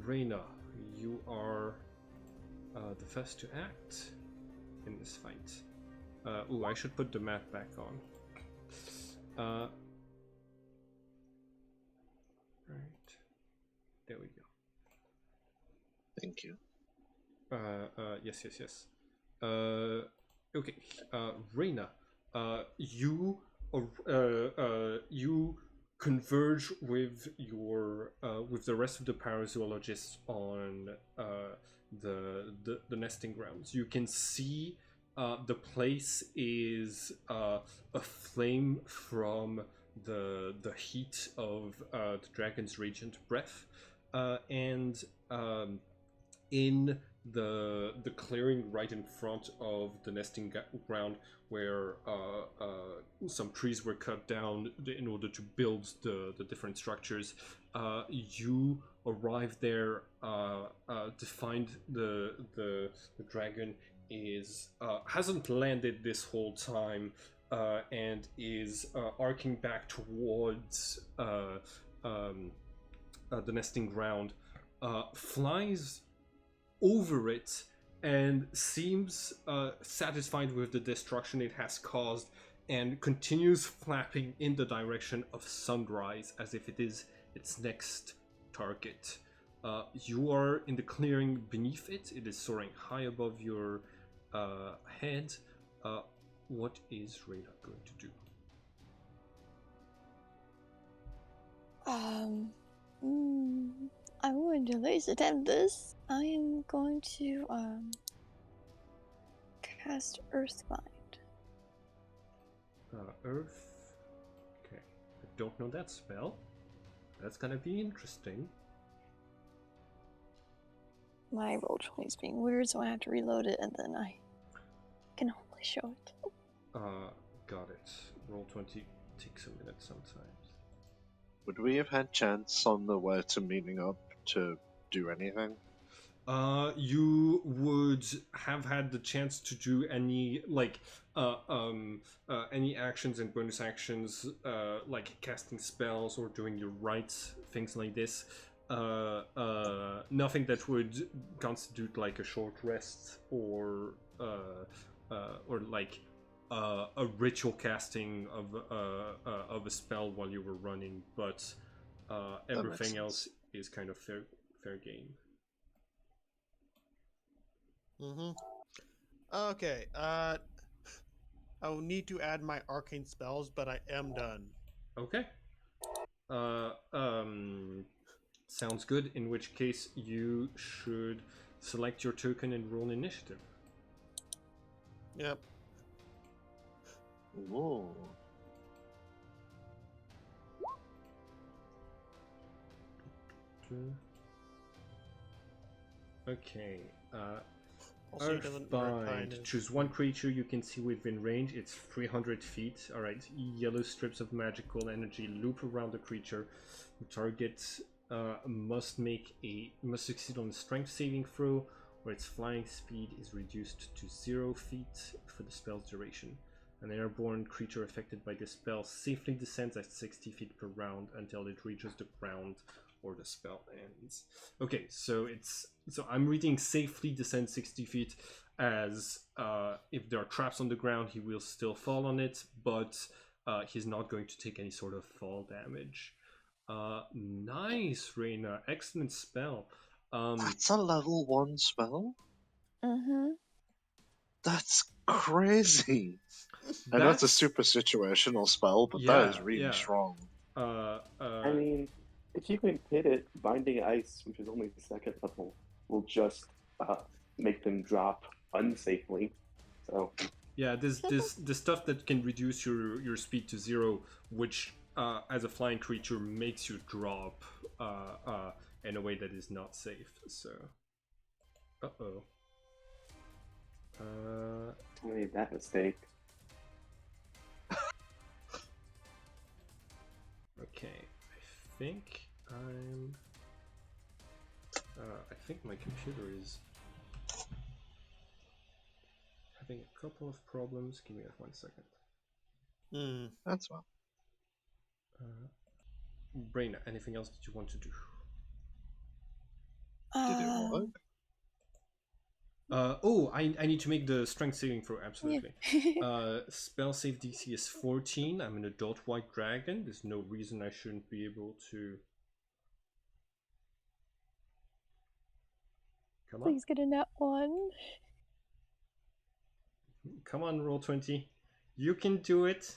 Reyna, you are the first to act in this fight. I should put the map back on. Right. There we go. Thank you. Yes. Okay. Reyna, you converge with with the rest of the parazoologists on the nesting grounds. You can see the place is aflame from the heat of the dragon's radiant breath, and in the clearing right in front of the nesting ground where some trees were cut down in order to build the different structures. You arrive there to find the dragon is hasn't landed this whole time and is arcing back towards the nesting ground, flies over it and seems satisfied with the destruction it has caused, and continues flapping in the direction of sunrise as if it is its next target. You are in the clearing beneath it. It is soaring high above your head. What is Reyna going to do? I'm going to laser attempt this. I am going to cast Earthbind. Earth. Okay, I don't know that spell. That's gonna be interesting. My roll 20 is being weird, so I have to reload it, and then I can hopefully show it. Got it. Roll 20 takes a minute sometimes. Would we have had chance on the way to meeting up to do anything? You would have had the chance to do any any actions and bonus actions, like casting spells or doing your rites, things like this. Nothing that would constitute like a short rest or like a ritual casting of a spell while you were running, but everything else is kind of fair game. Okay, I will need to add my arcane spells, but I am done. Okay. Sounds good, in which case you should select your token and roll initiative. Yep. Whoa. Okay. Also, Earthbind. Choose one creature you can see within range. It's 300 feet. Alright. Yellow strips of magical energy loop around the creature. The target must succeed on a strength saving throw, or its flying speed is reduced to 0 feet for the spell's duration. An airborne creature affected by this spell safely descends at 60 feet per round until it reaches the ground or the spell ends. Okay, so I'm reading safely descend 60 feet as if there are traps on the ground, he will still fall on it, but he's not going to take any sort of fall damage. Nice, Reyna. Excellent spell. That's a level 1 spell? Mm-hmm. That's crazy. I know it's a super situational spell, but that is really strong. I mean, if you can hit it, Binding Ice, which is only the second level, will just make them drop unsafely. So yeah, this stuff that can reduce your speed to 0, which as a flying creature makes you drop in a way that is not safe. So, I made that mistake. Okay, I think my computer is having a couple of problems. Give me 1 second. That's well. Reyna, anything else that you want to do? falling? I need to make the strength saving throw, absolutely. Yeah. Spell save DC is 14. I'm an adult white dragon. There's no reason I shouldn't be able to. Come on. Please get a nat 1. Come on, roll 20. You can do it.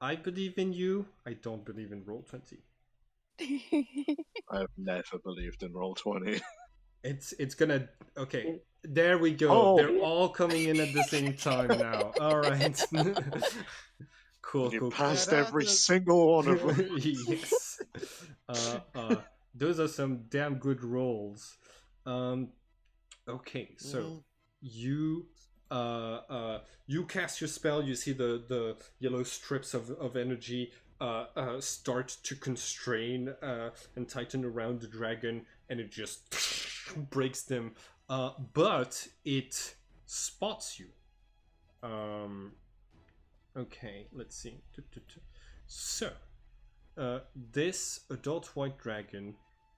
I believe in you. I don't believe in roll 20. I've never believed in Roll20. It's gonna. Okay, there we go. Oh. They're all coming in at the same time now. All right. Cool. You Cool. passed Yeah, every that's- single one of them. Yes. Those are some damn good rolls. Okay, so you you cast your spell. You see the yellow strips of energy start to constrain and tighten around the dragon, and it just breaks them. But it spots you. Okay, let's see. So, this adult white dragon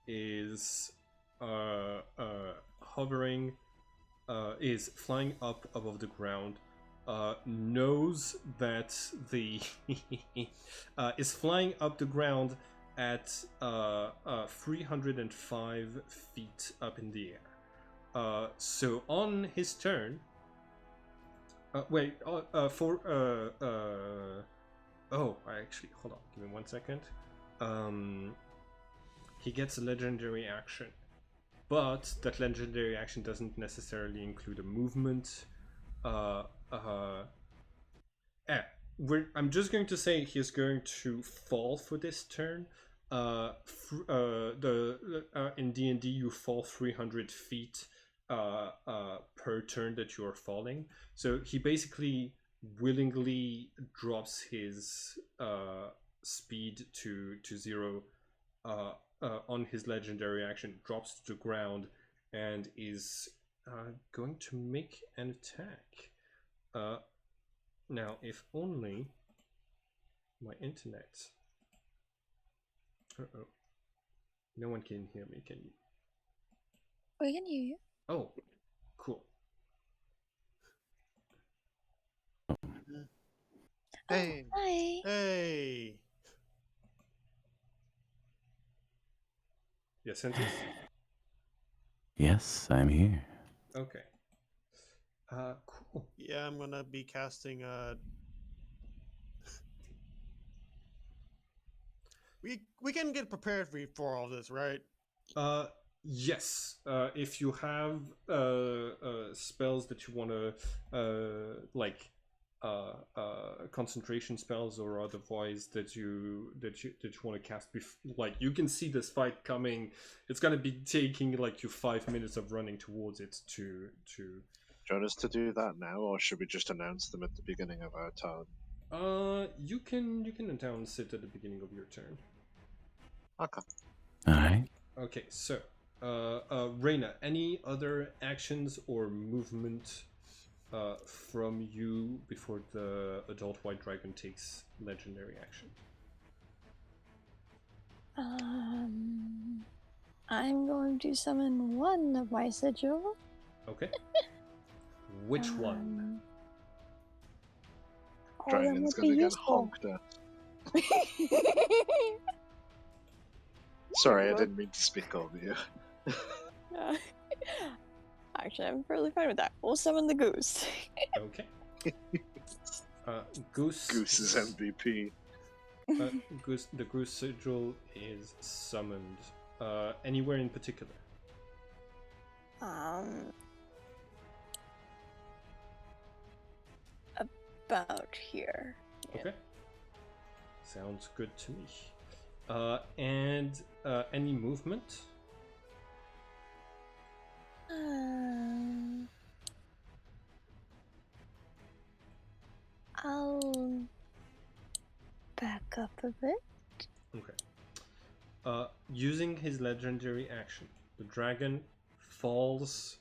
is hovering, is flying up above the ground. Knows that the is flying up the ground at 305 feet up in the air. So on his turn, oh, actually, hold on, give me 1 second. He gets a legendary action, but that legendary action doesn't necessarily include a movement. I'm just going to say he's going to fall for this turn. In D&D, you fall 300 feet per turn that you are falling. So he basically willingly drops his speed to 0 on his legendary action, drops to the ground, and is going to make an attack. Now, if only my internet. Uh-oh. No one can hear me, can you? We can hear you. Oh, cool. Hey. Hi. Hey. Yes, Sentis? Yes, I'm here. Okay. Cool. Yeah, I'm gonna be casting we can get prepared for all this, right? Yes. If you have spells that you want to like concentration spells or otherwise that you want to cast like you can see this fight coming. It's gonna be taking like you 5 minutes of running towards it to Do you want us to do that now, or should we just announce them at the beginning of our turn? you can announce it at the beginning of your turn. Okay. All right. Okay, so Reyna, any other actions or movement from you before the adult white dragon takes legendary action? I'm going to summon one of my sigil. Okay. Which one? All of them Dragon's would be gonna get useful. honked at. Sorry, I didn't mean to speak over you. Actually, I'm fairly fine with that. We'll summon the goose. Okay. Goose. Goose is MVP. Goose. The goose sigil is summoned. Anywhere in particular? About here. Yeah. Okay. Sounds good to me. And any movement? I'll back up a bit. Okay. Using his legendary action, the dragon falls,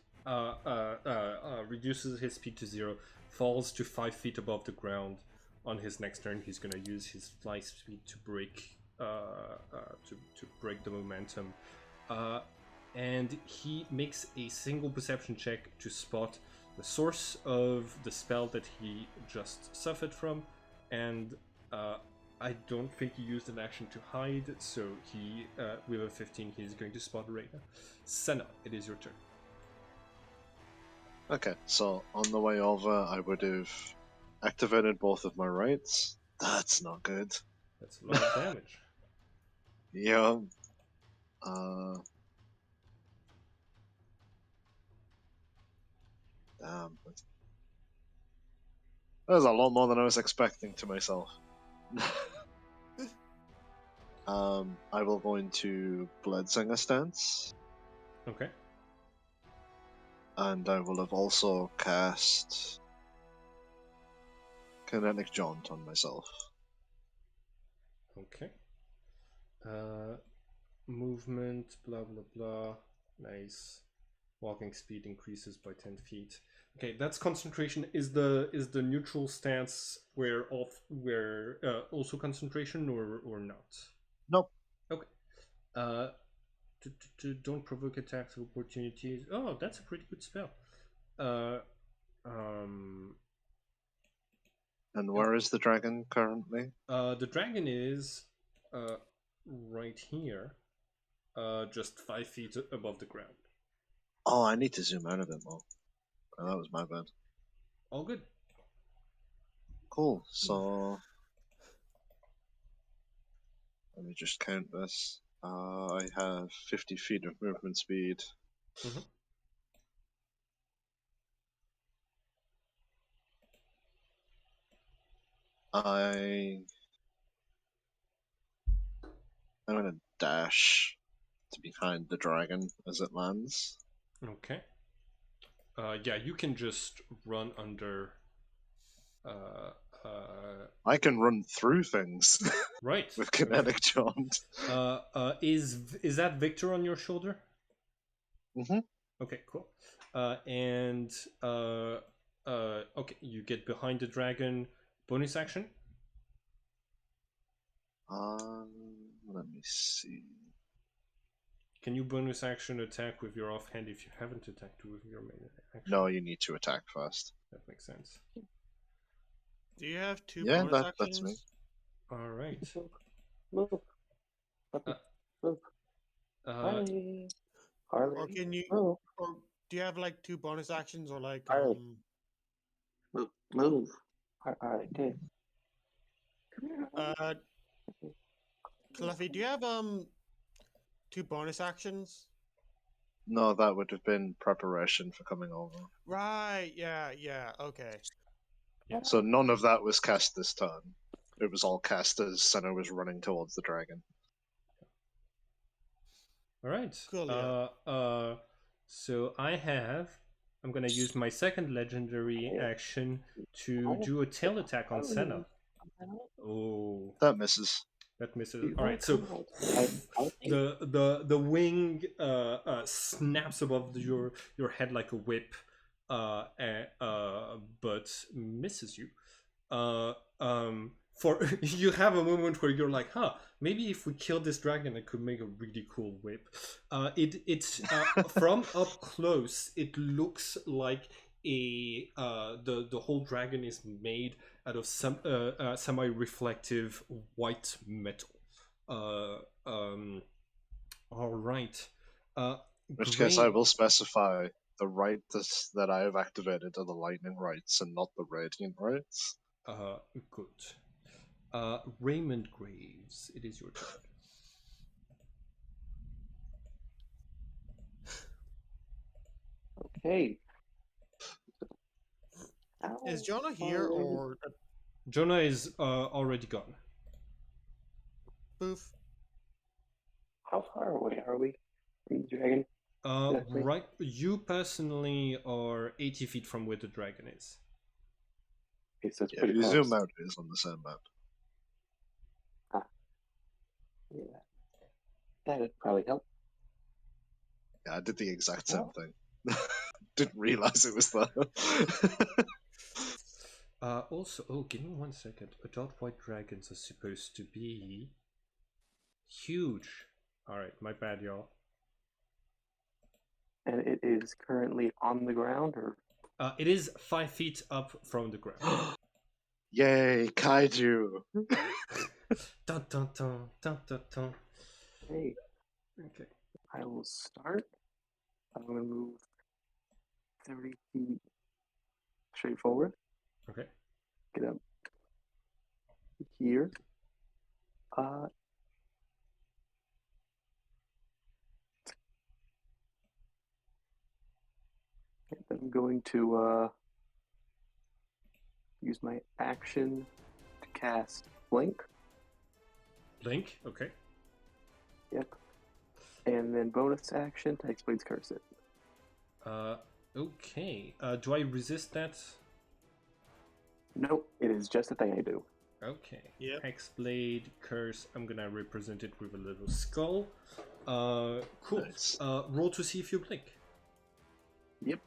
reduces his speed to 0, falls to 5 feet above the ground. On his next turn, he's gonna use his fly speed to break, to break the momentum. and he makes a single perception check to spot the source of the spell that he just suffered from, and I don't think he used an action to hide, so he, with a 15, he's going to spot Reina. Senna, it is your turn. Okay, so on the way over, I would have activated both of my rights. That's not good. That's a lot of damage. Yeah. Damn. That was a lot more than I was expecting to myself. I will go into Bloodsinger stance, Okay. and I will have also cast Kinetic Jaunt on myself. Okay. Movement, blah blah blah. Nice. Walking speed increases by 10 feet. Okay, that's concentration. Is the neutral stance where also concentration or not? Nope. Okay. Don't provoke attacks of opportunities. Oh, that's a pretty good spell. And where is the dragon currently? The dragon is right here, just 5 feet above the ground. Oh, I need to zoom out a bit more. Oh, that was my bad. All good. Cool. So let me just count this. I have 50 feet of movement speed. Mm-hmm. I'm gonna dash to behind the dragon as it lands. Okay. Yeah, you can just run under. I can run through things Right. with kinetic jaunt. Is that Victor on your shoulder? Mm-hmm. Okay, cool. Okay, you get behind the dragon. Bonus action. Let me see. Can you bonus action attack with your offhand if you haven't attacked with your main action? No, you need to attack first. That makes sense. Do you have two Yeah, bonus that's actions? me. All right. Move. Puppy, move. Harley. Harley. Or can you? Move. Or do you have like two bonus actions, or like Harley. Move. Move. Harley, okay. Come here. Cliffy, do you have two bonus actions? No, that would have been preparation for coming over. Right. Yeah. Okay. So none of that was cast this turn. It was all cast as Senna was running towards the dragon. All right. Cool, yeah. So I'm gonna use my second legendary action to do a tail attack on Senna. Oh, That misses. that misses. All right. So the wing snaps above your head like a whip, but misses you. For you have a moment where you're like, huh, maybe if we kill this dragon, it could make a really cool whip. It's from up close, it looks like the whole dragon is made out of some semi-reflective white metal. All right. In which case, I will specify the rights that I have activated are the lightning rights and not the radiant rights. Good. Raymond Graves, it is your turn. Okay. Is Jonah here or Jonah is already gone. Boof? How far away are we from the dragon? Exactly. Right, you personally are 80 feet from where the dragon is. Okay, so it's Yeah, pretty if you close. zoom out, it is on the same map. Yeah. That'd probably help. Yeah, I did the exact same thing. Didn't realize it was there. Also, give me 1 second. Adult white dragons are supposed to be huge. Alright, my bad, y'all. And it is currently on the ground, or It is 5 feet up from the ground. Yay, kaiju! Dun, dun, dun, dun, dun, dun. hey, Okay. I will start. I'm going to move 30 feet straight forward. Okay. Get up here. Uh, and I'm going to use my action to cast Blink. Blink. Okay. Yep. And then bonus action to Hexblade's Curse it. Okay. Do I resist that? Nope, it is just a thing I do. Okay. Yep. Hexblade Curse. I'm gonna represent it with a little skull. Cool. Nice. Roll to see if you blink. Yep.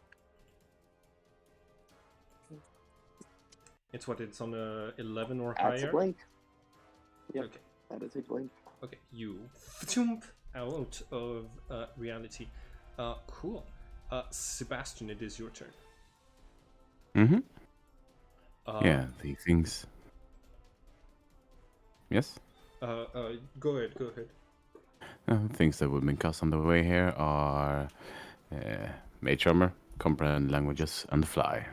It's what? It's on a 11 or That's higher. a blink. Yep. Okay. That is a blink. Okay. You thump out of reality. Cool. Sebastian, it is your turn. Mm-hmm. Yeah. The things. Yes? Go ahead. Go ahead. Things that would be cast on the way here are Mage Armor, Comprehend Languages, and Fly.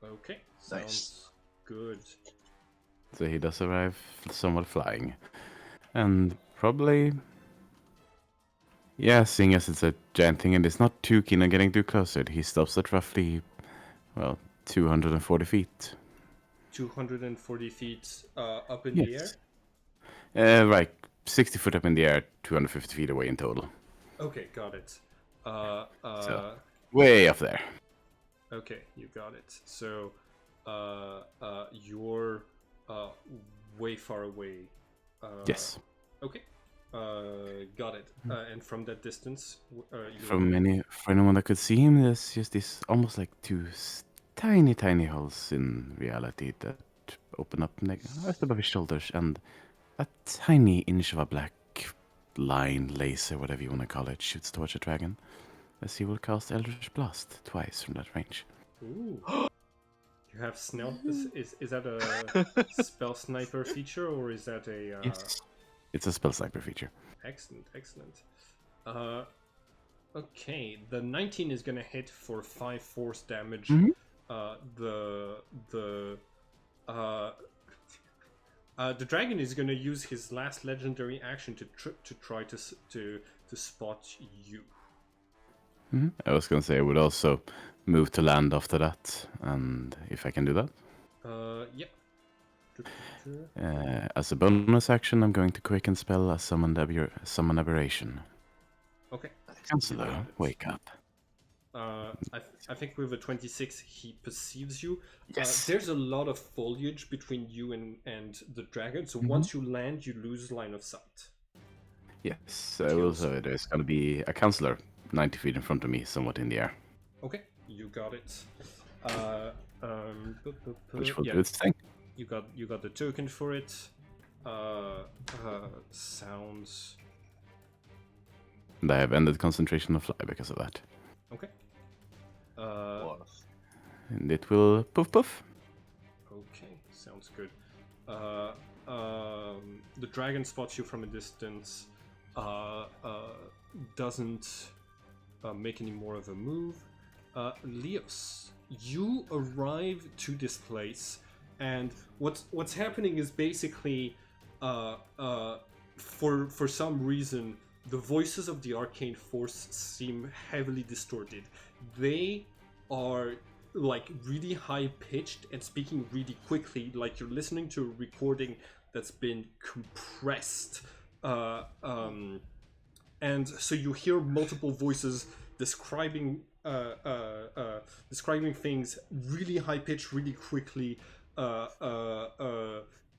Okay. Sounds Nice. good. So he does arrive somewhat flying. And probably... Yeah, seeing as it's a giant thing and it's not too keen on getting too closer, he stops at roughly, 240 feet. 240 feet up in the air? Right, 60 foot up in the air, 250 feet away in total. Okay, got it. So, way up there. Okay, you got it. So, you're way far away. Yes. Okay. Got it. And from that distance, For anyone that could see him, there's just this almost like two tiny holes in reality that open up just above his shoulders, and a tiny inch of a black line, laser, whatever you want to call it, shoots towards the dragon, as he will cast Eldritch Blast twice from that range. Ooh. You have Snell. Is that a spell sniper feature, or is that a... Yes. It's a spell sniper feature. Excellent, excellent. Okay, the 19 is gonna hit for 5 force damage. Mm-hmm. The dragon is gonna use his last legendary action to try to spot you. Mm-hmm. I was gonna say I would also move to land after that, and if I can do that. Yeah. As a bonus action, I'm going to quicken spell a summon aberration. Okay. Counselor, wake up. I think with a 26, he perceives you. Yes. There's a lot of foliage between you and the dragon, so once you land, you lose line of sight. Yes, so also there's going to be a counselor 90 feet in front of me, somewhat in the air. Okay, you got it. Which will do its thing. You got the token for it. Sounds. And I have ended concentration of fly because of that. Okay. And it will poof. Okay, sounds good. The dragon spots you from a distance. Doesn't make any more of a move. Leos, you arrive to this place, and what's happening is basically, for some reason, the voices of the arcane force seem heavily distorted. They are like really high pitched and speaking really quickly, like you're listening to a recording that's been compressed. And so you hear multiple voices describing things really high pitched, really quickly,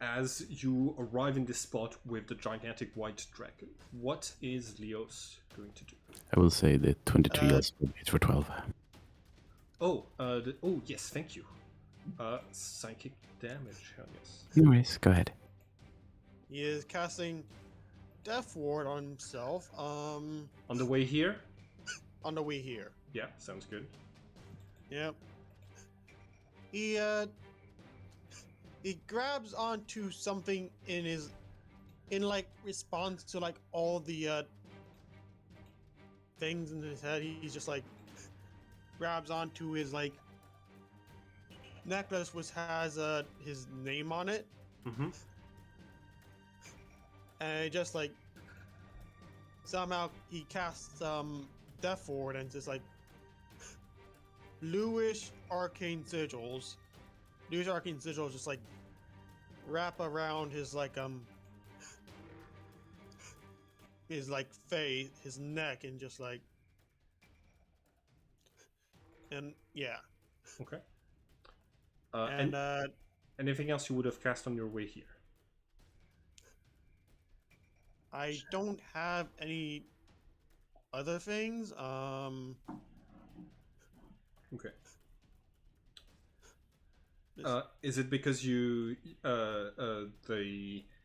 as you arrive in this spot with the gigantic white dragon. What is Leos going to do? I will say the 23 also hit for 12. Oh, yes, thank you. Psychic damage, hell yes. No worries, go ahead. He is casting Death Ward on himself. On the way here? on the way here. Yeah, sounds good. Yep. He grabs onto something in like response to like all the things in his head. He's just like grabs onto his like necklace, which has his name on it, Mm-hmm. and just like somehow he casts Death Forward, and just like bluish arcane sigils. Bluish arcane sigils just like wrap around his face, his neck, and just like, and yeah. Okay. And anything else you would have cast on your way here? I don't have any other things. Okay. Is it because you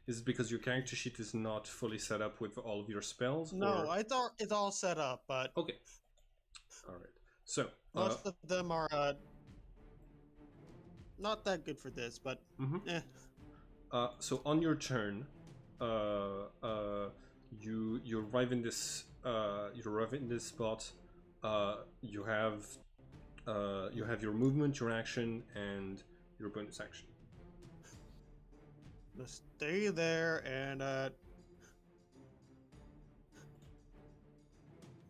is it because your character sheet is not fully set up with all of your spells? No, or... I thought it's all set up, but okay. All right. So most of them are not that good for this, but eh. So on your turn, you arrive in this spot. You have your movement, your action, and your bonus action. Just stay there and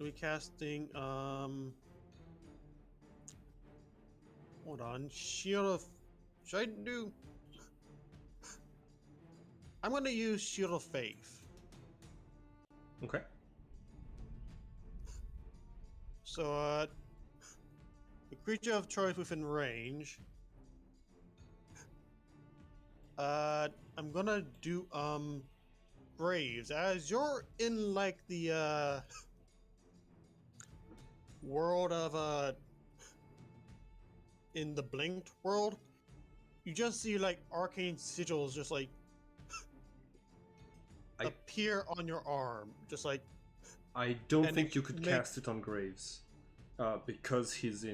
we casting hold on, Shield of, should I do, I'm gonna use Shield of Faith. Okay. So the creature of choice within range, I'm gonna do Graves, as you're in like the world of in the blinked world, you just see like arcane sigils just like appear on your arm, just like. I don't think you could cast it on Graves, because he's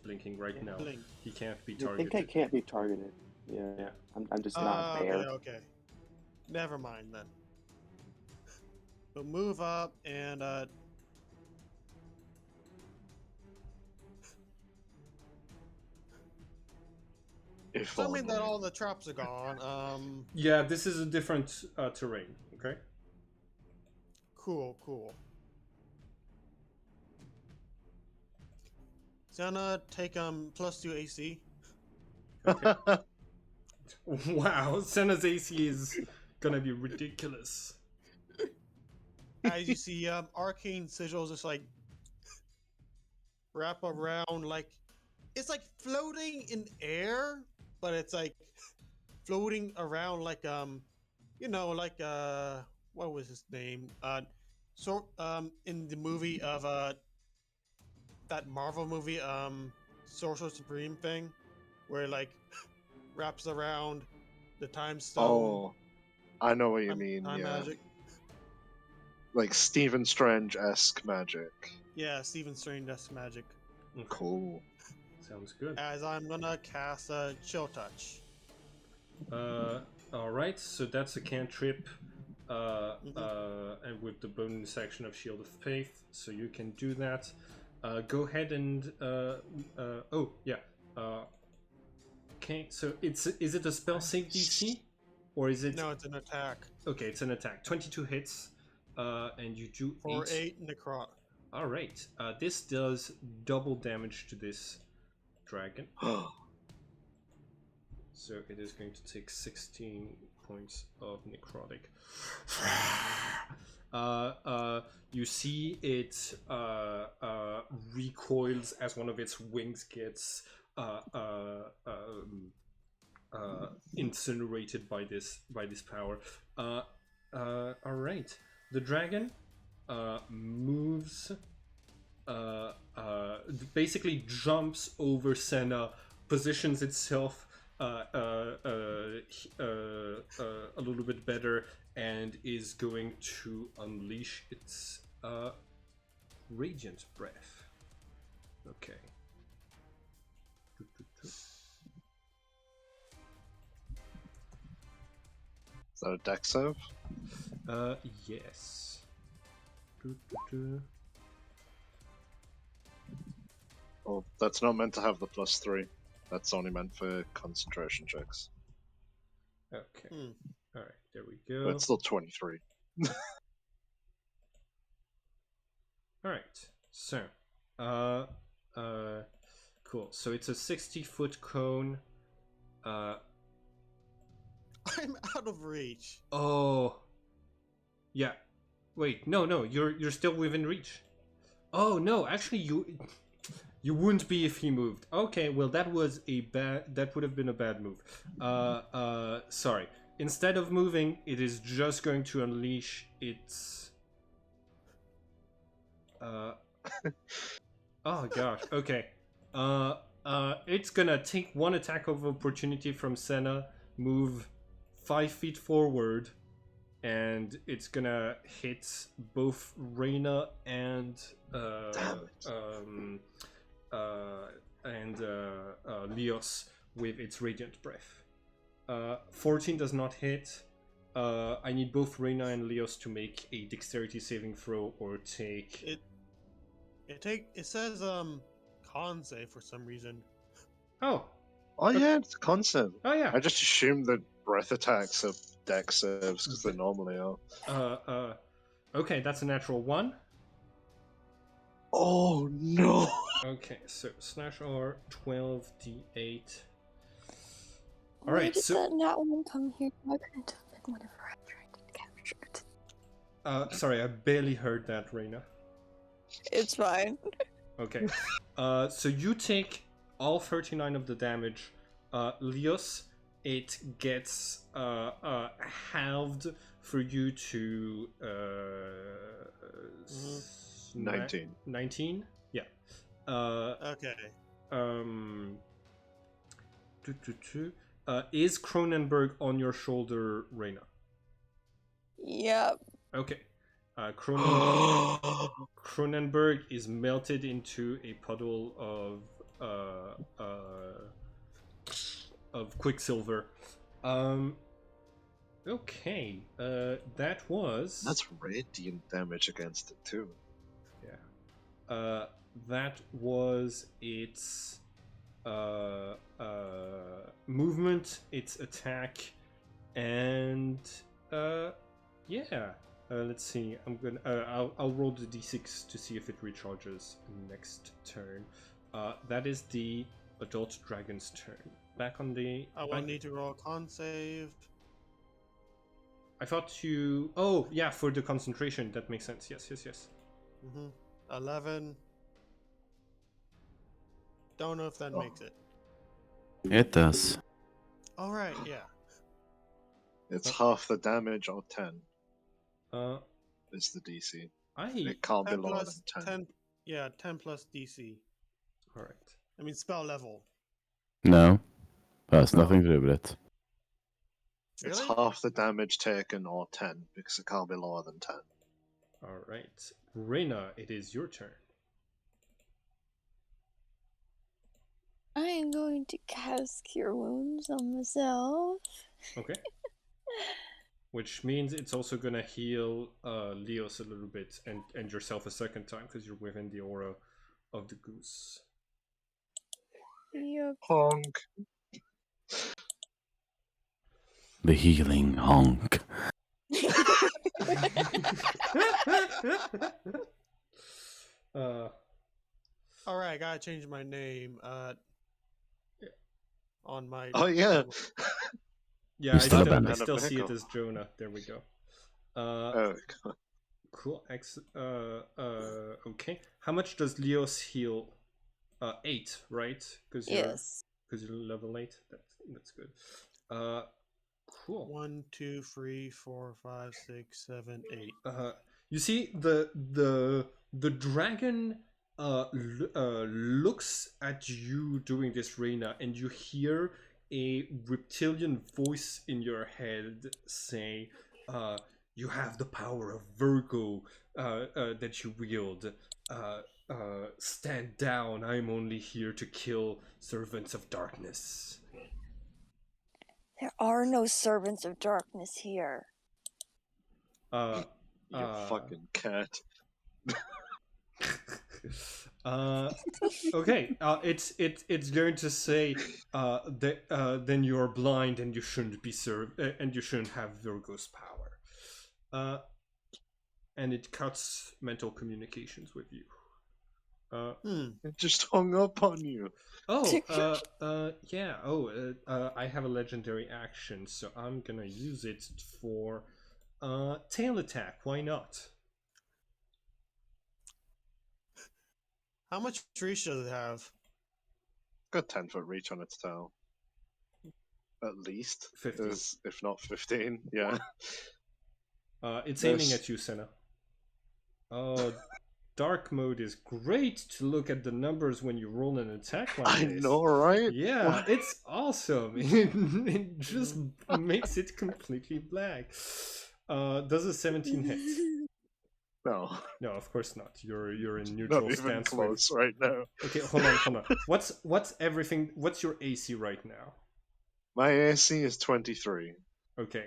blinking right now. Blink. He can't be I targeted. think I can't be targeted. Yeah. I'm just not there. Okay. Never mind then. We'll move up and assuming that all the traps are gone. Yeah, this is a different terrain. Okay. Cool. So I'm gonna take +2 AC. Okay. Wow, Senna's AC is gonna be ridiculous. As you see, arcane sigils just like wrap around, like it's like floating in air, but it's like floating around like like what was his name? In the movie of that Marvel movie, Sorcerer Supreme thing, where it like wraps around the time stone. Oh, I know what you mean. Time yeah, magic. Like Stephen Strange-esque magic. Yeah, Stephen Strange-esque magic. Cool. Sounds good. As I'm gonna cast a Chill Touch. All right. So that's a cantrip, and with the bonus action of Shield of Faith, so you can do that. Go ahead and oh yeah. Okay. So is it a spell save DC, or is it? No, it's an attack. Okay, it's an attack. 22 hits, and you do For 8 necrot. All right. This does double damage to this dragon. So it is going to take 16 points of necrotic. You see it recoils as one of its wings gets incinerated by this power. All right. The dragon moves, basically jumps over Senna, positions itself a little bit better, and is going to unleash its Radiant Breath. Okay. Is that a dex save? Yes. Oh, that's not meant to have the +3. That's only meant for concentration checks. Okay. Hmm. All right, there we But go. it's still 23. All right. So, cool. So it's a 60-foot cone. I'm out of reach. Oh. Yeah. Wait. No. You're still within reach. Oh no. Actually, you wouldn't be if he moved. Okay. Well, that would have been a bad move. Sorry. Instead of moving, it is just going to unleash its. Oh gosh. Okay. It's gonna take one attack of opportunity from Senna, move 5 feet forward, and it's gonna hit both Reyna and Leos with its Radiant Breath. 14 does not hit. I need both Reyna and Leos to make a Dexterity saving throw or take. It says con save for some reason. Oh Yeah, it's a concept. yeah. I just assumed that breath attacks are dex saves because they normally are. Okay, that's a natural 1. Oh no! Okay, so slash R 12d8. Why Alright, did so that not one come here? Why couldn't have been whenever I tried to capture it? sorry, I barely heard that, Reyna. It's fine. Okay. So you take all 39 of the damage. Leos, it gets halved for you to 19. 19? Yeah. Okay. Is Cronenberg on your shoulder, Reyna? Yep. Okay. Cronenberg is melted into a puddle of quicksilver. Okay. That was. That's radiant damage against it too. Yeah. That was its movement, its attack, and yeah. Let's see. I'll roll the d6 to see if it recharges next turn. That is the adult dragon's turn. Back on the. I will need to roll a con save. I thought you. Oh yeah, for the concentration. That makes sense. Yes. 11. Don't know if that makes it. It does. All right. Yeah. It's half the damage or 10 Uh, is the DC. I. It can't be 10 lower plus than 10. 10. Yeah, 10 plus DC. All right. I mean spell level. No. That's No. nothing to do with it. It's Really? half the damage taken or 10 because it can't be lower than 10. All right, Reyna, it is your turn. I am going to cast Cure Wounds on myself. Okay. Which means it's also gonna heal Leos a little bit and yourself a second time because you're within the aura of the goose. Yep. Honk. The healing honk. All right, I gotta change my name. On my. Oh yeah. Yeah, You're I still still, abandoned. I still see it Vehicle. as Jonah. There we go. Oh god. Cool. Okay. How much does Leos heal? 8, right? Because Yes. you're level 8. That's good. Cool. 1, 2, 3, 4, 5, 6, 7, 8. You see the dragon looks at you doing this, Reyna, and you hear a reptilian voice in your head say, "You have the power of Virgo. that you wield. Stand down. I'm only here to kill servants of darkness. There are no servants of darkness here. Uh, You fucking cat. Okay. It's going to say that then you're blind and you shouldn't be served and you shouldn't have Virgo's power. And it cuts mental communications with you. It just hung up on you. Yeah. I have a legendary action, so I'm gonna use it for tail attack. Why not? How much reach does it have? Got 10-foot reach on its tail. At least. 15. If not 15, yeah. It's Nice. aiming at you, Senna. Dark mode is great to look at the numbers when you roll an attack like I this. know, right? Yeah, What? it's awesome. It just makes it completely black. Does a 17 hit? No. No, of course not. You're in neutral Not even stance. close right now. Okay, hold on. What's everything? What's your AC right now? My AC is 23. Okay,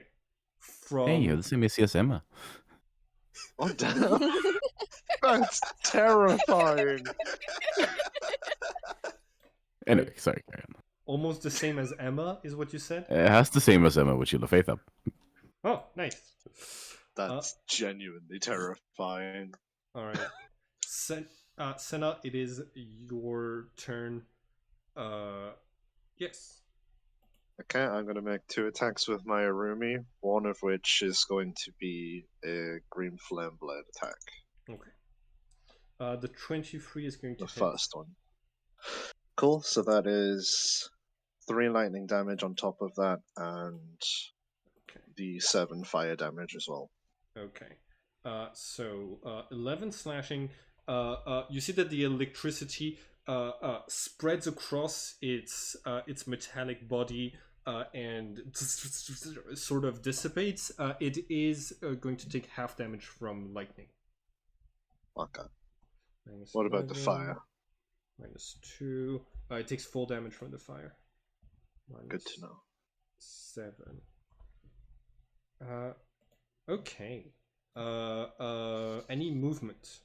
Hey, you're the same AC as Emma. Oh, damn. That's terrifying. Anyway, sorry, carry on. almost the same as Emma, is what you said. It has the same as Emma with Shield of Faith up. Oh, nice. That's genuinely terrifying. All right, Senna, it is your turn. Yes. Okay, I'm going to make 2 attacks with my Arumi, one of which is going to be a green flame blade attack. Okay. The 23 is going to The hit. first one. Cool, so that is 3 lightning damage on top of that, and the 7 fire damage as well. Okay. So 11 slashing. You see that the electricity spreads across its metallic body and sort of dissipates. It is going to take half damage from lightning. Okay. Minus What about the 11, fire? Minus 2. It takes full damage from the fire. Good to know. 7. Okay. Any movement?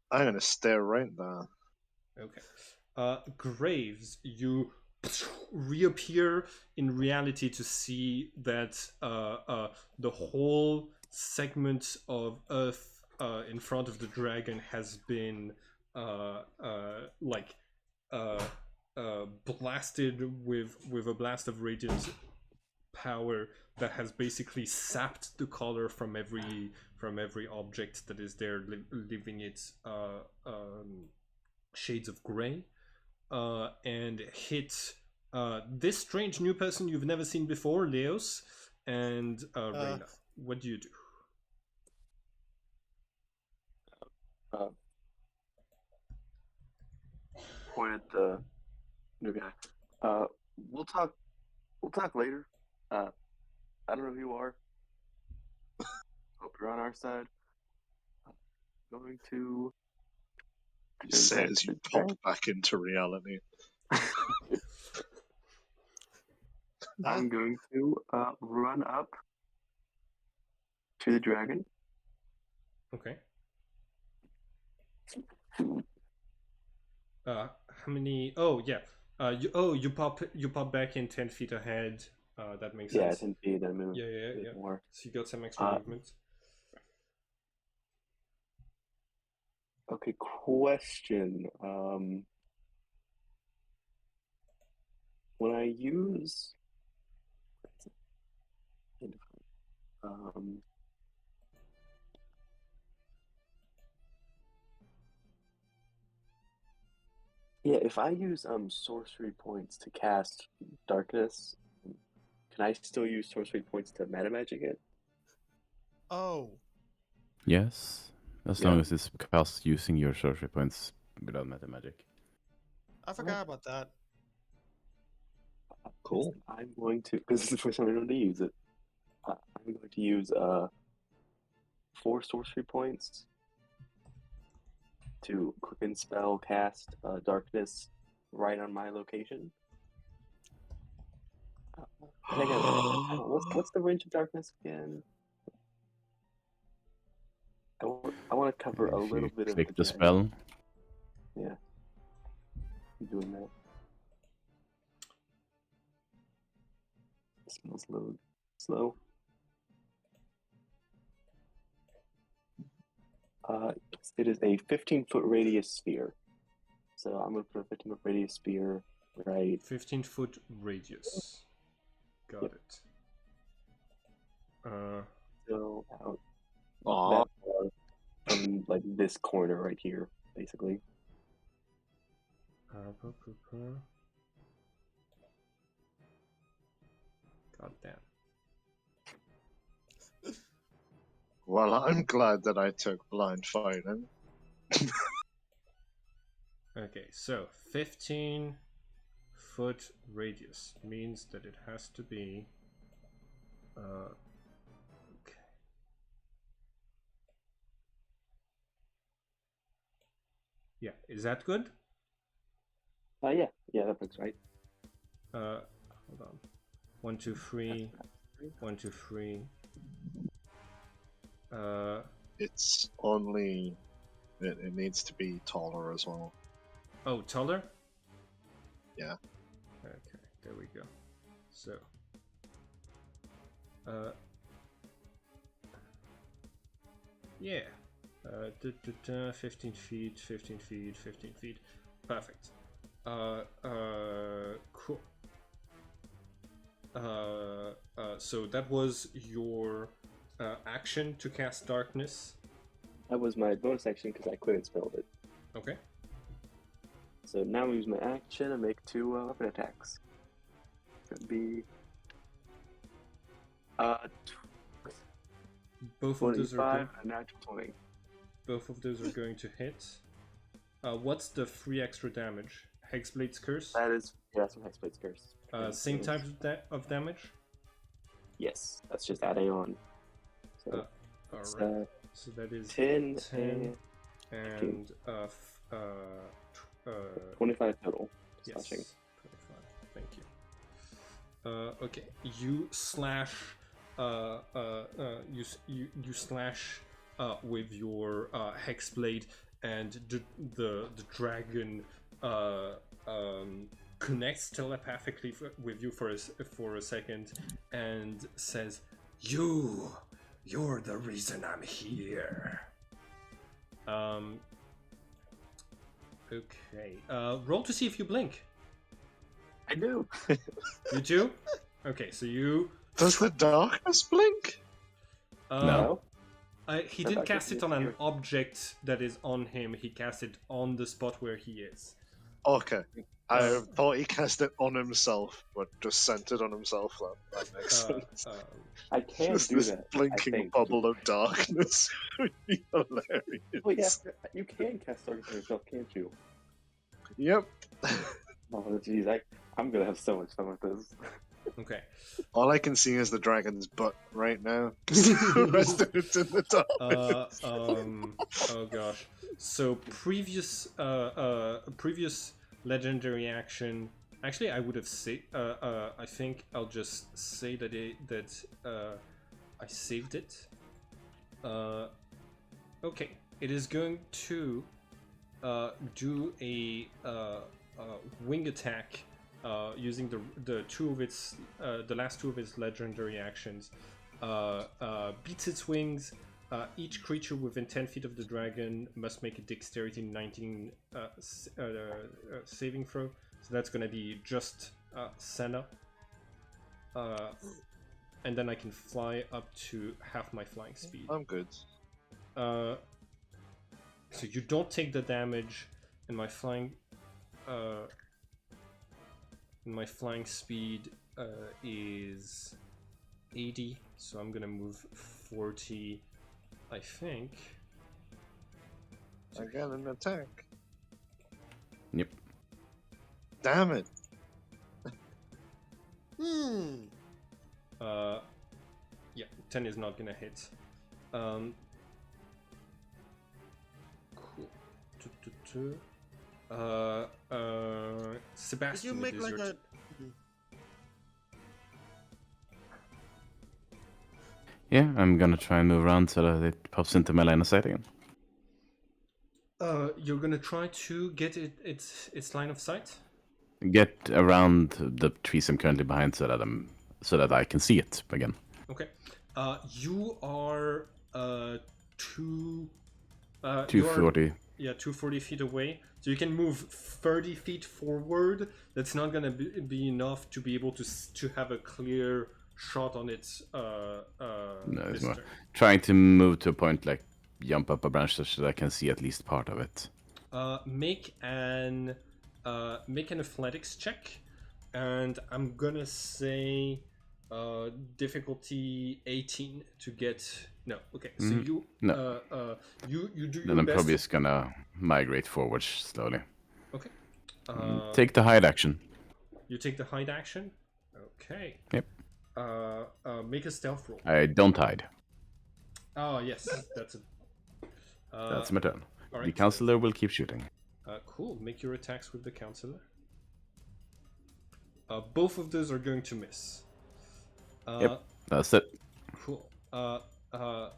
I'm going to stare right there. Okay. Graves, you reappear in reality to see that the whole segment of Earth in front of the dragon has been blasted with a blast of radiant power that has basically sapped the color from every object that is there, leaving it shades of gray, and hit this strange new person you've never seen before, Leos, and Reyna. What do you do? Point at the new guy. We'll talk later. I don't know who you are. Hope you're on our side. Going to. He says you pop back into reality. I'm going to run up to the dragon. Okay. How many? Oh yeah. You pop back in 10 feet ahead. That makes sense. 10 feet. I move. Yeah. More. So you got some extra movement. Okay. Question. When I use if I use sorcery points to cast darkness, can I still use sorcery points to meta magic it? Oh. Yes, as long as it's cast using your sorcery points without meta magic. I forgot about that. Cool. I'm going to, because this is the first time I know to use it. I'm going to use 4 sorcery points to quicken spell cast darkness right on my location. I think what's the range of darkness again? I want to cover a If little you bit of click the dragon. spell, Yeah, I'm doing that. Spells load slow. It is a 15-foot radius sphere. So I'm gonna put a 15-foot radius sphere right. 15-foot radius. Got Yep. it. So out Aw. that far from like this corner right here, basically. God damn. Well, I'm glad that I took blind fighting. Okay, so 15-foot radius means that it has to be. Okay. Yeah, is that good? Yeah, that looks right. Hold on. 1, 2, 3. 1, 2, 3. It's only. It needs to be taller as well. Oh, taller? Yeah. Okay, there we go. So. Yeah. 15 feet, 15 feet, 15 feet. Perfect. Cool. So that was your action to cast darkness. That was my bonus action because I couldn't spell it. Okay. So now I use my action and make 2 weapon attacks. Could be Both of those are 25 and a natural 20. both of those are going to hit. What's the 3 extra damage? Hexblade's Curse? That's from Hexblade's Curse. Same type of damage? Yes, that's just adding on. So Alright. So that is 10 and 25 total. yes, Slashing. 25. Thank you. Okay, you slash. You slash with your hex blade, and the dragon connects telepathically with you for a second, and says, "You're the reason I'm here." Okay. Roll to see if you blink. I do. You do? Okay, so you. Does the darkness blink? No. He didn't cast it on an object that is on him. He cast it on the spot where he is. Okay. I thought he cast it on himself, but just centered on himself. That makes sense. I can't Just do this that. blinking I think. bubble of darkness would be hilarious. Oh yeah, you can cast darkness on yourself, can't you? Yep. Oh jeez, I'm gonna have so much fun with this. Okay. All I can see is the dragon's butt right now. The rest of it's in the dark. Oh gosh. So previous legendary action. Actually, I would have I think I'll just say that I saved it. Okay. It is going to do a wing attack. Using the last 2 of its legendary actions, beats its wings. Each creature within 10 feet of the dragon must make a dexterity 19 saving throw. So that's gonna be just Senna. And then I can fly up to half my flying speed. I'm good. So you don't take the damage, and my flying speed is 80, so I'm gonna move 40, I think. I got an attack. Yep. Damn it. Hmm. Yeah, 10 is not gonna hit. Sebastian, Did you it make is like your a? Yeah, I'm gonna try and move around so that it pops into my line of sight again. You're gonna try to get its line of sight. Get around the trees I'm currently behind so that I can see it again. Okay. You are two. You are 240. 240 feet away. So you can move 30 feet forward. That's not gonna be enough to be able to have a clear shot on its No, it's more visitor. trying to move to a point like jump up a branch so that I can see at least part of it. Make an athletics check, and I'm gonna say difficulty 18 to get. No, okay. So you No. you do Then your I'm best. probably just gonna migrate forward slowly. Okay. Take the hide action. You take the hide action. Okay. Yep. Make a stealth roll. I don't hide. Oh yes, that's it. That's my turn. all The right, counselor will keep shooting. Cool. Make your attacks with the counselor. Both of those are going to miss. Yep, that's it. Cool.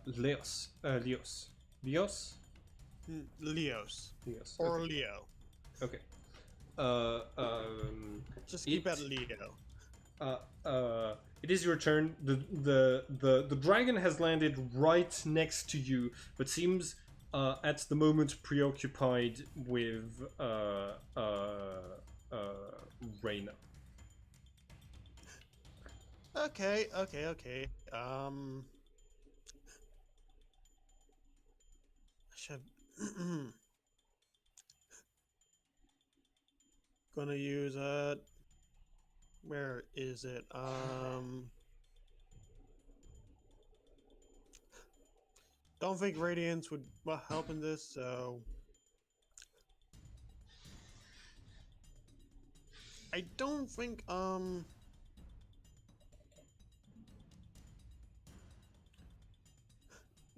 Leos. Leos. Leos. Leos Leos. or Okay. Leo. Okay. Just keep at Leo. It is your turn. The dragon has landed right next to you, but seems at the moment preoccupied with Reyna. Okay. I should. Gonna use where is it? Don't think radiance would help in this, so I don't think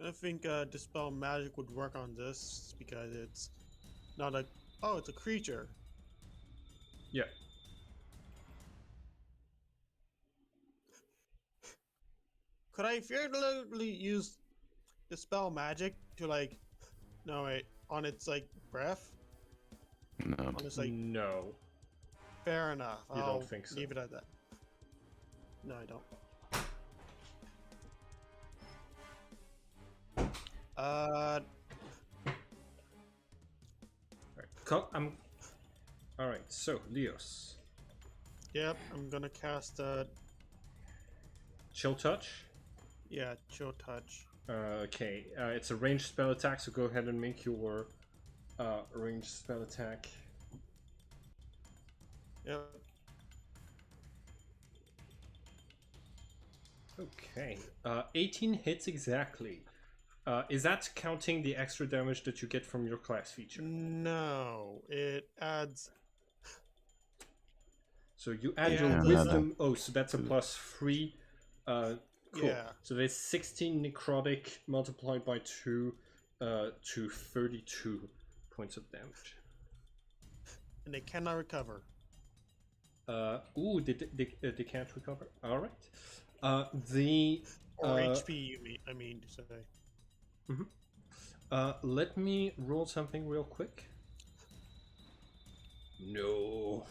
I think dispel magic would work on this because it's not a it's a creature. Yeah. Could I fairly use dispel magic to on its breath? No. On its No. fair enough. You I'll don't think so? leave it at that. No, I don't. All right. So Leos, Yep, I'm gonna cast chill touch. yeah, chill touch. Okay. It's a ranged spell attack, so go ahead and make your ranged spell attack. Yep. Okay. 18 hits exactly. Is that counting the extra damage that you get from your class feature? No, it adds. So you add Yeah, your no, wisdom. Oh, so that's a +3. Cool. Yeah. So there's 16 necrotic multiplied by 2 to 32 points of damage. And they cannot recover. They can't recover. All right. The Or HP, I mean to say. let me roll something real quick. No.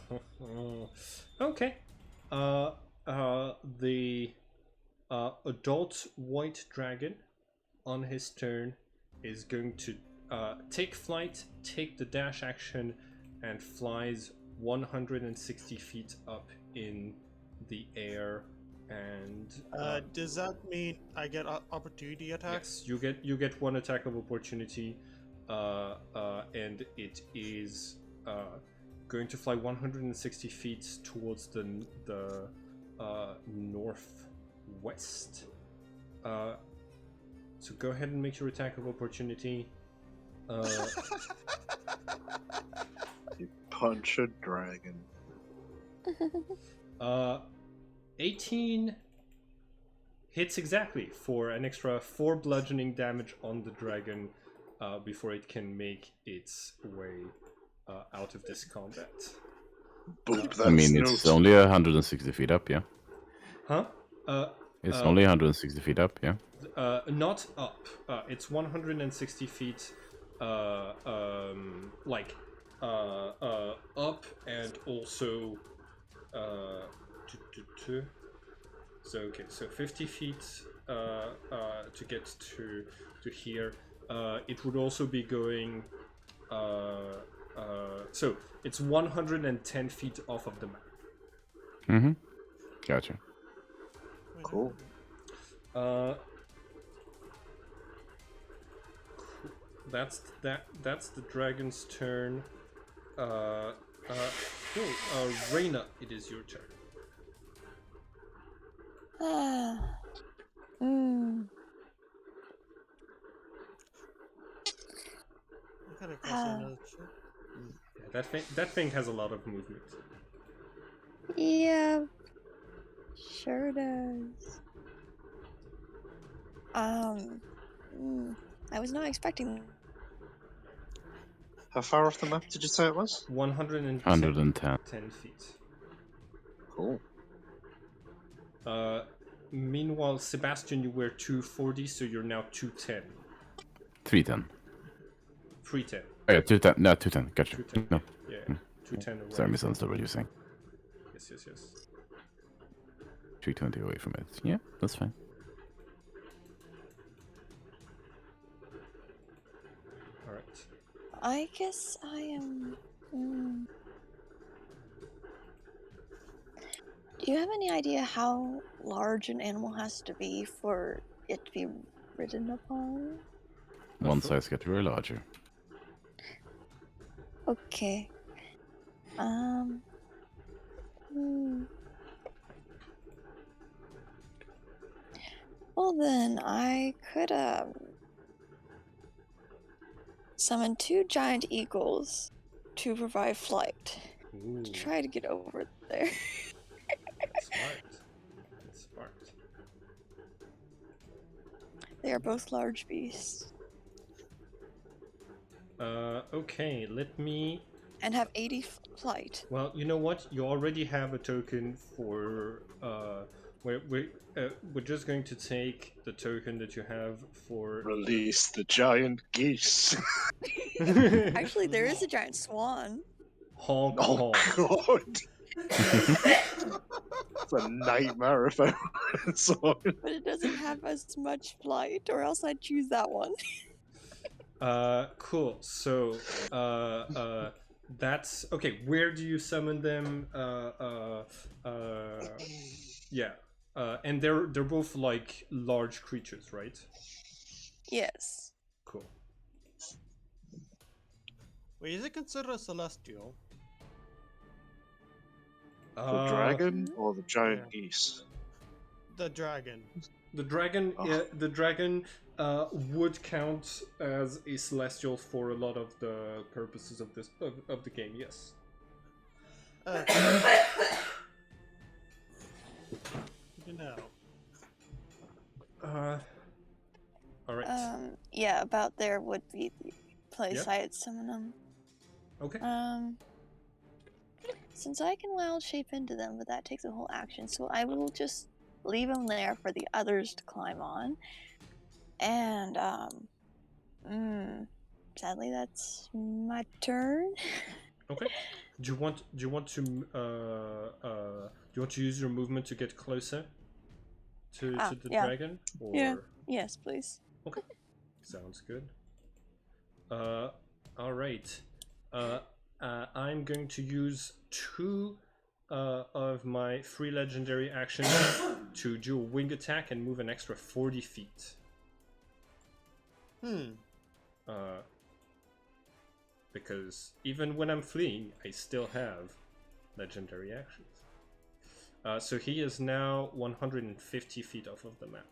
Okay. The adult white dragon on his turn is going to take flight, take the dash action, and flies 160 feet up in the air. And does that mean I get opportunity attacks? yes, you get one attack of opportunity, and it is going to fly 160 feet towards the northwest. So go ahead and make your attack of opportunity. Punch a dragon. 18 hits exactly for an extra 4 bludgeoning damage on the dragon. before it can make its way out of this combat. Boop, I mean, that's it's note. only 160 feet up, yeah? Huh? It's only 160 feet up, yeah? Not up. It's 160 feet, like up, and also so okay, so 50 feet to get to here. It would also be going. So it's 110 feet off of the map. Mm-hmm. Gotcha. Cool. That's the dragon's turn. Reyna, it is your turn. I gotta cast another check. Yeah, that thing has a lot of movement. Yeah, sure does. I was not expecting. How far off the map did you say it was? 110. feet. Cool. Meanwhile, Sebastian, you were 240, so you're now 210. 310. 310. Oh, yeah, 210. No, 210. Gotcha. 210. No. Yeah, 210 away. Sorry, I misunderstood what you were saying. Yes. 320 away from it. Yeah, that's fine. Alright. I guess I am. Do you have any idea how large an animal has to be for it to be ridden upon? One size category larger. Okay. Well then, I could summon 2 giant eagles to provide flight Ooh, to try to get over there. that's smart. They are both large beasts. Okay, let me... And have 80 flight. Well, you know what? You already have a token for... We're just going to take the token that you have for... Release the giant geese. Actually, there is a giant swan. Honk, Oh honk. god. It's a nightmare if I saw it. But it doesn't have as much flight, or else I'd choose that one. Cool. So, that's okay. Where do you summon them? Yeah. And they're both like large creatures, right? Yes. Cool. Wait, is it considered a celestial? The dragon or the giant geese? The dragon. The dragon, the dragon would count as a celestial for a lot of the purposes of this of the game. Yes. You know. All right. Yeah, about there would be the place Yeah. I had summon them. Okay. Since I can wild shape into them, but that takes a whole action, so I will just leave them there for the others to climb on. And sadly, that's my turn. Okay. Do you want to use your movement to get closer to the yeah. dragon? Or... Yeah. Yes, please. Okay. Sounds good. All right. I'm going to use 2 of my 3 legendary actions to do a wing attack and move an extra 40 feet. Because even when I'm fleeing, I still have legendary actions. So he is now 150 feet off of the map.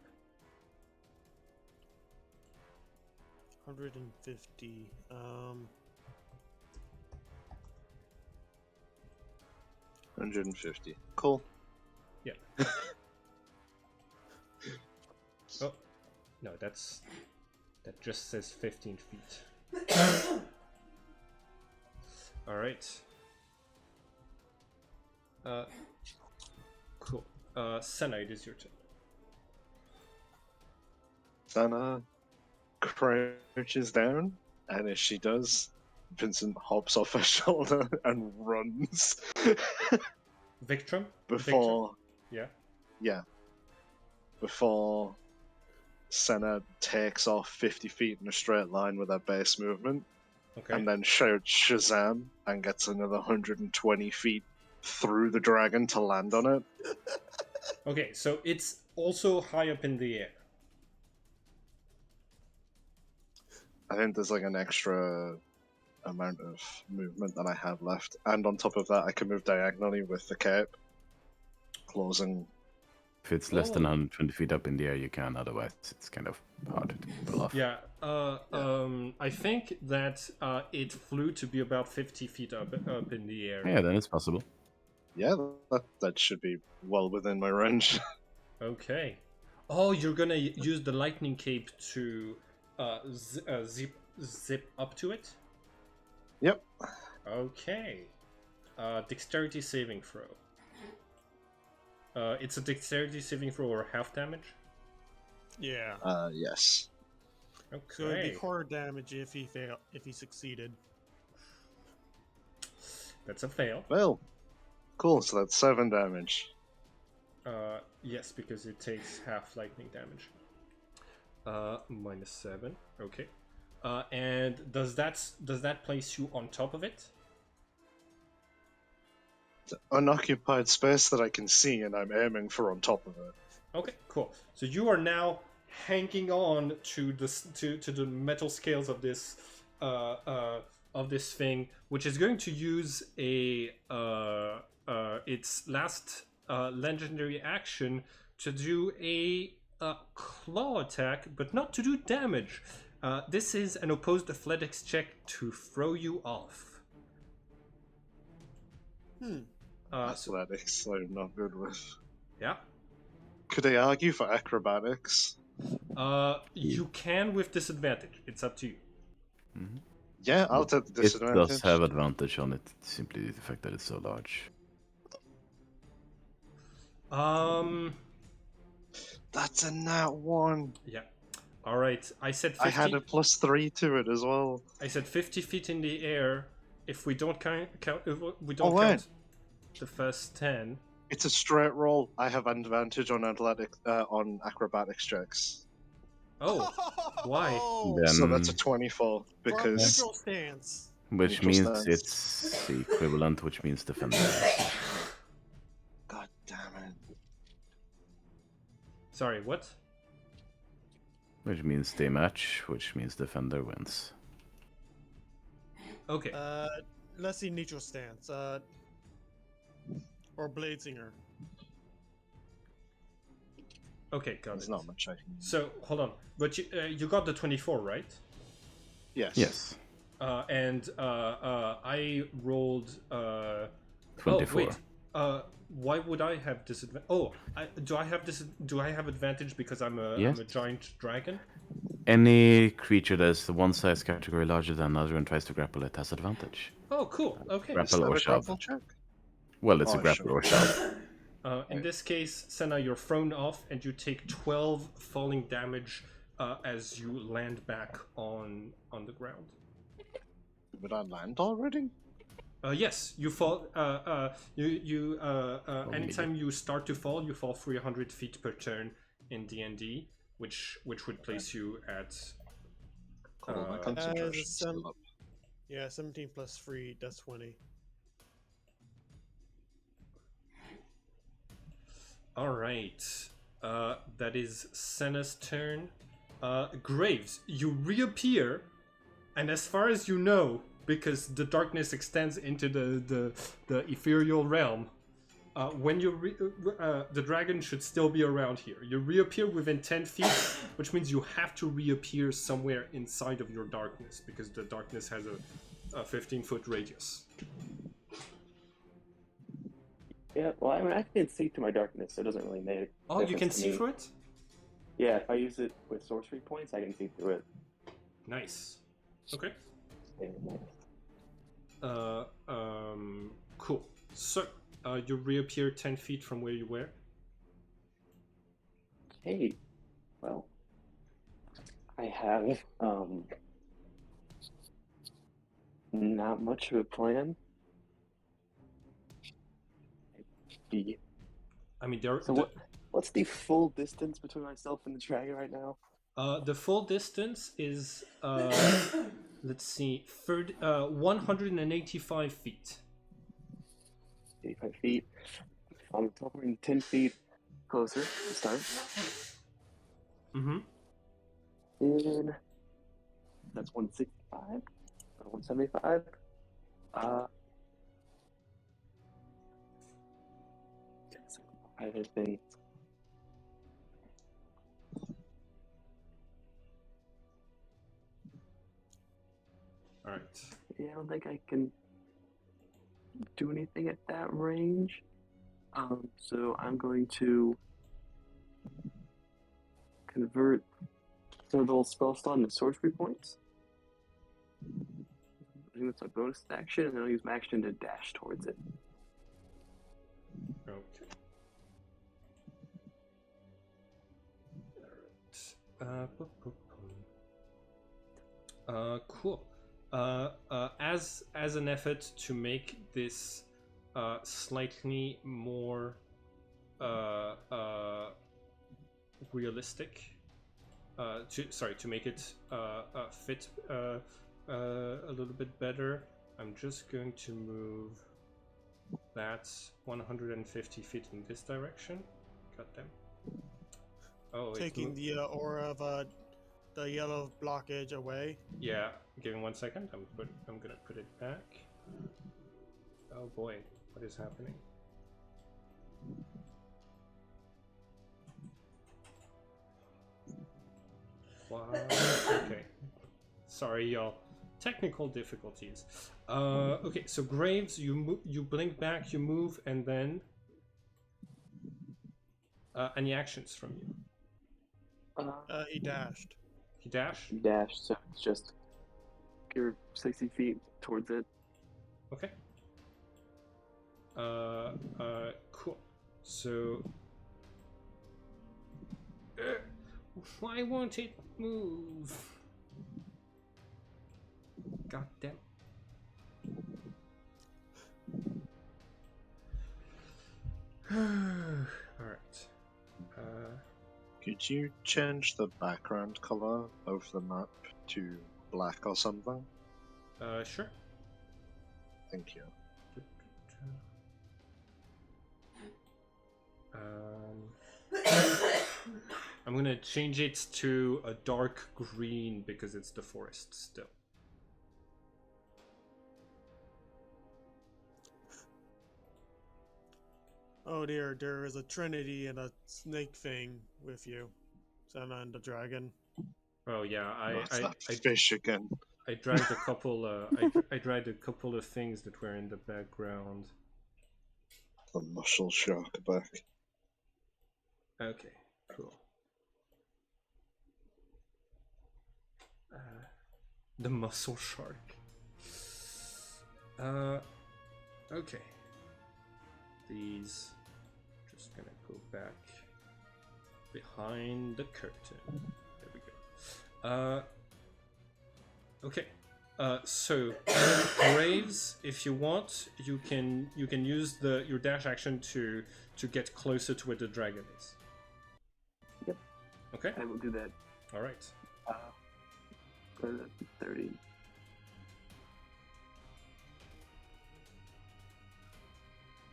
150. 150. Cool. Yeah. Oh, no, that's That just says 15 feet. Alright. Cool. Senna, it is your turn. Senna crouches down, and as she does, Vincent hops off her shoulder and runs. Victrum? Before, Yeah. yeah, before Senna takes off 50 feet in a straight line with her base movement, Okay. and then shouts Shazam and gets another 120 feet through the dragon to land on it. Okay, so it's also high up in the air. I think there's like an extra amount of movement that I have left, and on top of that, I can move diagonally with the cape, closing. If it's less than Oh. 120 feet up in the air, you can. Otherwise, it's kind of hard to pull off. Yeah, I think that it flew to be about 50 feet up in the air. Yeah, then it's possible. Yeah, that should be well within my range. Okay. Oh, you're gonna use the lightning cape to zip up to it? Yep. Okay. Dexterity saving throw. It's a dexterity saving throw or half damage? Yeah. Yes. Okay. So it'd be quarter damage if he succeeded. That's a fail. Well, cool. So that's 7 damage. Yes, because it takes half lightning damage. -7. Okay. And does that place you on top of it? It's unoccupied space that I can see, and I'm aiming for on top of it. Okay, cool. So you are now hanging on to the metal scales of this thing, which is going to use its last legendary action to do a claw attack, but not to do damage. This is an opposed athletics check to throw you off. Athletics, I'm not good with. Yeah. Could I argue for acrobatics? You can with disadvantage. It's up to you. Mm-hmm. Yeah, I'll take the It disadvantage. does have advantage on it, simply the fact that it's so large. That's a nat 1. Yeah. All right. I said 50. I had a +3 to it as well. I said 50 feet in the air. If we don't count the first 10. It's a straight roll. I have advantage on on acrobatics checks. Oh, why? Then, So that's a 24 because neutral stance. which neutral means stance. it's the equivalent, which means defender. God damn it. Sorry, what? Which means they match, which means defender wins. Okay. Let's see neutral stance. Or Bladesinger. Okay, got There's it. not much I can. So hold on, but you got the 24, right? Yes. Yes. And I rolled 24. Oh wait. Why would I have disadvantage? Oh, do I have advantage because I'm a Yes. giant dragon? Any creature that is the one size category larger than another and tries to grapple it has advantage. Oh, cool. Okay. Is Grapple that or a shove. grapple check? Well, it's Oh, a grapple sure. or shove. In this case, Senna, you're thrown off and you take 12 falling damage as you land back on the ground. Would I land already? Yes, you fall. Anytime you start to fall, you fall 300 feet per turn in D&D, which would place you at. Cool, my Uh, concentration's some- still up. Yeah, 17 plus 3, that's 20. All right, that is Senna's turn. Graves, you reappear, and as far as you know, because the darkness extends into the ethereal realm, when the dragon should still be around here. You reappear within 10 feet, which means you have to reappear somewhere inside of your darkness, because the darkness has a 15-foot radius. Yeah, well, I mean, I can see through my darkness, so it doesn't really make. Oh, you can difference to see me. through it? Yeah, if I use it with sorcery points, I can see through it. Nice. Okay. Very nice. Cool. So, you reappear 10 feet from where you were. Hey, well, I have not much of a plan. The I mean, there. So what's the full distance between myself and the dragon right now? The full distance is let's see, 185 feet. 85 feet. I'm covering 10 feet closer this time. Mm-hmm. And that's 165 or 175. I think. All right. Yeah, I don't think I can do anything at that range. So I'm going to convert the little spell slot into sorcery points. I think that's a bonus action, and then I'll use my action to dash towards it. Okay. All right. Cool. As an effort to make this slightly more realistic, to make it fit a little bit better, I'm just going to move that 150 feet in this direction. Got them. Oh, Taking the aura of the yellow blockage away. Yeah, give me 1 second. I'm gonna put it back. Oh boy, what is happening? Wow. Okay. Sorry, y'all. Technical difficulties. Okay, so Graves, you blink back, you move, and then any actions from you? He dashed. He dashed. Dash, so it's just you're 60 feet towards it. Okay. Cool. So, why won't it move? God damn. All right. Could you change the background color of the map to black or something? Sure. Thank you. I'm gonna change it to a dark green because it's the forest still. Oh dear, there is a trinity and a snake thing with you. Senna and the dragon. Oh yeah, What's that fish again? I dragged a couple. I dragged a couple of things that were in the background. The muscle shark back. Okay, cool. The muscle shark. Okay. These. Just gonna go back behind the curtain. There we go. Okay. So Graves, if you want, you can use your dash action to get closer to where the dragon is. Yep. Okay. I will do that. All right. 30.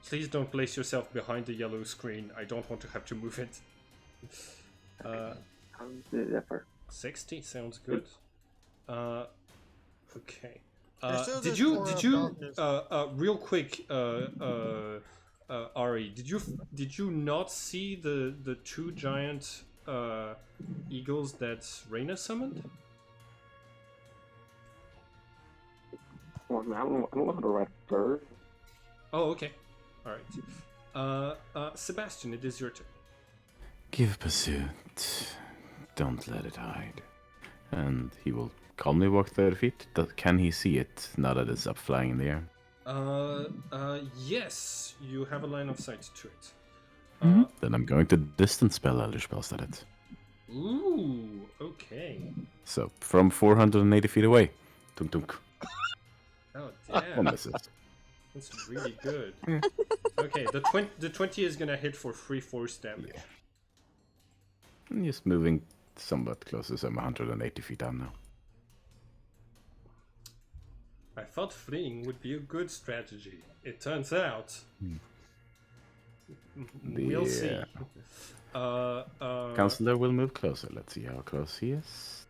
Please don't place yourself behind the yellow screen. I don't want to have to move it. Effort. 60 sounds good. Okay. Still Did this you aura of darkness. real quick, Ari? Did you not see the two giant eagles that Reyna summoned? Well, I don't know how to ride a bird. Oh, okay. All right. Sebastian, it is your turn. Give pursuit. Don't let it hide. And he will calmly walk 30 feet? Can he see it now that it's up flying in the air? Yes, you have a line of sight to it. Then I'm going to distance spell Elder Spells at it. Ooh, okay. So, from 480 feet away. Tunk tunk. Oh, One damn. misses. That's really good. Yeah. Okay, the 20 is gonna hit for 3 force damage. Yeah. I'm just moving somewhat closer, so I'm 180 feet down now. I thought fleeing would be a good strategy. It turns out. We'll see. Counselor will move closer. Let's see how close he is.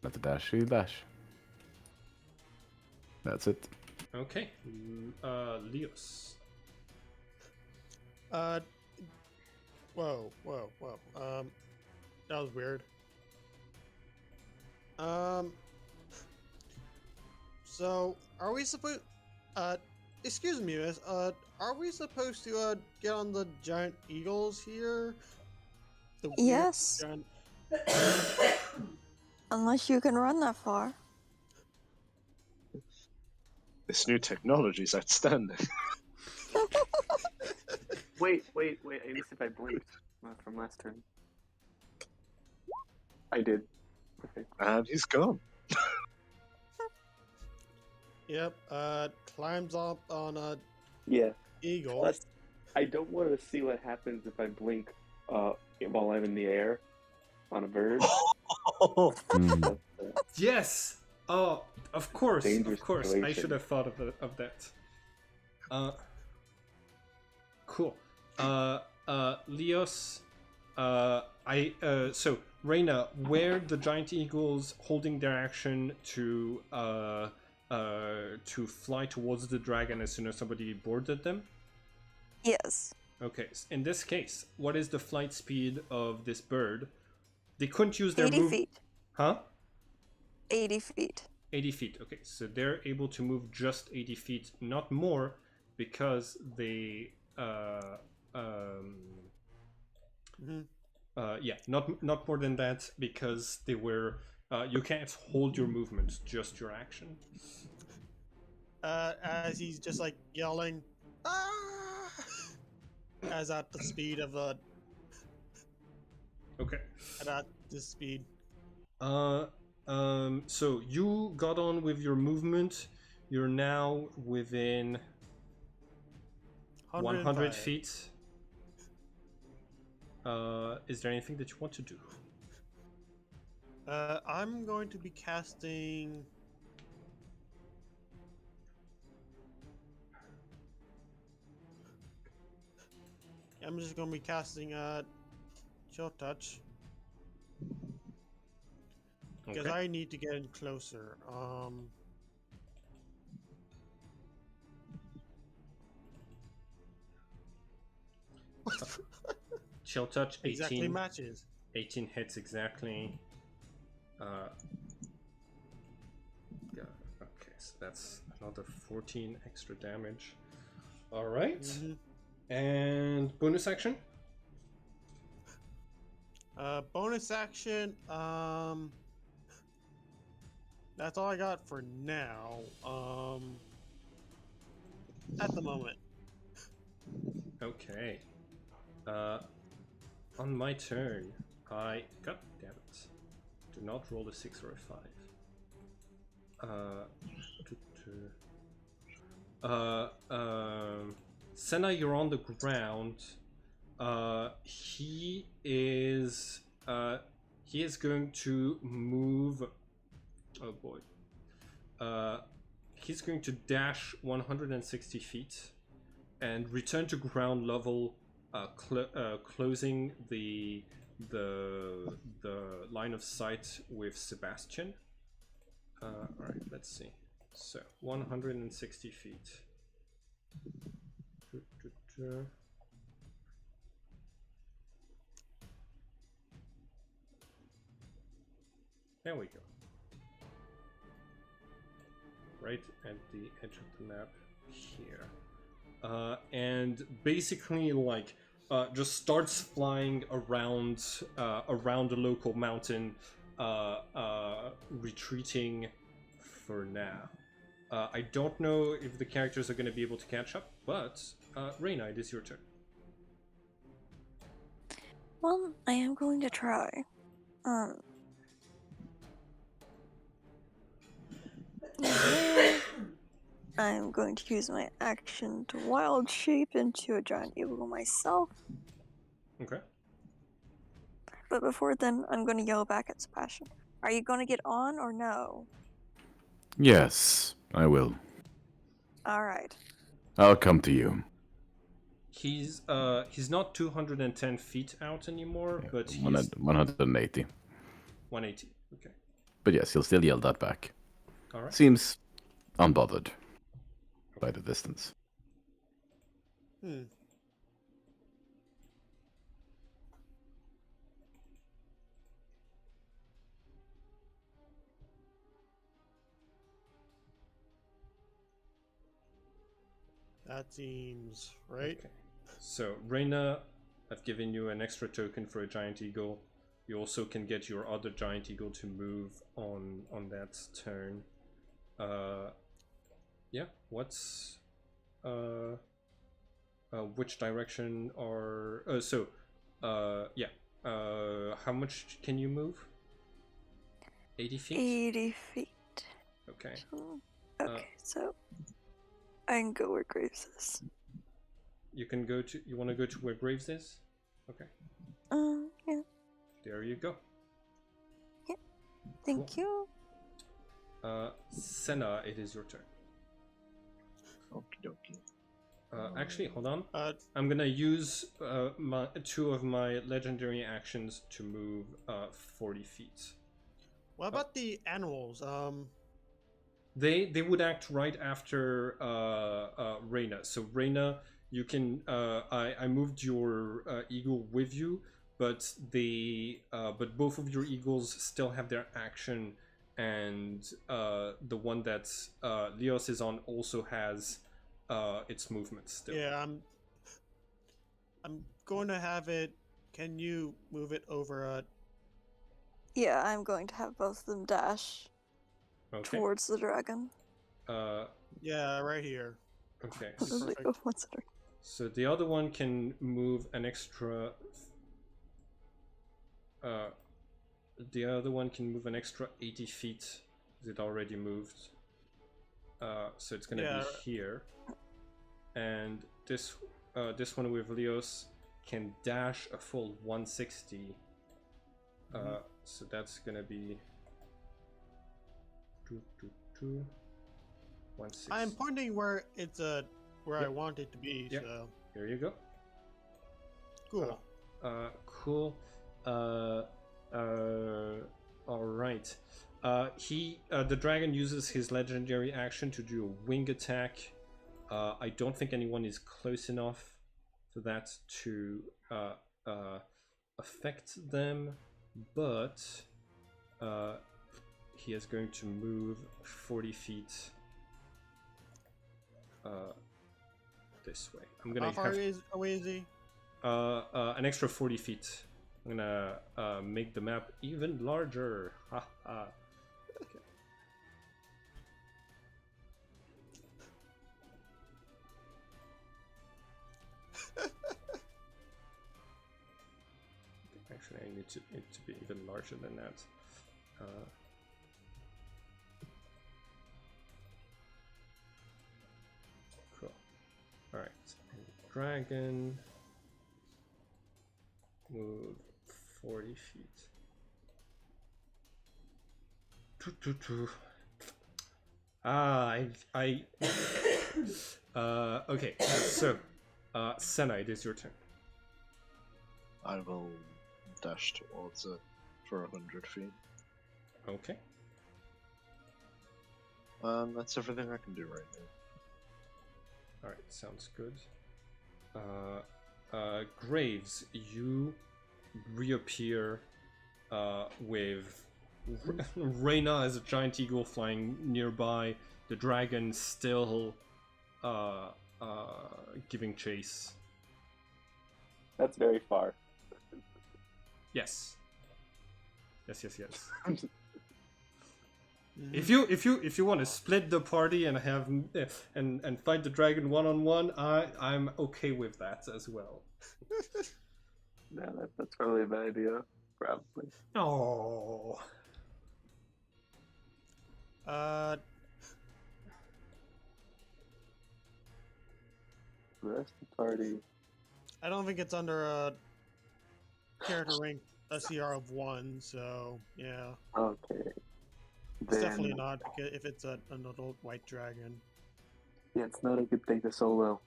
Let the dash, dash. That's it. Okay, Leos. Whoa. That was weird. So are we supposed? Excuse me, miss. Are we supposed to get on the giant eagles here? The weird Yes. giant- Unless you can run that far. This new technology is outstanding. Wait. I missed if I blinked from last turn. I did. Okay. And he's gone. Yep. Climbs up on a Yeah. eagle. Plus, I don't want to see what happens if I blink while I'm in the air on a bird. Mm. Yes. Oh, of course. Dangerous Of course. I situation. should have thought of that. Cool. Leos. So Reyna, were the giant eagles holding their action to fly towards the dragon as soon as somebody boarded them? Yes. Okay. In this case, what is the flight speed of this bird? They couldn't use their 80 feet. Huh? 80 feet. 80 feet. Okay, so they're able to move just 80 feet, not more, because they not more than that, because they were you can't hold your movement, just your action. As he's just like yelling, ah! As at the speed of a. Okay. At this speed. So you got on with your movement. You're now within 100 feet. Is there anything that you want to do? I'm going to be casting. I'm just going to be casting Chill Touch. Because Okay. I need to get in closer. Chill touch 18. Exactly matches. 18 hits exactly. Yeah, okay, so that's another 14 extra damage. All right. And bonus action? Bonus action. That's all I got for now. At the moment. Okay. On my turn, God damn it. Do not roll a 6 or a 5. Senna, you're on the ground. He is going to move. Oh boy. He's going to dash 160 feet and return to ground level, closing the line of sight with Sebastian. All right, let's see. So 160 feet. There we go. Right at the edge of the map here. And basically, like, just starts flying around the local mountain, retreating for now. I don't know if the characters are going to be able to catch up, but Reyna, it is your turn. Well, I am going to try. I'm going to use my action to wild shape into a giant eagle myself. Okay. But before then, I'm going to yell back at Sebastian. Are you going to get on or no? Yes, I will. All right. I'll come to you. He's not 210 feet out anymore, Yeah, but he's 180. 180. Okay. But yes, he'll still yell that back. All right. Seems unbothered by the distance. That seems right. Okay. So Reyna, I've given you an extra token for a giant eagle. You also can get your other giant eagle to move on that turn. Yeah. What's which direction are yeah. How much can you move? 80 feet? 80 feet. Okay. Okay, so I can go where Graves is. You want to go to where Graves is? Okay. Yeah. There you go. Thank you. Senna, it is your turn. Okie dokie. Actually, hold on. Uh, I'm gonna use two of my legendary actions to move 40 feet. what about the animals? They would act right after Reyna. So Reyna, you can I moved your eagle with you, but but both of your eagles still have their action, and the one that Leos is on also has its movement still. Yeah, I'm going to have it. Can you move it over? Yeah, I'm going to have both of them dash Okay. towards the dragon. Yeah, right here. Okay. What does it go? What's it? So the other one can move an extra. The other one can move an extra 80 feet. It already moved. So it's gonna be here. And this one with Leos can dash a full 160. So that's gonna be 160. I'm pointing where it's where I Yep. want it to be. Yep. So Here you go. cool. Cool. All right. The dragon uses his legendary action to do a wing attack. I don't think anyone is close enough for that to affect them, but he is going to move 40 feet this way. I'm gonna How far away is he? an extra 40 feet. I'm gonna make the map even larger. Ha ha. Okay. Actually, I need it to be even larger than that. Cool. All right. Dragon. Move 40 feet. Okay, so, Senna, it is your turn. I will dash towards it for 100 feet. Okay. That's everything I can do right now. Alright, sounds good. Graves, you reappear with Reyna as a giant eagle flying nearby, the dragon still giving chase. That's very far. Yes. Yes. Mhm. If you want to split the party and have and fight the dragon one-on-one, I'm okay with that as well. Yeah, that's probably a bad idea. Probably. Oh. The rest of the party. I don't think it's under a character rank a CR of 1, so yeah. Okay. It's definitely not because if it's an adult white dragon. Yeah, it's not a good thing to solo.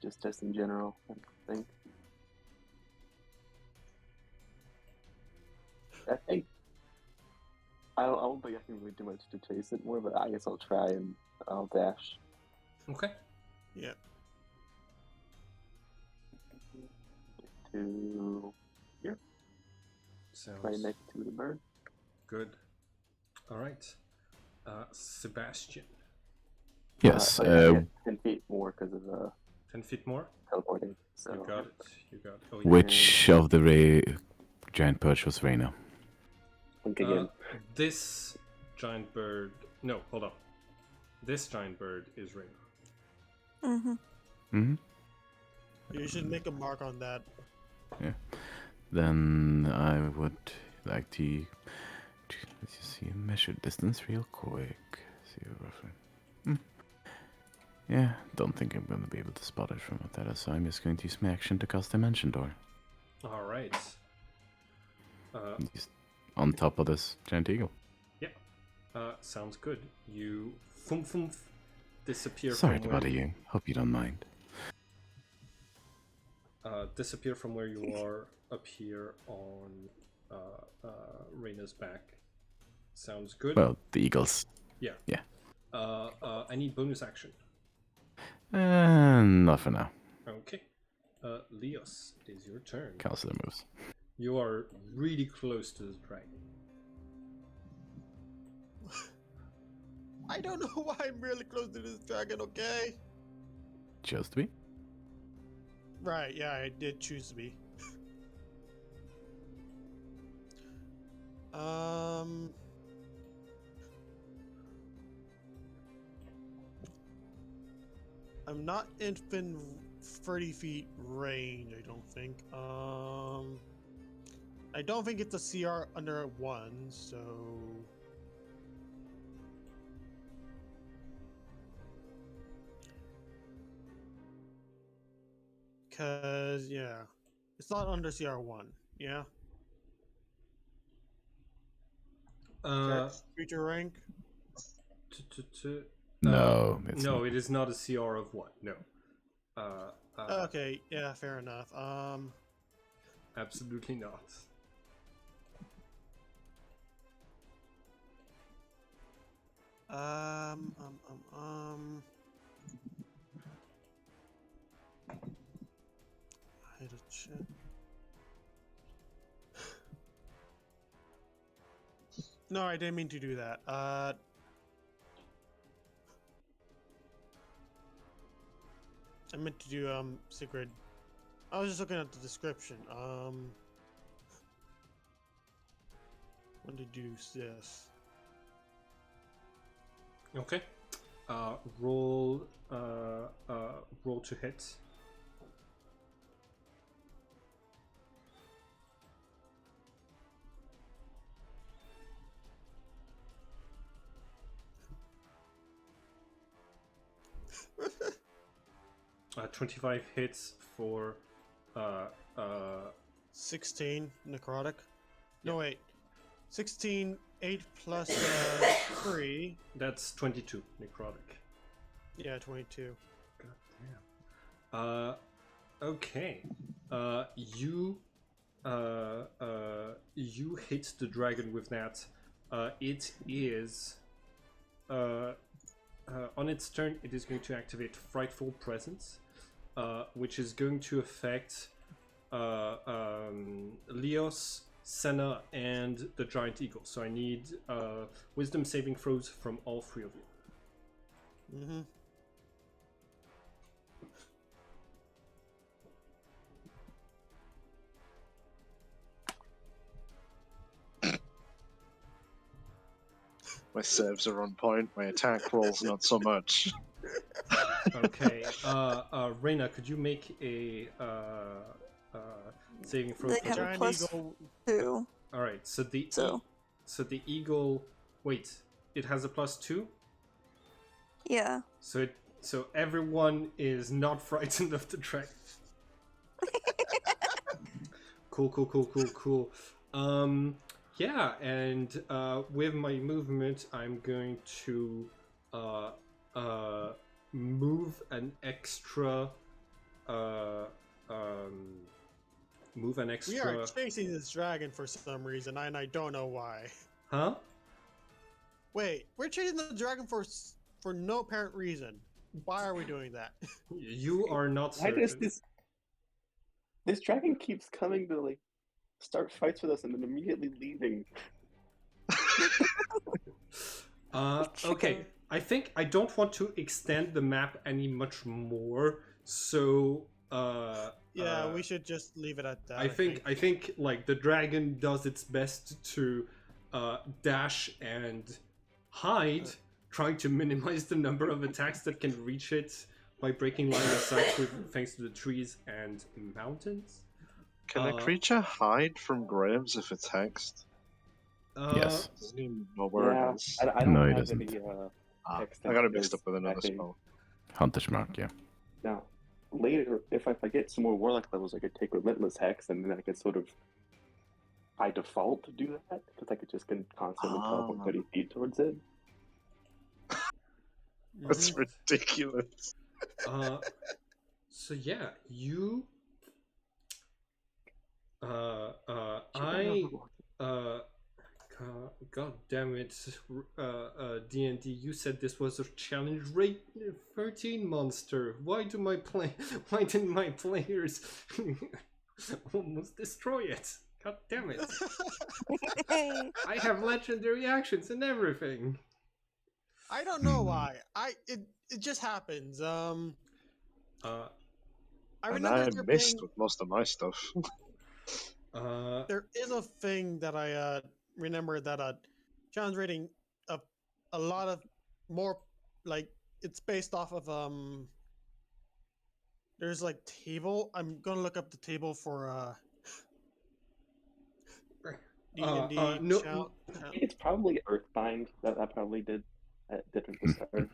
Just in general, I think. I don't think I can really do much to chase it more, but I guess I'll try and I'll dash. Okay. Yeah. To here, Sounds right next to the bird. good. All right. Sebastian. Yes. I get 10 feet more because of 10 feet more. teleporting. So You got it. Oh, yeah. Which of the giant perch was Reyna? think again. This giant bird. No, hold on. This giant bird is Raina. Mm-hmm. Mm-hmm. You should make a mark on that. Yeah. Then I would like to let's just see measure distance real quick. See roughly. Yeah, don't think I'm gonna be able to spot it from what that is, so I'm just going to use my action to cast Dimension Door. All right. Just on top of this giant eagle. Sounds good. You disappear. Sorry from to where bother you. Hope you don't mind. Disappear from where you are, appear on Raina's back. Sounds good. Well, the eagles. Yeah. Yeah. I need bonus action. Not for now. Okay. Leos, it is your turn. Counselor moves. You are really close to the dragon. I don't know why I'm really close to this dragon, okay? Chose to be. Right, yeah, I did choose to be. I'm not in 30 feet range, I don't think. I don't think it's a CR under 1, so... Cause, yeah. It's not under CR1, yeah? Creature rank? No, it's no, not. it is not a CR of 1. No. Okay, yeah, fair enough. Absolutely not. I had a check. No, I didn't mean to do that. I meant to do secret. I was just looking at the description. When to do this? Okay. Roll to hit. What? 25 hits for 16 necrotic. No wait, 16 8 plus 3. That's 22 necrotic. Yeah, 22. God damn. Okay. You hit the dragon with that. It is on its turn. It is going to activate Frightful Presence, which is going to affect Leos, Senna, and the giant eagle. So I need wisdom saving throws from all three of you. Mm-hmm. My saves are on point. My attack rolls not so much. Okay. Reina, could you make a saving throw They for have a the Giant plus eagle. 2. All right. So the So. so the eagle. Wait, it has a +2. Yeah. So everyone is not frightened of the dragon. Cool. Yeah, and with my movement, I'm going to move an extra. Uh, um, move an We are extra. chasing this dragon for some reason, and I don't know why. Huh? Wait, we're chasing the dragon for no apparent reason. Why are we doing that? You are not Why does certain. this dragon keeps coming to like start fights with us and then immediately leaving? Okay. I think I don't want to extend the map any much more. So Yeah, we should just leave it at that. I think like the dragon does its best to dash and hide, trying to minimize the number of attacks that can reach it by breaking line of sight thanks to the trees and mountains. Can a creature hide from graves if it's hexed? Yes. Doesn't even know where Yeah, it is. I don't No, it have doesn't. any I text that got it mixed does up with another that thing. spell. Hunter's Mark, yeah. Now, later, if I get some more warlock levels, I could take Relentless Hex, and then I could sort of, by default, do that, because I could just constantly teleport 30 feet towards it. That's Mhm. ridiculous. So yeah, you God damn it, D&D, you said this was a challenge rate 13 monster. Why didn't my players almost destroy it? God damn it. I have legendary actions and everything. I don't know why. It just happens. I And remember I there missed being with most of my stuff. there is a thing that I remember that challenge rating a lot of more like it's based off of there's like table. I'm gonna look up the table for D&D no, It's probably Earthbind that I probably did at different the start.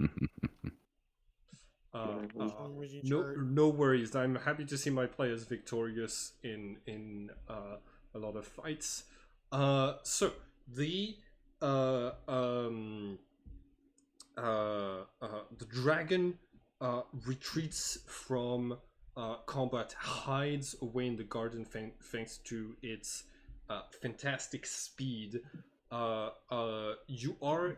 no worries. I'm happy to see my players victorious in a lot of fights. So the the dragon retreats from combat, hides away in the garden thanks to its fantastic speed. You are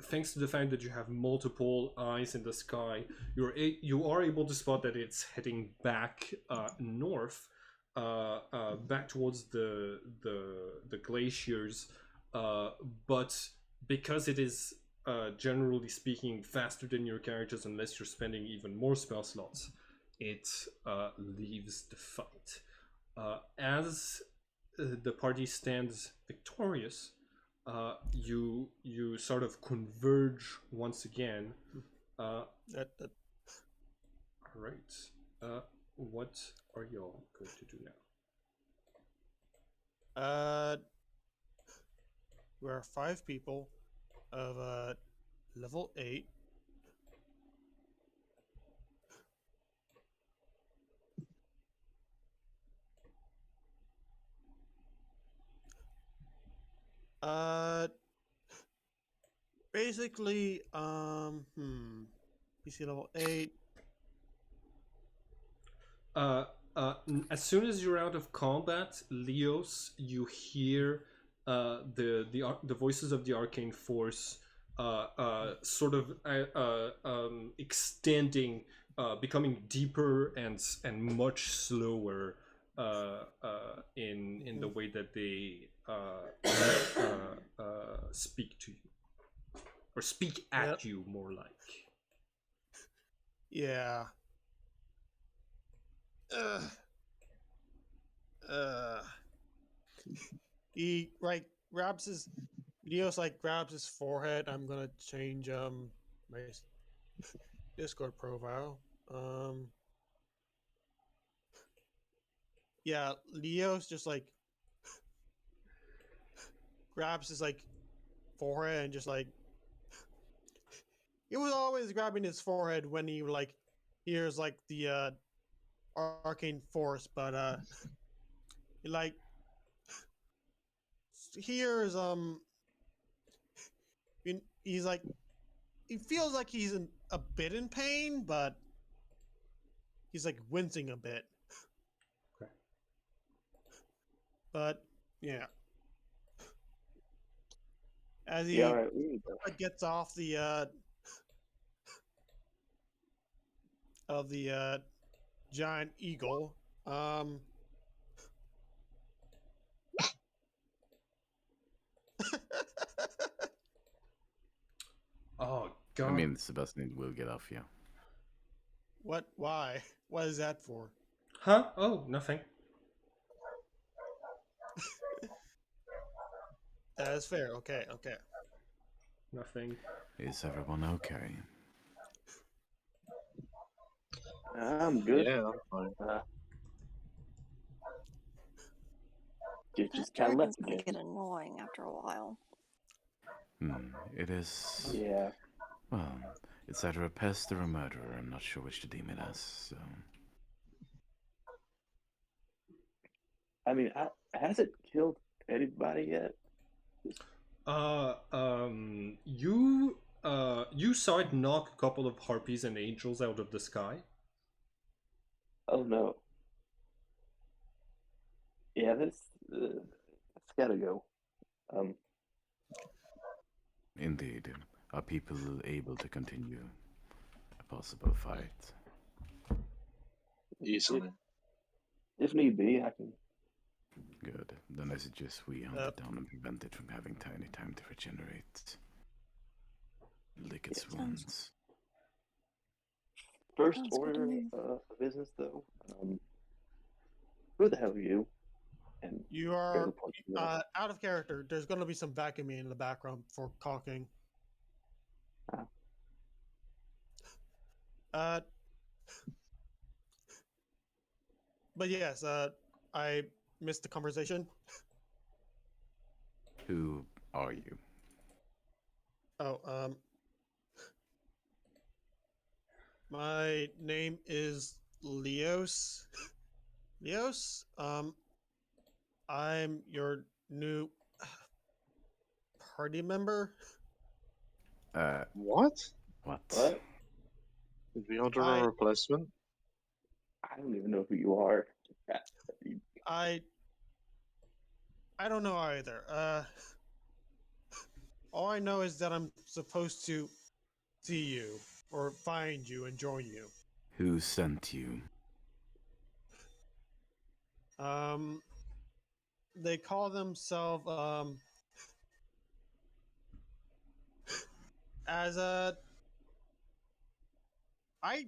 thanks to the fact that you have multiple eyes in the sky, you are able to spot that it's heading back north, back towards the glaciers. But because it is generally speaking faster than your characters, unless you're spending even more spell slots, it leaves the fight. As the party stands victorious, you sort of converge once again. All right. What are y'all going to do now? We are 5 people of level 8. Basically, PC level 8. As soon as you're out of combat, Leos, you hear the voices of the arcane force sort of extending, becoming deeper and much slower in the way that they speak to you, or speak at you, more like. Yeah. He grabs his Leos like grabs his forehead. I'm gonna change my Discord profile. Yeah, Leo's just like grabs his like forehead and just like he was always grabbing his forehead when he like hears like the arcane force, but he like hears he's like he feels like he's a bit in pain, but he's like wincing a bit. Okay. But yeah, as he Yeah, all right. We need to. gets off the of the giant eagle, Oh I god. mean, Sebastian will get off, yeah. what? Why? What is that for? Huh? Oh, nothing. That is fair. Okay, okay. Nothing. Is everyone okay? I'm good. Yeah, I'm fine. It That just kind of dragon's left gonna again. get annoying after a while. It is. Yeah. Well, it's either a pest or a murderer. I'm not sure which to deem it as, so. I mean, has it killed anybody yet? You saw it knock a couple of harpies and angels out of the sky. Oh no. Yeah, that's gotta go. Indeed. Are people able to continue a possible fight? Easily. If need be, I can. Good. Then I suggest we hunt it down and prevent it from having tiny time to regenerate. Lick its Sounds- wounds. First Sounds good to order me. of business, though. Who the hell are you? And You grab are a punch in the mouth. out of character. There's gonna be some vacuuming in the background for caulking. Ah. But yes, I missed the conversation. Who are you? Oh, my name is Leos. Leos, I'm your new party member. What? What? What? Did we order I- a replacement? I don't even know who you are. I don't know either. All I know is that I'm supposed to see you or find you and join you. Who sent you? They call themselves as a I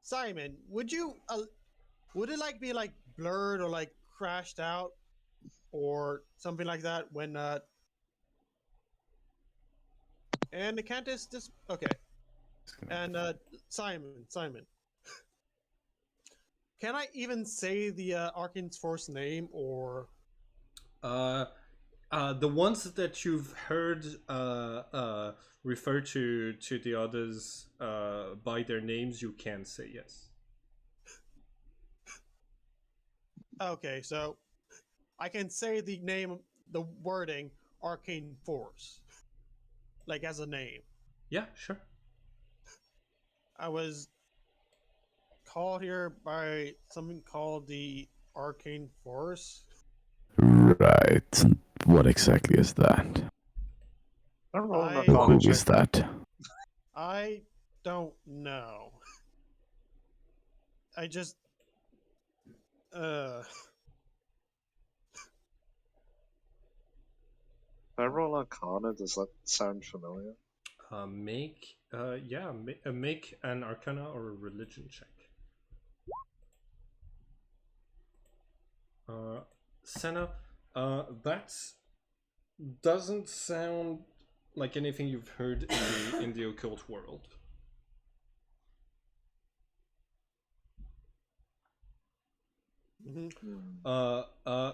Simon, would it like be like blurred or like crashed out or something like that when and the Cantus just okay. And Simon. Can I even say the Arkane's Force name or The ones that you've heard refer to the others by their names, you can say yes. okay, so I can say the name, the wording Arcane Force, like as a name. Yeah, sure. I was called here by something called the Arcane Force. Right. What exactly is that? I don't know. I- Who is that? I don't know. I just If I roll Arcana, does that sound familiar? Make an Arcana or a Religion check. Senna, That doesn't sound like anything you've heard in the occult world.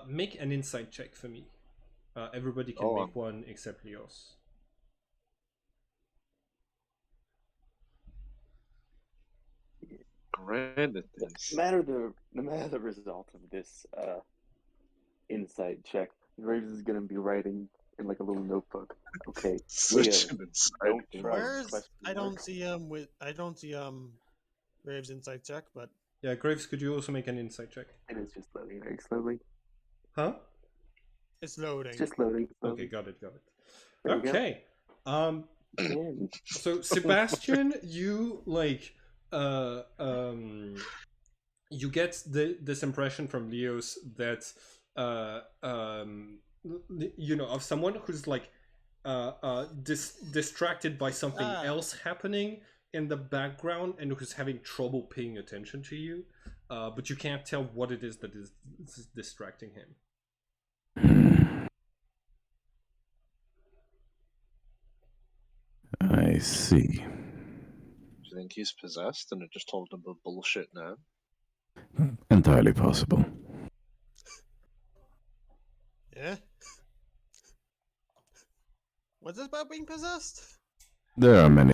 Make an insight check for me. Everybody can make one except Leos. Granted No this. matter the result of this insight check, Graves is gonna be writing in like a little notebook. Okay, Such Leo, an insight. don't trust. Where's question I mark. don't see Graves insight check, but Yeah, Graves, could you also make an insight check? And it's just loading very slowly. Huh? it's loading. It's just loading slowly. Okay, got it. There you go. Okay. And So Sebastian, you like you get this impression from Leos that you know, of someone who's like distracted by something else happening in the background and who's having trouble paying attention to you, but you can't tell what it is that is distracting him. I see. Do you think he's possessed and it just told him the bullshit now? Entirely possible. Yeah. What's this about being possessed? There are many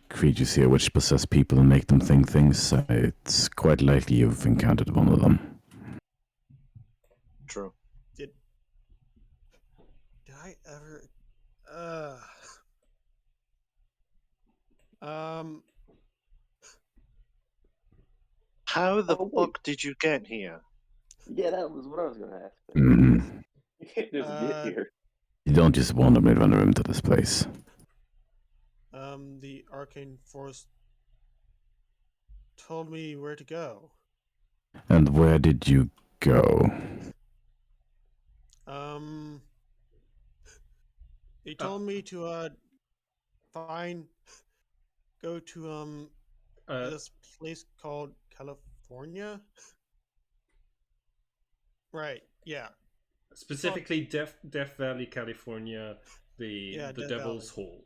creatures here which possess people and make them think things. It's quite likely you've encountered one of them. True. Did I ever? How the Oh, wait. fuck did you get here? yeah, that was what I was gonna ask. Mm. You can't just get here. You don't just wander into this place. The arcane force told me where to go. And where did you go? They told me to go to this place called California. Right. Yeah. Specifically, Death Valley, California, the Death Devil's Valley. Hole.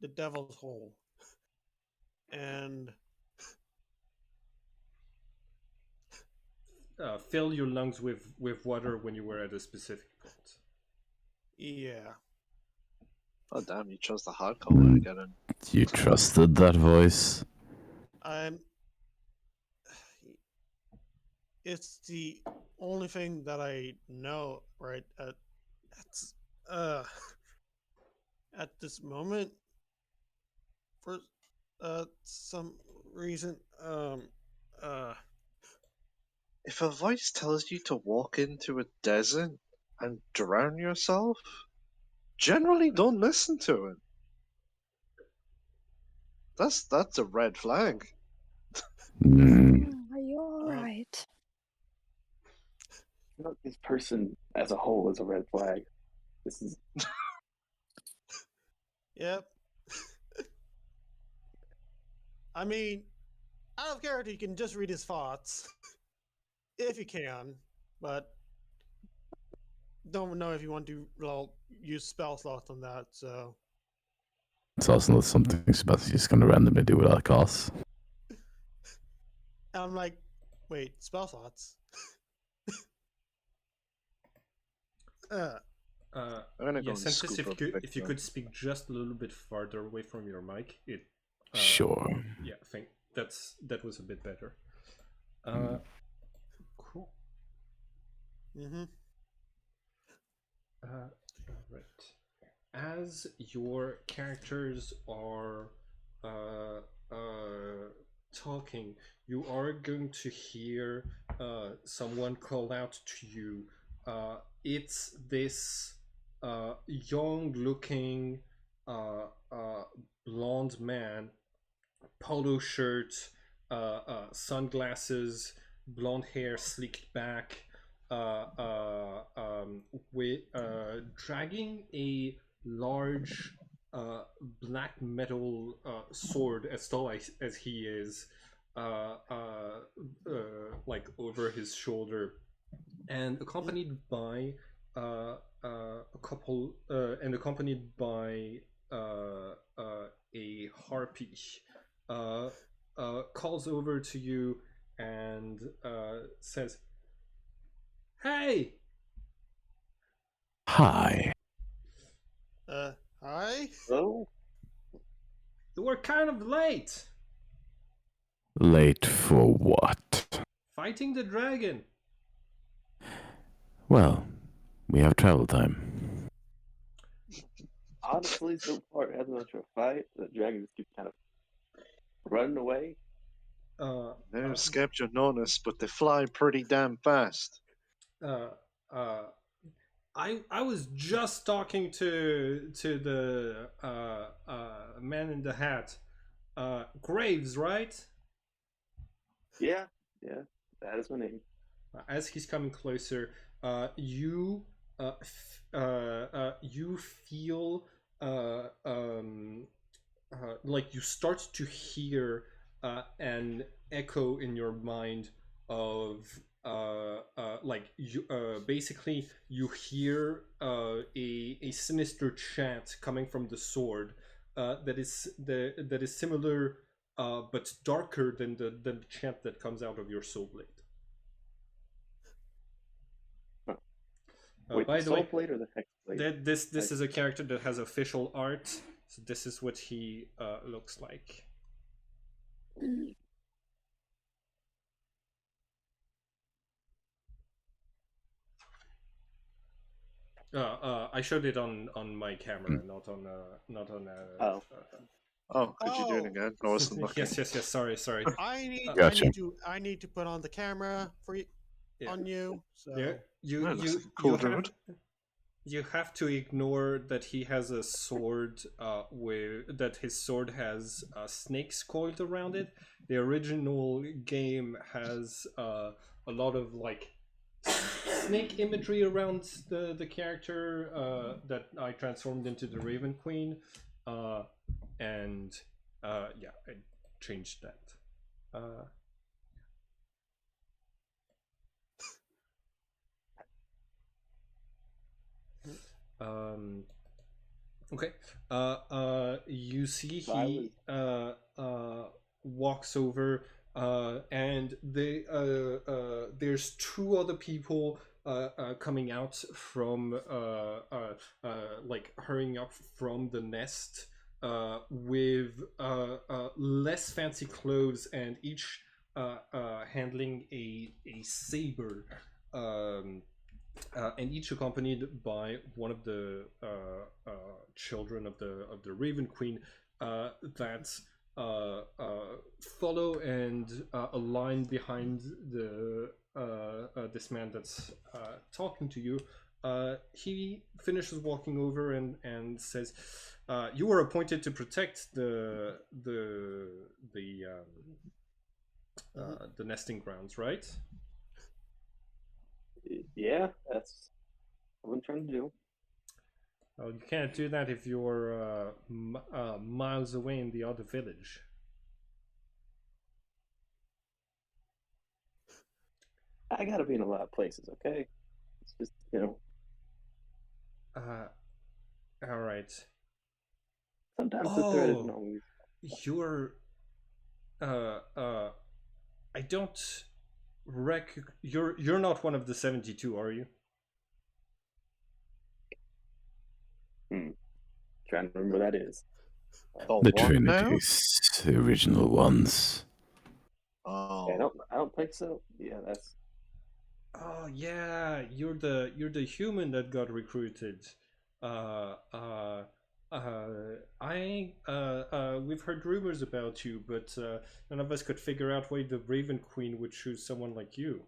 The Devil's Hole. And Fill your lungs with water when you were at a specific point. yeah. Oh damn, you chose the hardcore way to get in. You trusted that voice? It's the only thing that I know, right? At this moment, for some reason, If a voice tells you to walk into a desert and drown yourself, generally don't listen to it. That's a red flag. Are you alright? Not this person as a whole is a red flag. This is yep. I mean, out of character, you can just read his thoughts. If you can, but don't know if you want to use spell slots on that, so. It's also not something Sebastian's gonna randomly do without cost. And I'm like, wait, spell slots? I'm gonna go and Sentis, scoop if you could speak just a little bit farther away from your mic, it. Sure. Yeah, I think that was a bit better. Cool. Mm-hmm. Right. As your characters are talking, you are going to hear someone call out to you. It's this young-looking blonde man, polo shirt, sunglasses, blonde hair slicked back, with dragging a large black metal sword as tall as he is, like over his shoulder, and accompanied by a couple and accompanied by a harpy, calls over to you and says, "Hey, Hi. Hi. Oh, you were kind of late Late for what? fighting the dragon." Well, we have travel time. honestly, so far it hasn't much of a fight. The dragon just keeps kind of running away. They Uh, escaped your notice, but they fly pretty damn fast. uh, uh, I was just talking to the man in the hat, Graves, right? Yeah, yeah, that is my name. As he's coming closer, you feel like you start to hear an echo in your mind of like you basically you hear a sinister chant coming from the sword that is similar but darker than the chant that comes out of your soul blade. Wait, By the the way, soul blade or the hex blade? this is a character that has official art. So this is what he looks like. I showed it on my camera, not on not on. Oh. Oh, could you do it Oh. again? I wasn't looking. Yes. Sorry. Gotcha. I need to put on the camera for you, Yeah. on you. So Yeah, Oh, it looks like a cool druid. you have to ignore that he has a sword that his sword has snakes coiled around it. The original game has a lot of like snake imagery around the character that I transformed into the Raven Queen, and yeah, I changed that. Um, okay. You see So I was. he walks over, and there's two other people coming out from like hurrying up from the nest with less fancy clothes and each handling a saber. And each accompanied by one of the children of the Raven Queen that follow and align behind the this man that's talking to you. He finishes walking over and says, "You were appointed to protect the nesting grounds, right?" Yeah, that's what I'm trying to do. Well, you can't do that if you're miles away in the other village. I gotta be in a lot of places, okay? It's just, All right. sometimes the threat isn't Oh, always. you're. Uh, uh, I don't you're not one of the 72, are you? Trying to remember what that is. The The one now? Trinity's the original ones. I Oh, don't think so. Yeah, that's. Oh yeah, you're the human that got recruited. Uh, uh, we've heard rumors about you, but none of us could figure out why the Raven Queen would choose someone like you.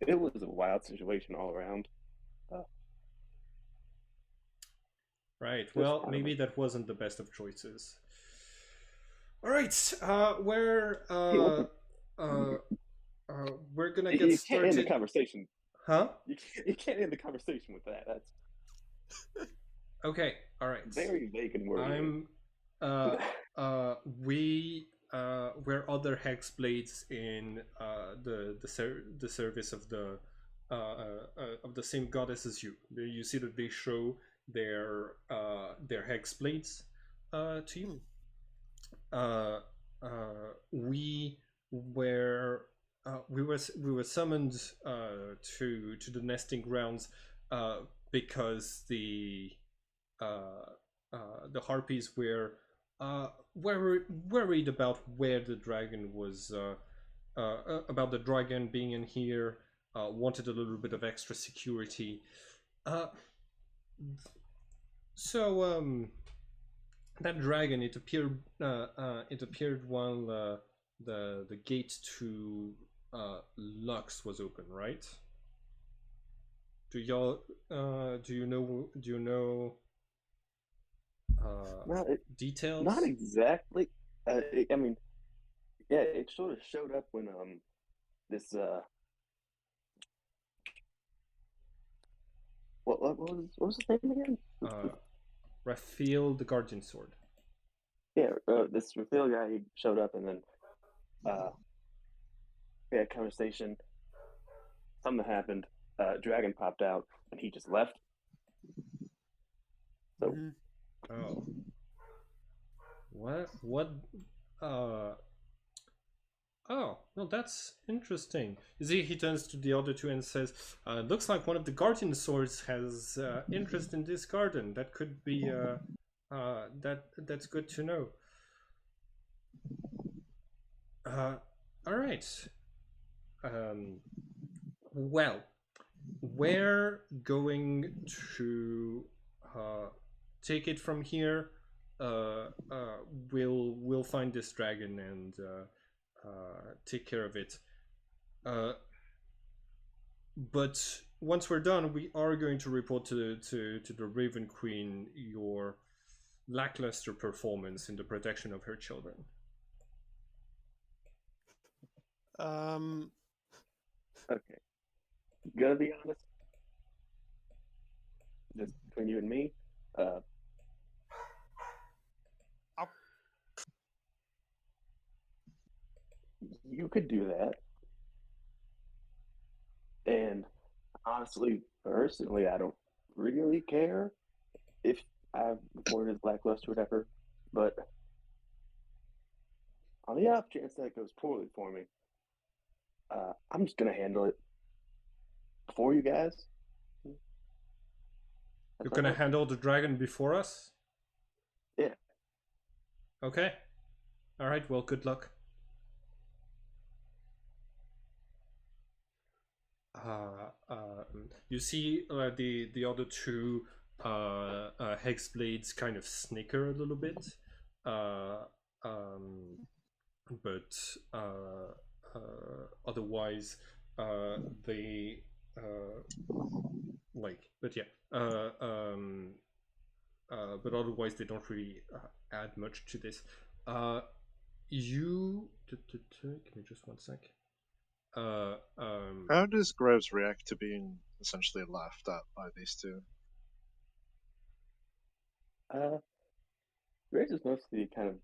It was a wild situation all around. Right. Just Well, kind of a. maybe that wasn't the best of choices. All right. Hey, what the? We're gonna get You can't end the started. conversation. Huh? You can't end the conversation with that. That's Okay. All right. very vague and wordy. I'm we're other hex blades in the service of the of the same goddess as you. You see that they show their hex blades to you. We were we were summoned to the nesting grounds because the harpies were worried about where the dragon was about the dragon being in here. Wanted a little bit of extra security. Uh, so that dragon, it appeared while the gate to Lux was open, right? Do you know Not details? not exactly. I mean, yeah, it sort of showed up when this what was his name again? Raphael the Guardian Sword. Yeah, this Raphael guy, he showed up, and then we had a conversation. Something happened. Dragon popped out, and he just left. So Mhm. Oh. What Oh, well, that's interesting. You see, he turns to the other two and says, looks like one of the guardian swords has interest in this garden. That could be that's good to know. All right. Well, we're going to take it from here. We'll find this dragon and take care of it. But once we're done, we are going to report to the Raven Queen your lackluster performance in the protection of her children. okay, gonna be honest, just between you and me, you could do that, and honestly, personally, I don't really care if I reported as lackluster or whatever, but on the off chance that goes poorly for me, I'm just gonna handle it for you guys. You're gonna right. handle the dragon before us? Yeah. Okay. All right. Well, good luck. You see the other two hex blades kind of snicker a little bit, uh, but otherwise they but yeah, but otherwise they don't really add much to this. Give me just one sec. How does Groves react to being essentially laughed at by these two? Grace is mostly kind of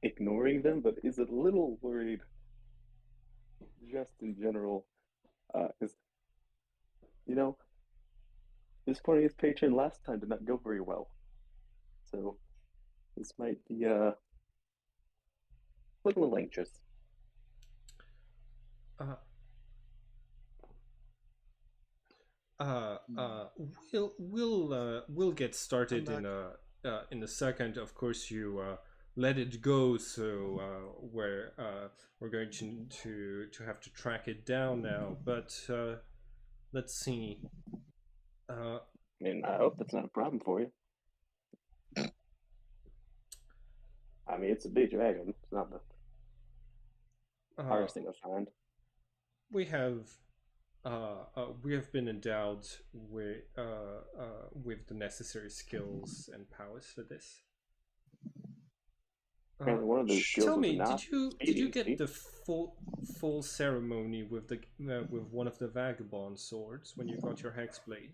ignoring them, but is a little worried just in general, because you know this party's patron last time did not go very well, so this might be look a little anxious. uh, we'll get started in a second. Of course, you let it go, so we're going to have to track it down now. But let's see. I mean, I hope that's not a problem for you. I mean, it's a big dragon. It's not the hardest thing to find. We have been endowed with the necessary skills and powers for this. Apparently, one of those skills Tell was me, not did you get expediency. the full ceremony with the with one of the vagabond swords when you got your hexblade?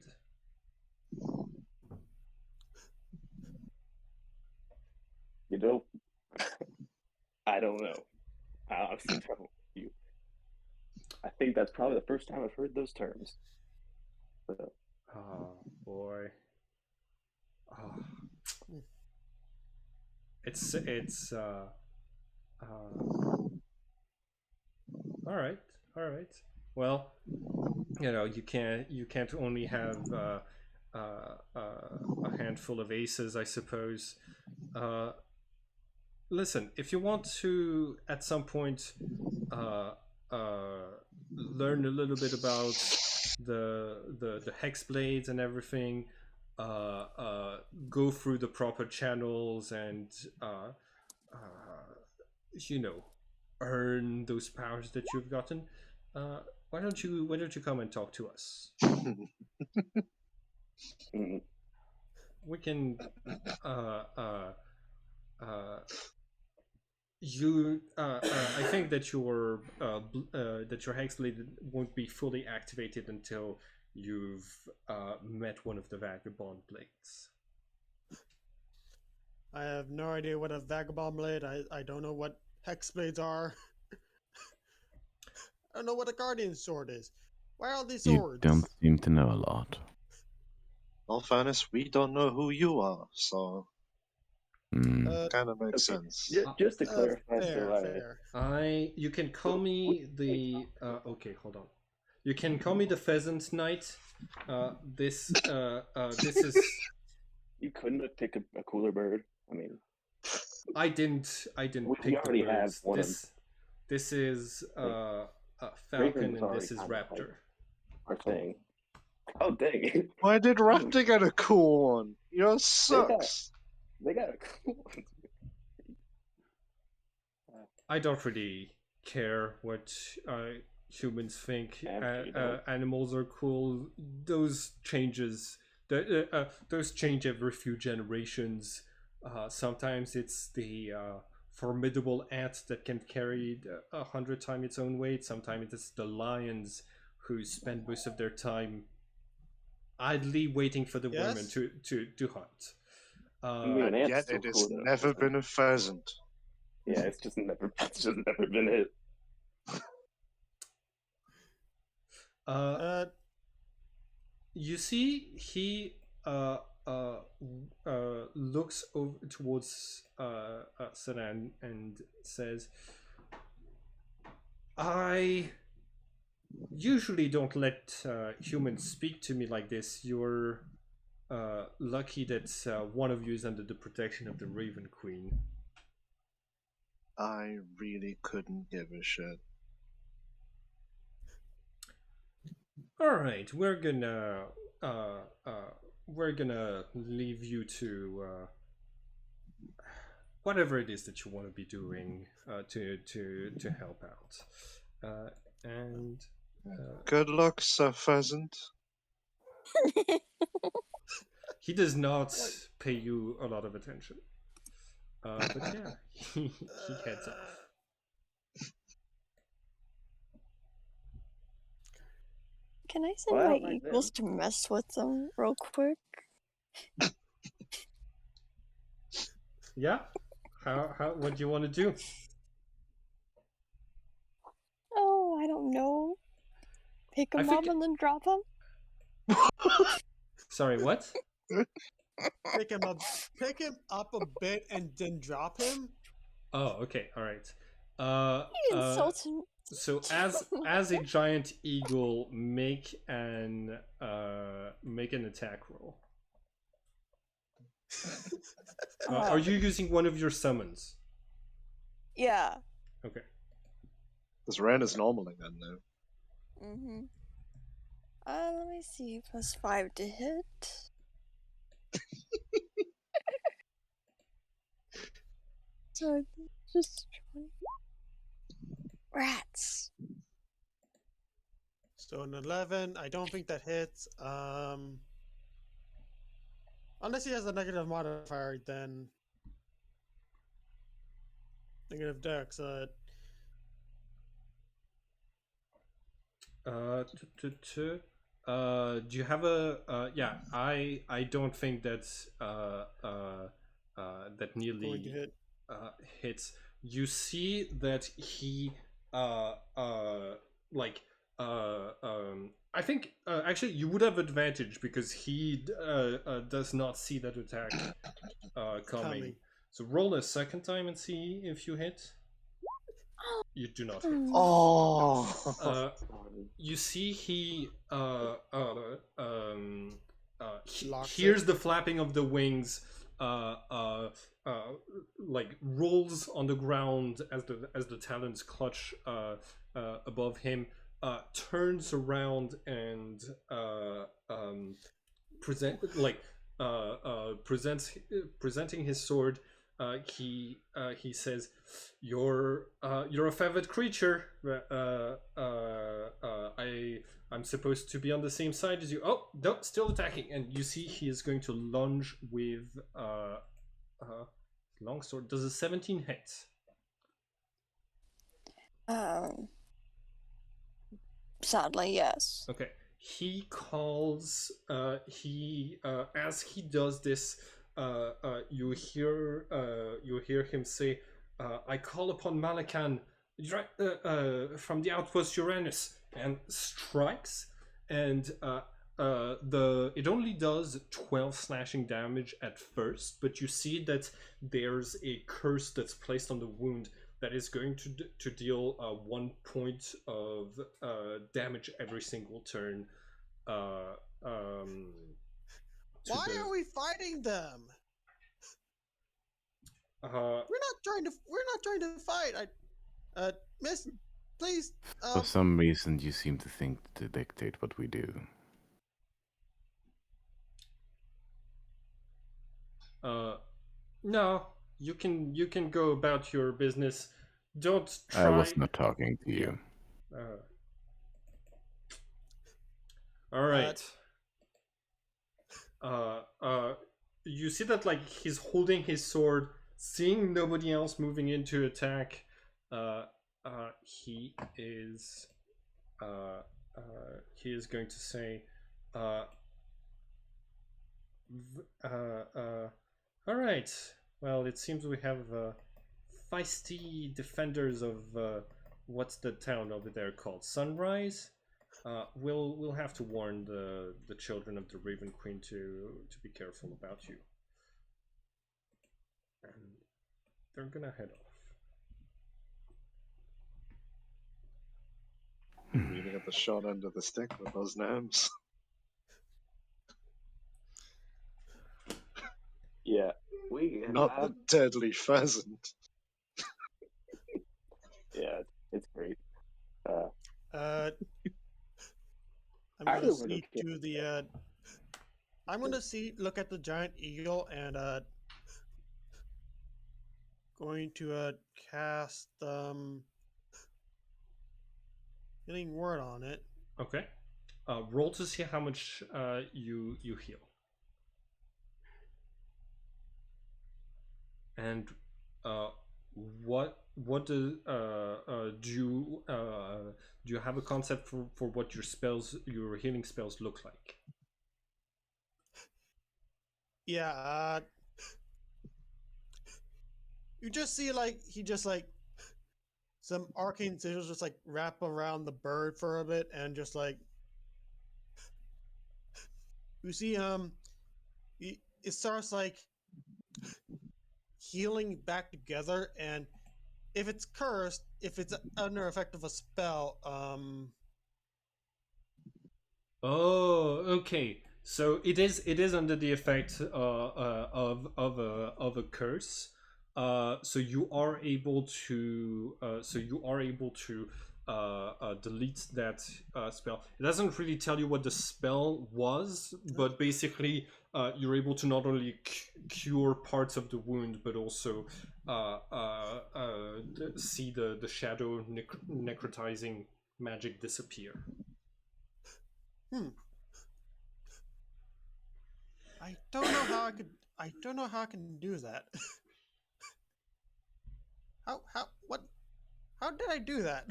You know, I don't know. I honestly don't. I think that's probably the first time I've heard those terms. So, Oh boy. Oh. It's all right, all right. Well, you can't only have a handful of aces, I suppose. Uh, Listen, if you want to at some point uh, uh, learn a little bit about the hex blades and everything, go through the proper channels and you know earn those powers that you've gotten. Uh, why don't you come and talk to us? mm, We can uh, uh, uh, I think that your hexblade won't be fully activated until you've met one of the vagabond blades. I have no idea what a vagabond blade. I don't know what hex blades are. I don't know what a guardian sword is. Why are these You swords? don't seem to know a lot. All fairness, we don't know who you are, so kind of makes okay, sense. just to clarify, fair. You can call me the okay, hold on. You can call me the Pheasant Knight. This is you couldn't have picked a cooler bird. I mean, I didn't we pick the already have birds. one of This is a Raven falcon was and already this is kind of like raptor. our thing. Oh dang it! Why did Raptor get a cool one? Yours sucks. They got a cool one. I don't really care what humans think. Actually, don't. Animals are cool. Those change every few generations. Sometimes it's the formidable ant that can carry 100 times its own weight. Sometimes it's the lions who spend most of their time idly waiting for the vermin Yes? to hunt. An And ant's yet still it has cool though. never been a pheasant. Yeah, it's just never been it. You see, he looks over towards Sanan and says, "I usually don't let humans speak to me like this. You're lucky that one of you is under the protection of the Raven Queen." I really couldn't give a shit. All right, we're gonna leave you to whatever it is that you want to be doing to help out. And Good luck, Sir Pheasant. he does not pay you a lot of attention. But yeah, he heads off. Can I send Well, my like eagles to mess with them real quick? Yeah, what do you want to do? Oh, I don't know. Pick I them think- up and then drop them? Sorry, what? Pick him up a bit and then drop him? Oh, okay, all right. You insulted So as a giant eagle, make an attack roll. Are you using one of your summons? Yeah. Okay. This rain is normal again now. Mm-hmm. Let me see. +5 to hit. So just 20. Rats. So an 11, I don't think that hits. Unless he has a negative modifier, then negative dex. Do you have a yeah, I don't think that that Going to nearly hit. hits. You see that he like I think actually you would have advantage because he does not see that attack coming. Coming. So roll a second time and see if you hit. You do not hit. Oh, You see he Locks hears it. the flapping of the wings, like rolls on the ground as the talons clutch above him, turns around and presenting his sword. He says, "You're a favored creature. I'm supposed to be on the same side as you. Oh, no, still attacking!" And you see he is going to lunge with long sword. Does a 17 hit? Sadly, yes. Okay. He calls. As he does this, you hear him say, "I call upon Malakan from the outpost Uranus," and strikes. And it only does 12 slashing damage at first, but you see that there's a curse that's placed on the wound that is going to deal 1 point of damage every single turn. Why are we fighting them? We're not trying to fight. Miss, please. For some reason, you seem to think to dictate what we do. No, you can go about your business. Don't try. I was not talking to you. All right. You see that like he's holding his sword, seeing nobody else moving in to attack. He is going to say, all right. Well, it seems we have feisty defenders of what's the town over there called? Sunrise. We'll have to warn the children of the Raven Queen to be careful about you. And they're gonna head off. really got the short end of the stick with those names. Yeah, we Not the deadly pheasant. Yeah, it's great. I'm I gonna don't really see care. to the. I'm gonna look at the giant eagle and going to cast healing word on it. Okay. Roll to see how much you heal. And what do you have a concept for what your healing spells look like? Yeah. You just see like he just like some arcane sigils just like wrap around the bird for a bit and just like you see it starts like healing back together, and if it's cursed, if it's under effect of a spell, Oh, okay. So it is under the effect of a curse. So you are able to delete that spell. It doesn't really tell you what the spell was, but basically you're able to not only cure parts of the wound, but also see the shadow necrotizing magic disappear. I don't know how I can do that. How did I do that?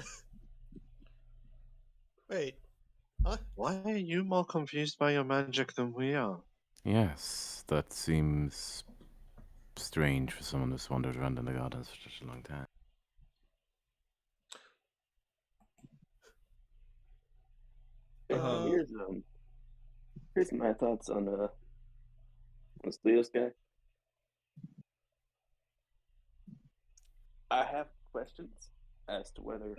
Wait. Huh? Why are you more confused by your magic than we are? Yes, that seems strange for someone who's wandered around in the gardens for such a long time. Um, Here's my thoughts on this Leos guy. I have questions as to whether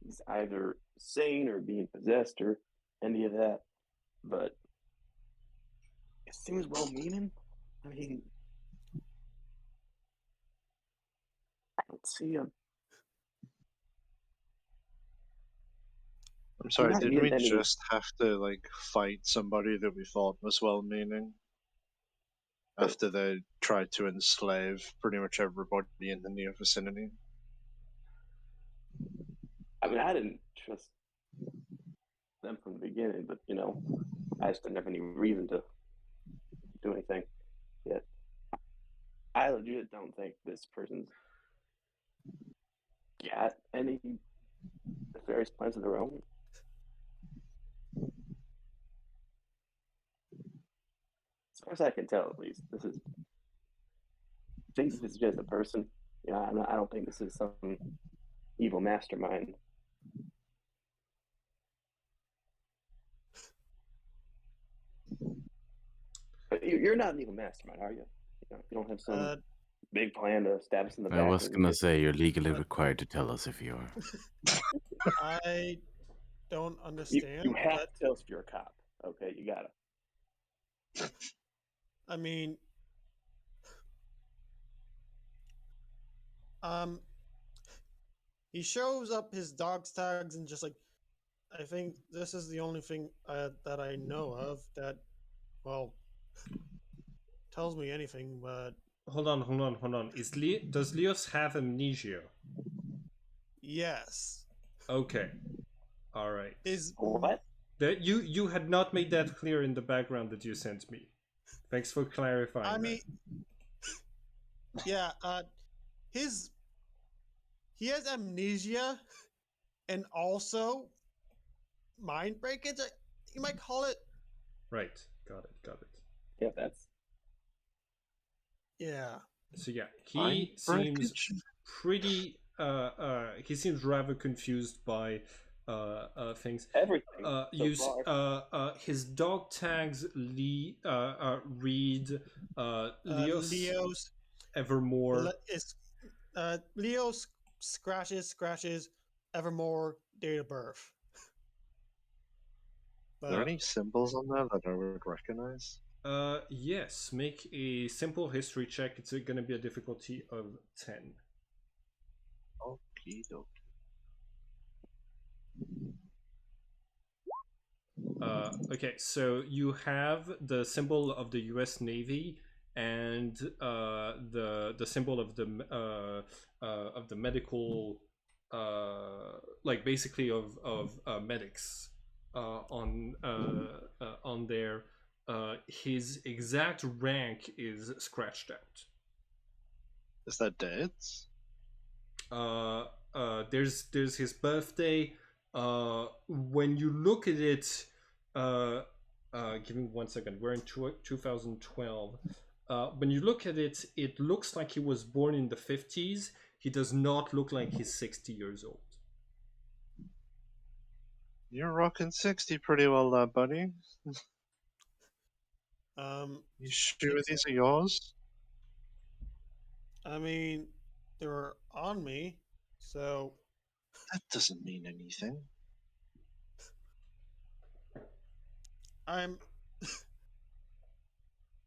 he's either sane or being possessed or any of that, but it seems well-meaning. I mean, I don't see him. I'm sorry, not did we getting any- just have to like fight somebody that we thought was well-meaning after they tried to enslave pretty much everybody in the near vicinity? I mean, I didn't trust them from the beginning, but I just didn't have any reason to do anything yet. I legit don't think this person's got any nefarious plans of their own. As far as I can tell, at least, I think this is just a person. I don't think this is some evil mastermind. But you're not an evil mastermind, are you? You don't have some big plan to stab us in the back. I was gonna say you're legally required to tell us if you are. I don't understand. You have to tell us if you're a cop. Okay, you gotta. I mean, he shows up his dog's tags and just like, I think this is the only thing that I know of that, well, tells me anything. But hold on. Does Leos have amnesia? yes. Okay. All right. Is What? That you had not made that clear in the background that you sent me. Thanks for clarifying. I mean, yeah. He has amnesia, and also mind breakage. You might call it. Right. Got it. Yeah, that's. Yeah. So yeah, Mind he seems breakage? pretty. He seems rather confused by things. Everything. So far. His dog tags read Leos Leo's Evermore. Leo's scratches Evermore date of birth. Are there any symbols on there that I would recognize? Yes. Make a simple history check. It's going to be a difficulty of 10. Okie dokie. Okay, so you have the symbol of the U.S. Navy and the symbol of the medical, like basically of medics on there. His exact rank is scratched out. Is that dates? There's his birthday. When you look at it, give me 1 second. We're in 2012. When you look at it, it looks like he was born in the 50s. He does not look like he's 60 years old. You're rocking 60 pretty well there, buddy. You sure these are yours? I mean, they were on me, so That doesn't mean anything. I'm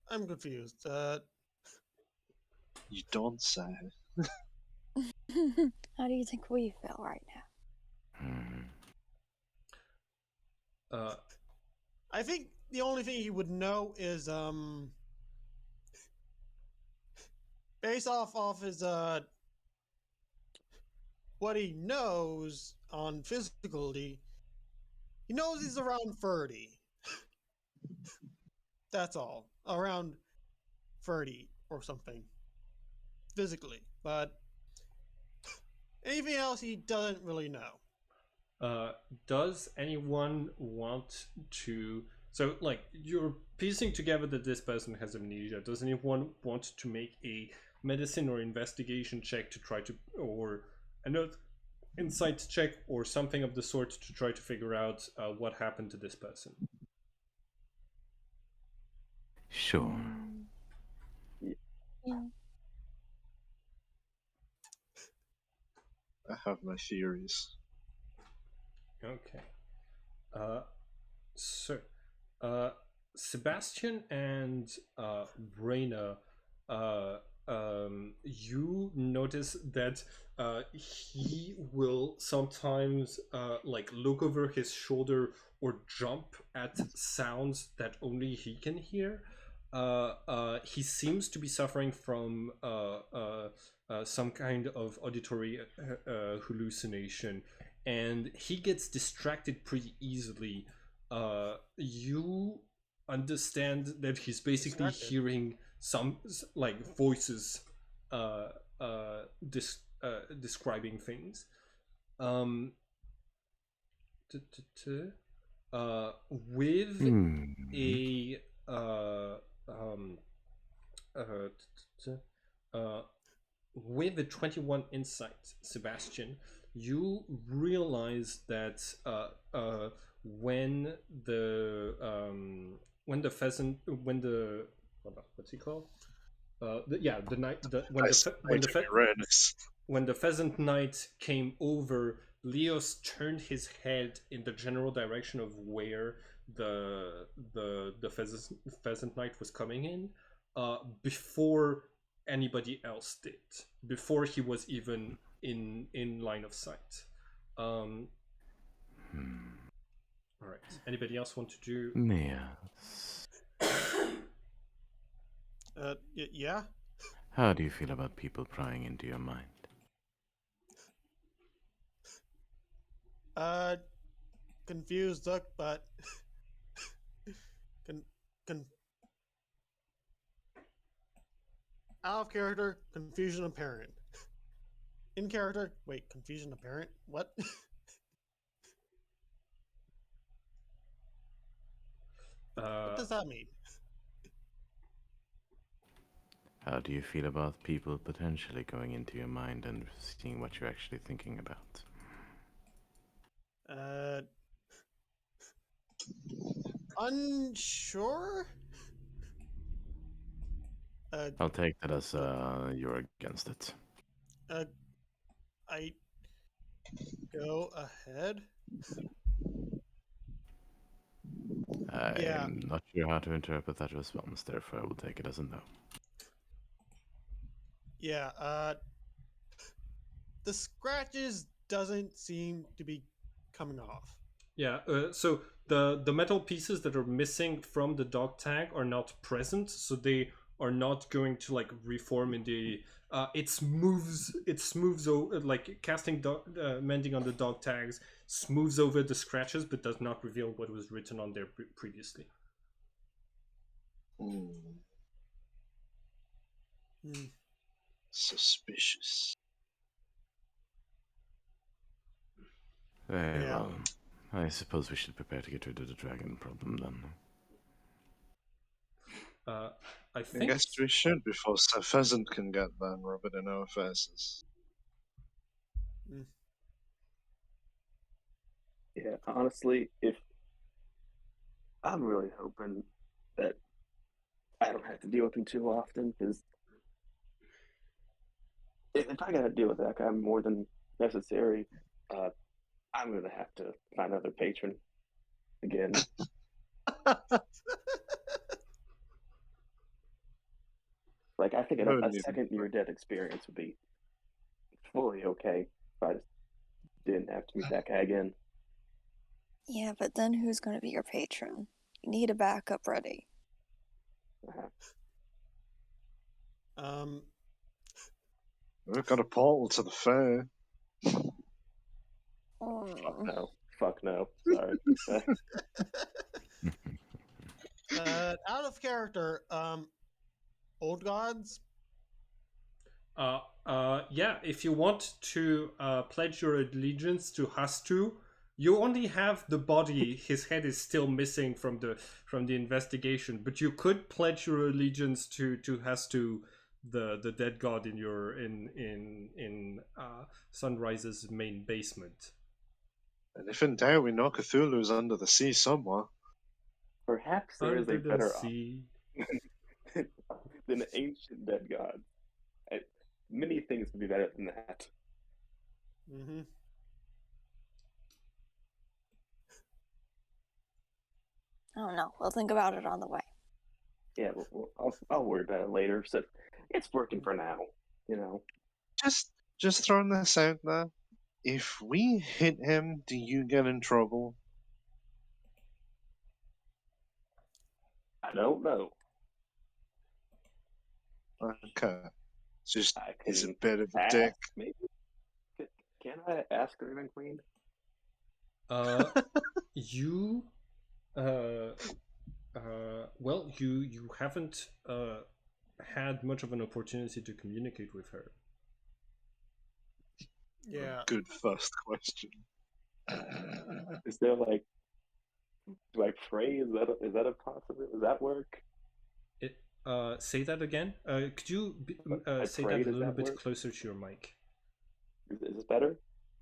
confused. You don't say. How do you think we feel right now? I think the only thing he would know is based off his what he knows on physicality, he knows he's around 30. That's all. Around 30 or something. Physically. But anything else he doesn't really know. Does anyone want to... So, like, you're piecing together that this person has amnesia. Does anyone want to make a medicine or investigation check to try to... Or insight check or something of the sort to try to figure out what happened to this person. Sure. Yeah. I have my theories. Okay. So, Sebastian and Reina, you notice that he will sometimes like look over his shoulder or jump at sounds that only he can hear. He seems to be suffering from some kind of auditory hallucination, and he gets distracted pretty easily. You understand that he's basically Distracted. hearing some like voices describing things. Um, with a um, with a 21 insight, Sebastian, you realize that when the pheasant when the what's he called the night when the pheasant knight came over, Leos turned his head in the general direction of where the pheasant knight was coming in, before anybody else did, before he was even in line of sight. All right. Anybody else want to do? Yes. Yeah. How do you feel about people prying into your mind? Confused look, but out of character, confusion apparent. In character, wait, confusion apparent? What? What does that mean? How do you feel about people potentially going into your mind and seeing what you're actually thinking about? Unsure? I'll take that as you're against it. I go ahead. I'm not sure how to interpret that response, therefore I will take it as a no. Yeah, the scratches doesn't seem to be coming off. Yeah, so the metal pieces that are missing from the dog tag are not present, so they are not going to like reform in the. It smooths over, like casting mending on the dog tags smooths over the scratches, but does not reveal what was written on there previously. Suspicious. Very Yeah. well. I suppose we should prepare to get rid of the dragon problem then. I I think. guess we should before Sir Pheasant can get there and rub it in our faces. Yeah, honestly, if I'm really hoping that I don't have to deal with him too often, because if I gotta deal with that guy more than necessary, I'm gonna have to find another patron again. Like, I think No a need. second near-death experience would be fully okay if I just didn't have to meet that guy again. Yeah, but then who's going to be your patron? You need a backup ready. We've got a portal to the fair. Fuck no. Fuck no. Sorry. Out of character, old gods? Yeah, if you want to pledge your allegiance to Hastu, you only have the body. His head is still missing from the investigation, but you could pledge your allegiance to Hastu the dead god in your in Sunrise's main basement. And if in doubt, we know Cthulhu's under the sea somewhere. Perhaps there is a Under the better sea. option than ancient dead god. Many things would be better than that. Mm-hmm. I don't know. We'll think about it on the way. Yeah, I'll worry about it later. So it's working for now, you know. Just throwing this out there. If we hit him, do you get in trouble? I don't know. Okay. It's just I he's a can bit of a ask, dick. maybe. Can I ask the Raven Queen? You well, you haven't had much of an opportunity to communicate with her. Yeah. Good first question. Is there like, do I pray? Is that a possibility? Does that work? It, say that again. Could you I say pray, that a does little that bit work? closer to your mic? Is this better?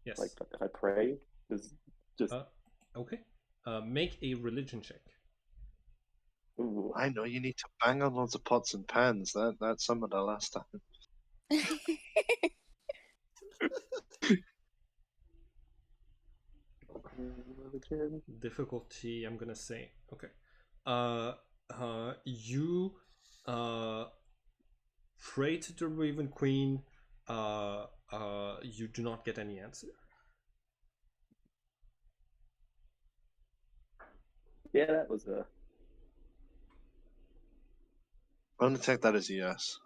Yes. Like if I pray, does just Okay. Make a religion check. ooh, I know you need to bang on lots of pots and pans. That's some of the last time. religion? Difficulty, I'm gonna say. Okay. You pray to the Raven Queen. You do not get any answer. Yeah, that was a. I'm gonna take that as a yes.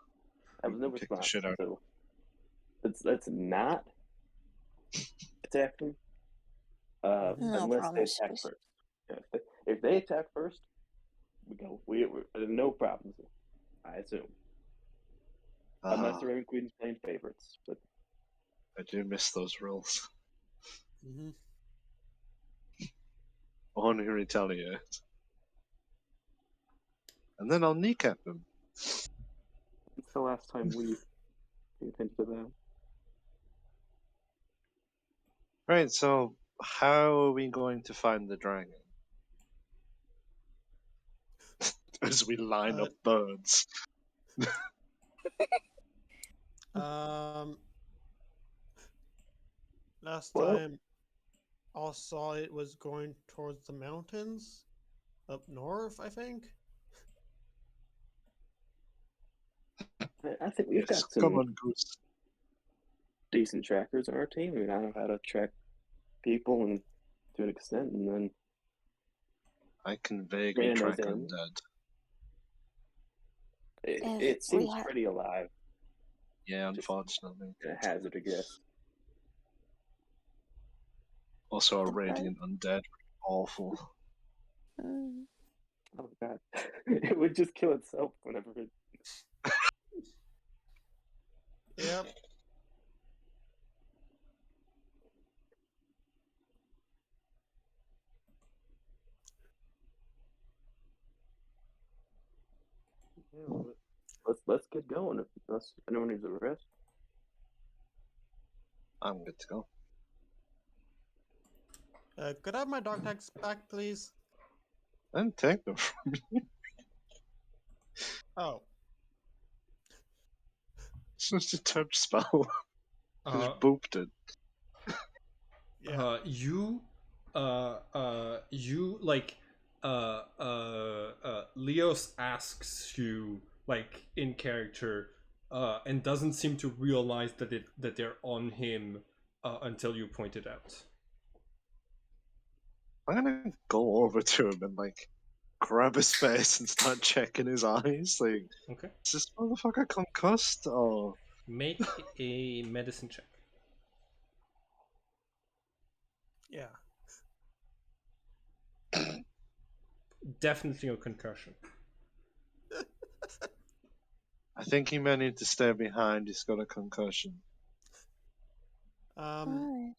That was no Kick the response. shit out. So let's not attack them. No Unless they attack promises. first. Yeah, if they attack first, we go. We're no problems. I assume. Unless Ah, the Raven Queen's playing favorites, but I do miss those rules. Mm-hmm. I want to retaliate. And then I'll kneecap them. it's the last time we pay attention to that. Right, so how are we going to find the dragon? As we line up birds. Last Well- time I saw it was going towards the mountains up north, I think. I think we've Yes, got some come on, Goose. decent trackers on our team. I mean, I know how to track people and to an extent, and then I can vaguely Random knows track animals. undead. If it we seems had- pretty alive. Yeah, Just- unfortunately. A hazard, I guess. Also, a The bird- radiant undead. Awful. Mm. Oh god, it would just kill itself whenever it. Yep. Yeah, well, let's get going. Unless anyone needs a rest. I'm good to go. Could I have my dog tags back, please? I didn't take them from you. Oh. It's just a touch spell. Just Uh, booped it. Yeah. You like Leos asks you like in character and doesn't seem to realize that they're on him until you point it out. I'm gonna go over to him and like grab his face and start checking his eyes. Like, Okay. is this motherfucker concussed? Or Make a medicine check. Yeah. Definitely a concussion. I think he may need to stay behind. He's got a concussion. Alright.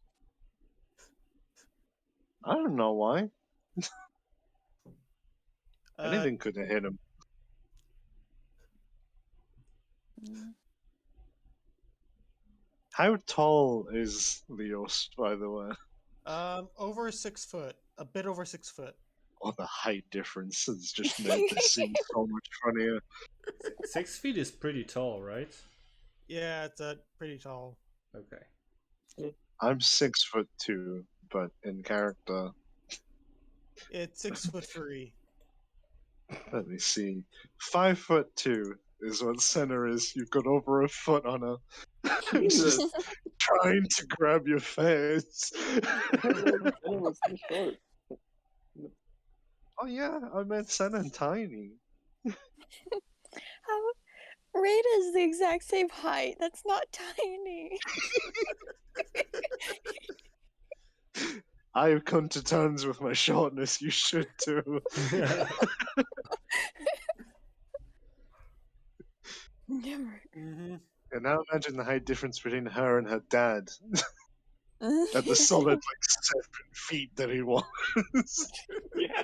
I don't know why. Uh, Anything could have hit him. Mm. How tall is Leos, by the way? Over 6 foot. A bit over 6 foot. Oh, the height difference has just made this seem so much funnier. 6 feet is pretty tall, right? Yeah, it's pretty tall. Okay. I'm 6'2", but in character, It's 6'3". let me see. 5'2" is what center is. You've got over a foot on her. Jesus. Just trying to grab your face. Center was too short. Oh yeah, I meant Senna tiny. How Rita is the exact same height. That's not tiny. I've come to terms with my shortness. You should too. Never. Mm-hmm. And now imagine the height difference between her and her dad. At the solid like 7 feet that he was. Yeah.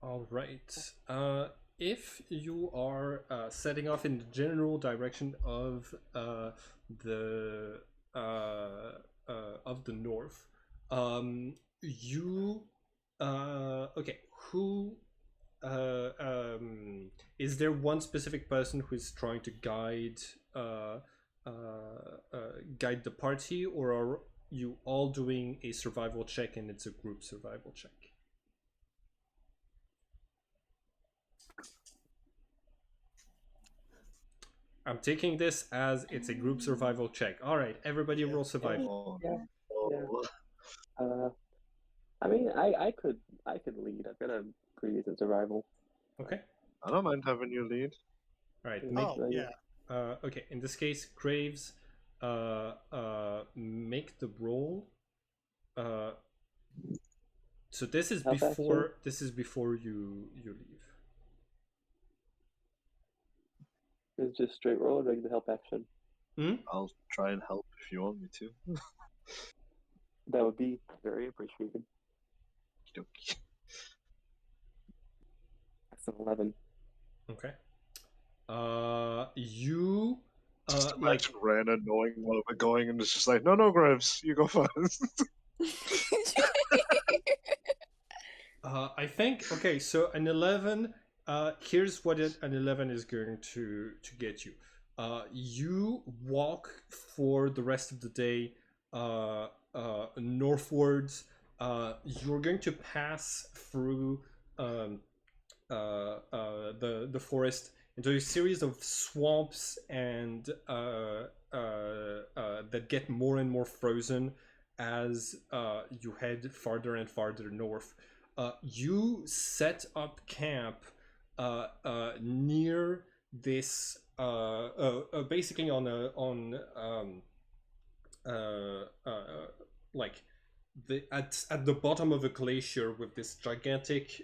All right. If you are setting off in the general direction of the north, you okay? Who is there one specific person who is trying to guide guide the party, or are you all doing a survival check and it's a group survival check? I'm taking this as it's a group survival check. All right, everybody Yeah. roll survival. Oh, Yeah. oh. I mean, I could lead. I've got a pretty decent survival. Okay. I don't mind having you lead. All right. Oh, yeah. Okay. In this case, Graves, make the roll. So this is Help before action? this is before you leave. It's just straight roll, or do I get the help action? I'll try and help if you want me to. That would be very appreciated. Okey-dokey. That's an 11. Okay. You Just like imagine Rana knowing where we're going and it's just like, no, Graves, you go first. I think okay. So an 11. Here's what an 11 is going to get you. You walk for the rest of the day northwards. You're going to pass through the forest into a series of swamps and that get more and more frozen as you head farther and farther north. You set up camp near this basically like at the bottom of a glacier with this gigantic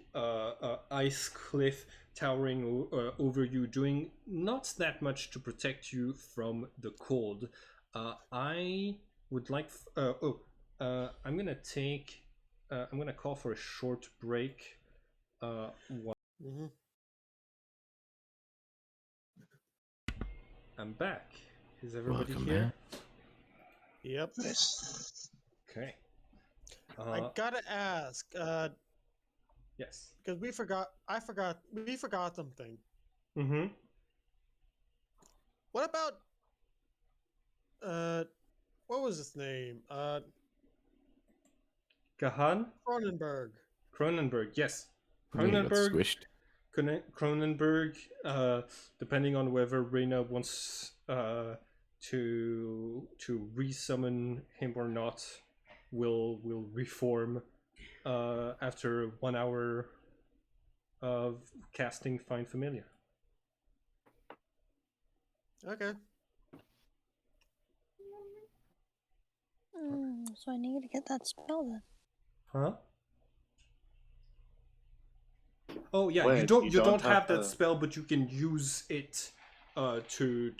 ice cliff towering over you, doing not that much to protect you from the cold. I would like I'm gonna take I'm gonna call for a short break. Mm-hmm. I'm back. Is everybody Welcome here? back. Yep. Nice. Okay. I gotta ask, Yes. because we forgot something. Mm-hmm. What about, what was his name? Gahan? Cronenberg. Yes. He got squished. Cronenberg, depending on whether Reyna wants to resummon him or not, will reform after 1 hour of casting Find Familiar. Okay. So I need to get that spell then. Huh? Oh yeah, Wait, you don't have have that the- spell, but you can use it to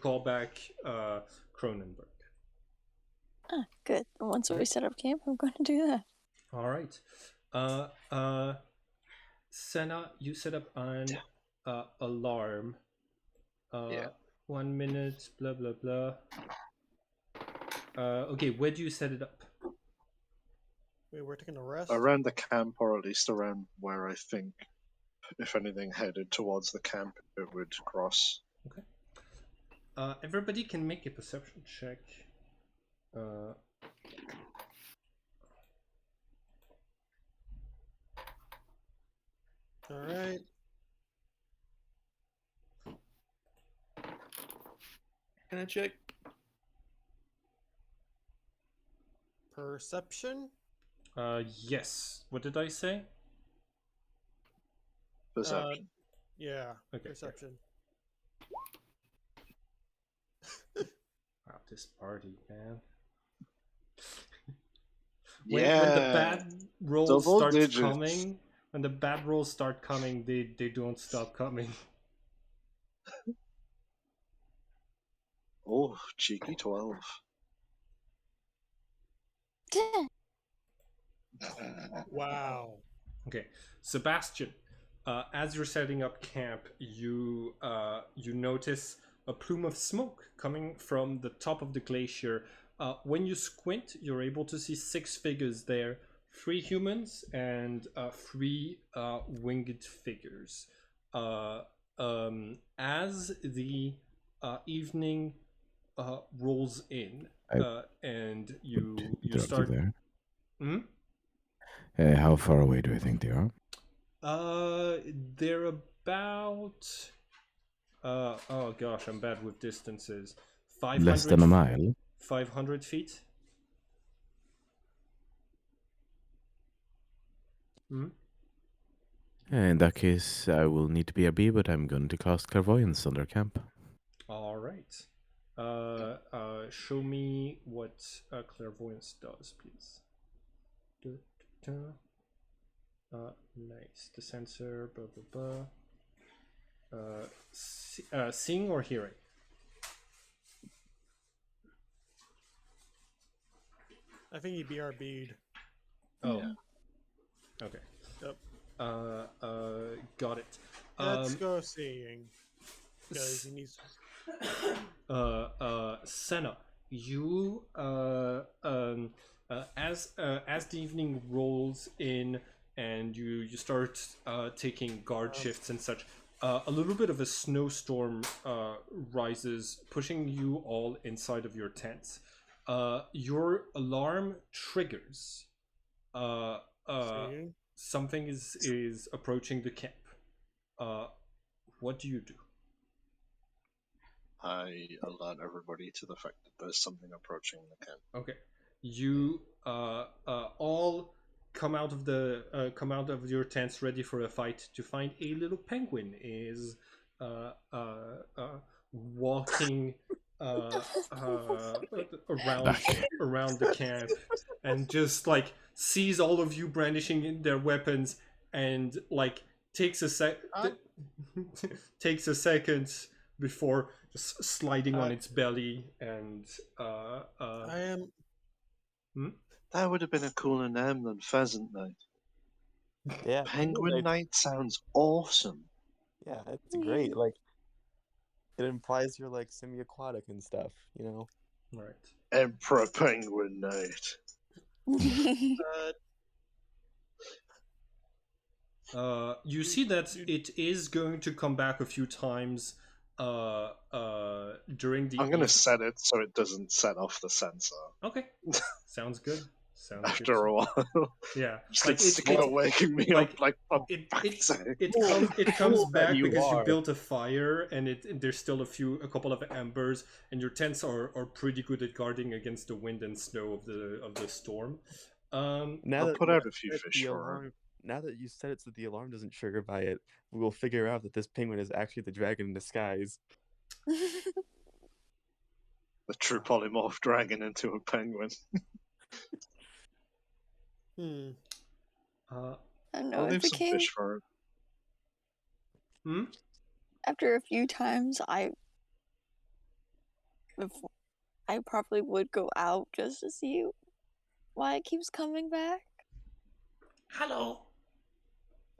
call back Cronenberg. Ah, good. Once we set up camp, I'm going to do that. All right. Senna, you set up an alarm. Yeah. 1 minute, blah blah blah. Okay, where do you set it up? Wait, we're taking a rest. Around the camp, or at least around where I think, if anything headed towards the camp, it would cross. Okay. Everybody can make a perception check. All right. Can I check? Perception. Yes. What did I say? Perception. Yeah. Okay. Perception. Wow, this party, man. Yeah. When the bad rolls Double start digits. coming, when the bad rolls start coming, they don't stop coming. Oh, cheeky 12. Wow. Okay, Sebastian, as you're setting up camp, you notice a plume of smoke coming from the top of the glacier. When you squint, you're able to see 6 figures there: 3 humans and 3 winged figures. As the evening rolls in, and you Interrupt start. there. Hmm? How far away do I think they are? They're about. Oh gosh, I'm bad with distances. 500 Less than a mile. 500 feet. Hmm? In that case, I will need to BRB, but I'm going to cast Clairvoyance on their camp. All right. Show me what clairvoyance does, please. Nice. The sensor. Blah blah blah. Seeing or hearing? I think he BRB'd. Oh. Yeah. Okay. Yep. Got it. Let's go seeing. Because he needs. Senna, you as the evening rolls in and you start taking guard shifts and such, a little bit of a snowstorm rises, pushing you all inside of your tents. Your alarm triggers. Seeing. Something is approaching the camp. What do you do? I alert everybody to the fact that there's something approaching the camp. Okay, you all come out of your tents ready for a fight to find a little penguin is walking around the camp and just like sees all of you brandishing their weapons and like takes a second before just sliding on its belly and I am. That would have been a cooler name than Pheasant Night. Yeah. Penguin Night sounds awesome. Yeah, it's great. Like, it implies you're like semi-aquatic and stuff, you know? right. Emperor Penguin Night. You see that it is going to come back a few times during the I'm going to set it so it doesn't set off the sensor. Okay, sounds good. Sounds After good. a while. Yeah, Just like it's still waking me up like it comes back you because you are. built a fire and there's still a couple of embers and your tents are pretty good at guarding against the wind and snow of the storm. Now I'll put out a few that fish the for her. alarm, now that you said it so the alarm doesn't trigger by it, we will figure out that this penguin is actually the dragon in disguise. The true polymorph dragon into a penguin. I don't know. I'll It leave some became fish for her. after a few times. I probably would go out just to see why it keeps coming back. Hello.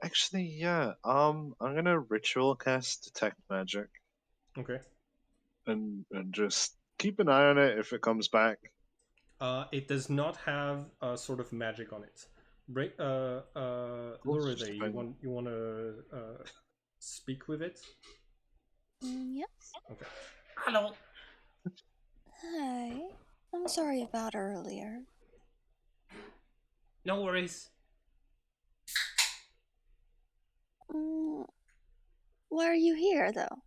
Actually, yeah. I'm gonna ritual cast detect magic Okay. and just keep an eye on it if it comes back. It does not have a sort of magic on it. Lorelei, you want to speak with it? Yes. Okay. Hello. Hi. I'm sorry about earlier. No worries. Mm, why are you here, though?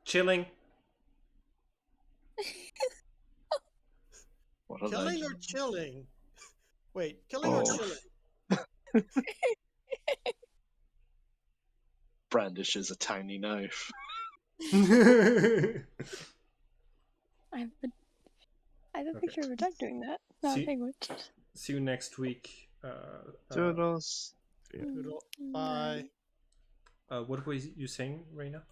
Chilling. What are Killing they? or chilling? Wait, killing or Oh. chilling? Brandishes a tiny knife. I have a Okay. picture of a duck doing that. Not See- a penguin. See you next week. Doodles. Doodle. Bye. What was you saying, Reina?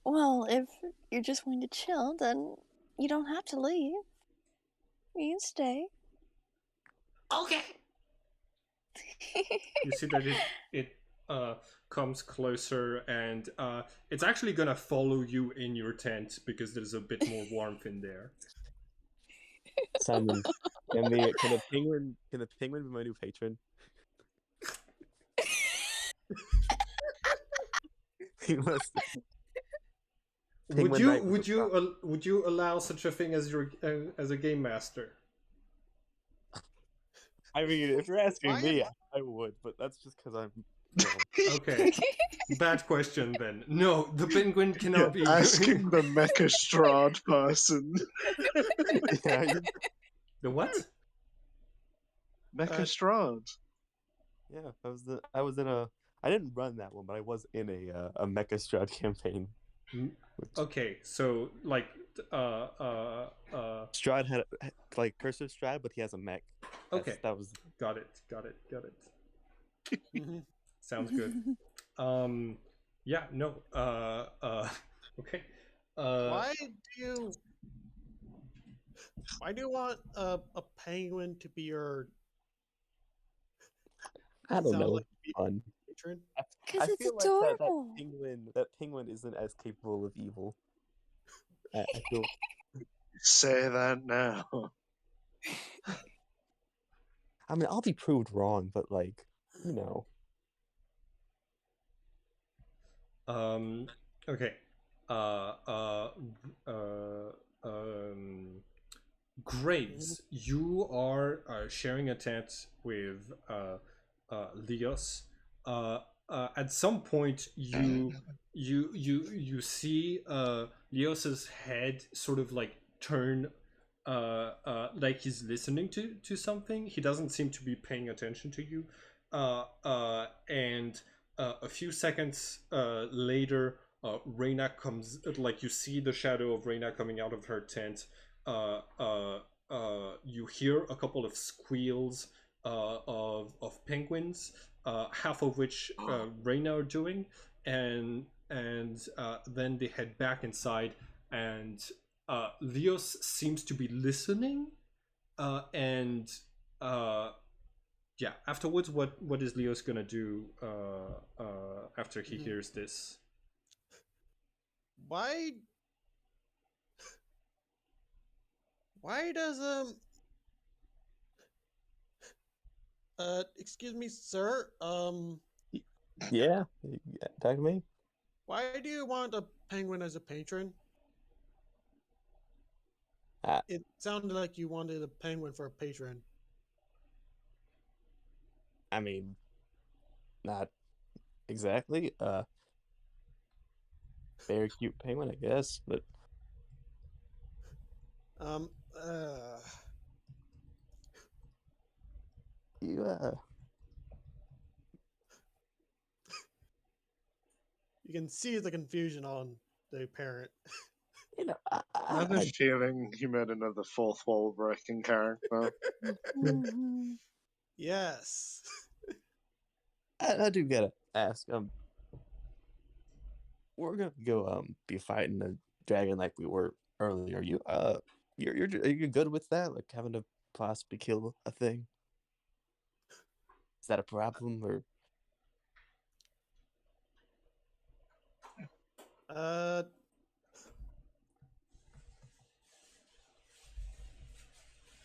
Well, if you're just going to chill, then you don't have to leave. You can stay. Okay. You see that it comes closer, and it's actually gonna follow you in your tent because there's a bit more warmth in there. Simon, can the penguin be my new patron? He must. Penguin Knight with the Would you allow such a thing as your as a game master? I mean, if you're asking Why me, am- I would, but that's just because I'm. You know, Okay, bad question then. No, the penguin cannot be. Asking the Mecha Strahd person. yeah, The what? Mecha Uh, Strahd. yeah. I was in a. I didn't run that one, but I was in a Mecha Strahd campaign. Okay, so like Strahd had like cursive Strahd, but he has a mech. Okay, That was. got it. Mhm. Sounds good. Yeah, no. Okay. Why do you want a penguin to be your I don't sounds know. like Fun. patron? Because I it's feel adorable. like that penguin isn't as capable of evil. I feel. Say that now. I mean, I'll be proved wrong, but like, you know. Okay. Uh. Uh. Uh. Graves, you are sharing a tent with Leos. At some point, you see Leos's head sort of like turn, like he's listening to something. He doesn't seem to be paying attention to you. And a few seconds later, Reina comes. Like you see the shadow of Reina coming out of her tent. You hear a couple of squeals of penguins, half of which Reina are doing, and then they head back inside, and Leos seems to be listening, and yeah. Afterwards, what is Leos gonna do after he hears this? Why does excuse me, sir, Yeah, talk to me. why do you want a penguin as a patron? It sounded like you wanted a penguin for a patron. I mean, not exactly. Very cute penguin, I guess, but Um, uh, you you can see the confusion on the parent. you know, I have a feeling he made another fourth wall breaking character. Mhm. Yes. I do gotta ask. We're gonna go be fighting the dragon like we were earlier. Are you are you good with that? Like having to possibly kill a thing? Is that a problem or?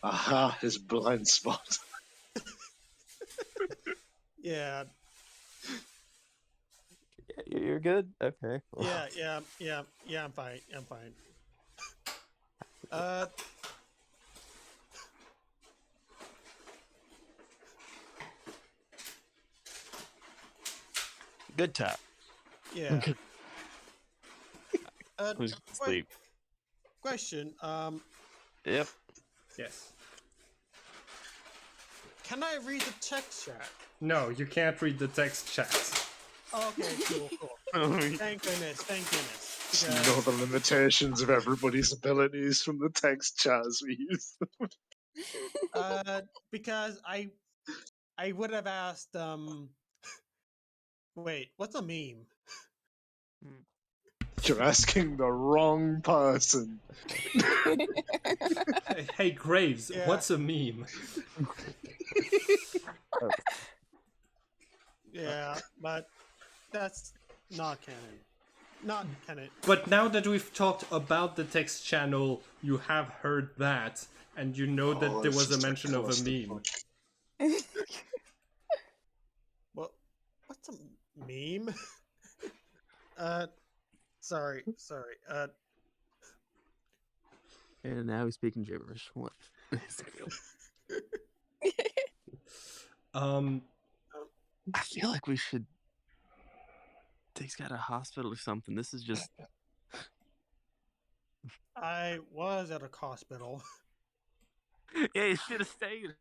Aha, his blind spot. Yeah, You're good. Okay. yeah. I'm fine. Uh, Good time. yeah. Who's que- asleep? question. Yep. Yes. Can I read the text chat? No, you can't read the text chat. Okay, cool. Thank goodness. You Because- know the limitations of everybody's abilities from the text chat as we use them. Because I would have asked. Wait, what's a meme? You're asking the wrong person. Hey, Graves, Yeah. what's a meme? Yeah, but that's not canon. Not canon. But now that we've talked about the text channel, you have heard that, and you know that Oh, there it's was a just a mention of a meme. clusterfuck. Well, what's a meme? Sorry. And now he's speaking gibberish. What? I feel like we should take this guy to a hospital or something. This is just. I was at a hospital. Yeah, you should have stayed.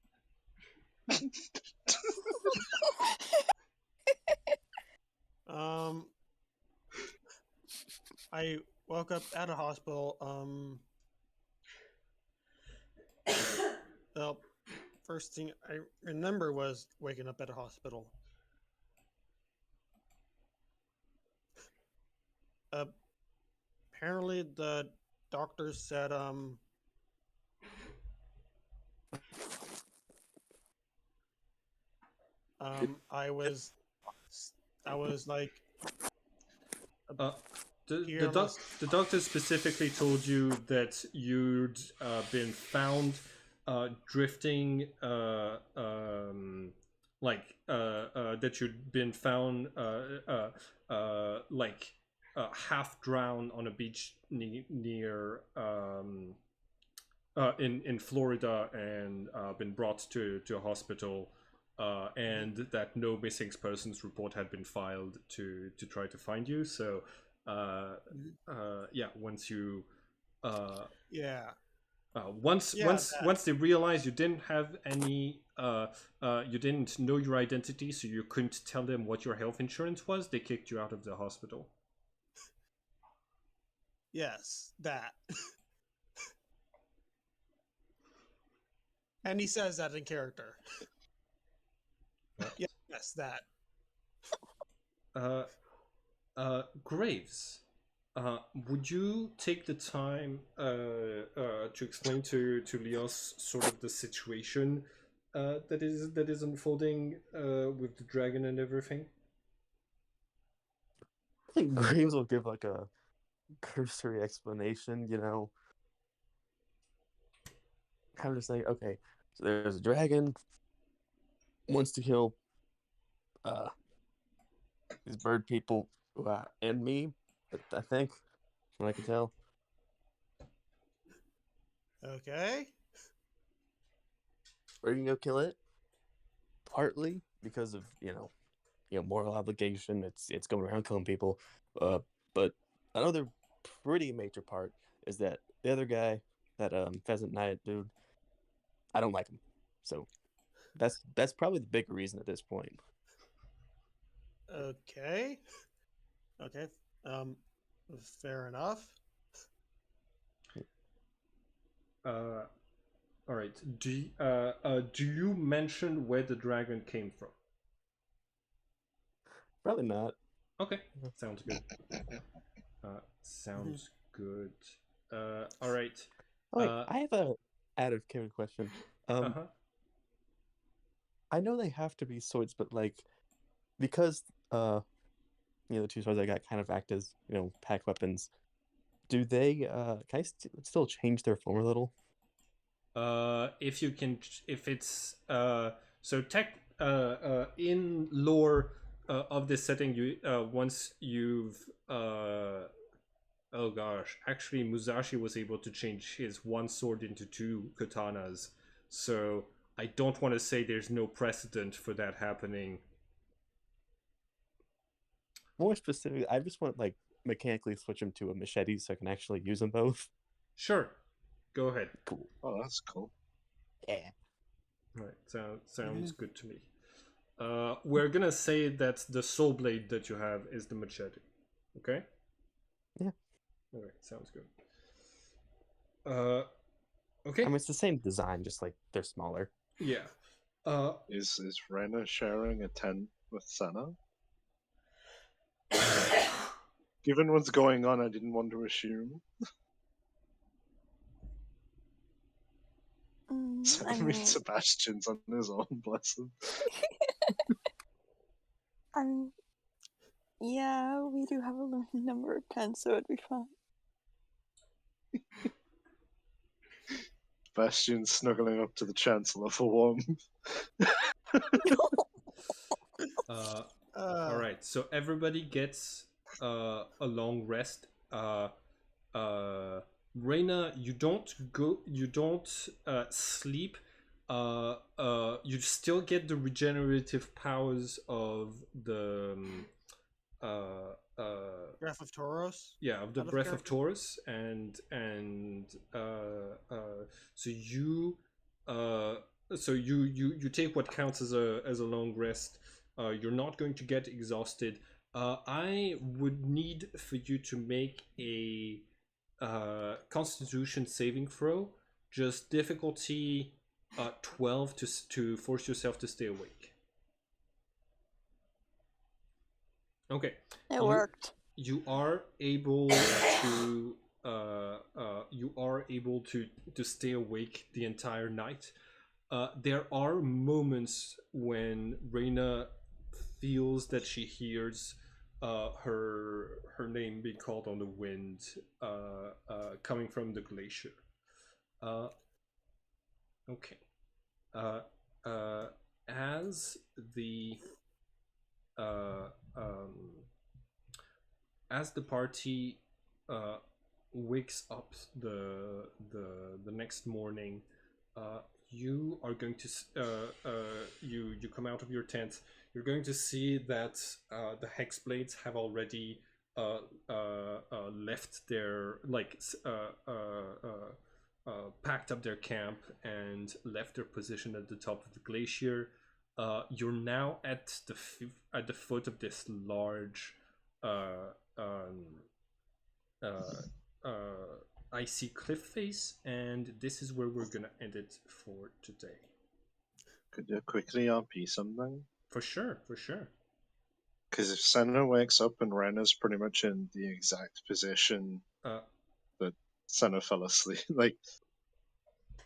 I woke up at a hospital. Well, first thing I remember was waking up at a hospital. Apparently, the doctor said, I was like, The doctor specifically told you that you'd been found drifting, that you'd been found half drowned on a beach near in Florida, and been brought to a hospital. And that no missing persons report had been filed to try to find you. So, once you, once they realized you didn't have any, you didn't know your identity, so you couldn't tell them what your health insurance was, they kicked you out of the hospital. Yes, that. And he says that in character. Yes, that. Graves, would you take the time to explain to Leos sort of the situation that is unfolding with the dragon and everything? I think Graves will give like a cursory explanation, you know. Kind of just like, okay, so there's a dragon, wants to kill these bird people and me, I think, from what I can tell. Okay. We're gonna go kill it, partly because of moral obligation. It's going around killing people, but another pretty major part is that the other guy, that Pheasant Knight dude, I don't like him. So that's probably the bigger reason at this point. Okay. Fair enough. All right. Do you mention where the dragon came from? Probably not. Okay, sounds good. Sounds good. All right. Oh, wait, I have a out of character question. Uh-huh. I know they have to be swords, but like because the two swords I got kind of act as pack weapons. Do they can I still change their form a little? If you can, if it's so tech in lore of this setting, you once you've oh gosh, actually Musashi was able to change his one sword into two katanas, so I don't want to say there's no precedent for that happening. More specifically, I just want like mechanically switch them to a machete so I can actually use them both. Sure, go ahead. Cool. Oh, that's cool. Yeah. Right, sounds good to me. We're gonna say that the soul blade that you have is the machete. Okay? Yeah. Alright, sounds good. Okay. I mean, it's the same design, just like they're smaller. Yeah. Is Rena sharing a tent with Senna? Given what's going on, I didn't want to assume. I I mean, mean, Sebastian's on his own, bless him. yeah, we do have a limited number of tents, so it'd be fine. Sebastian snuggling up to the Chancellor for warmth. All right. So everybody gets a long rest. Reina, you don't sleep. You still get the regenerative powers of the Breath of Tauros. yeah, of the Out of breath of character? Taurus, and so you you take what counts as a long rest. You're not going to get exhausted. I would need for you to make a Constitution saving throw, just difficulty 12 to force yourself to stay awake. Okay. It worked. You are able to to stay awake the entire night. There are moments when Reina feels that she hears her name being called on the wind, coming from the glacier. Okay. As the as the party wakes up the next morning, you are going to you come out of your tent. You're going to see that the hex blades have already left their packed up their camp and left their position at the top of the glacier. You're now at the foot of this large icy cliff face, and this is where we're gonna end it for today. Could you quickly RP something? For sure. Because if Senna wakes up and Rena's pretty much in the exact position that Senna fell asleep, like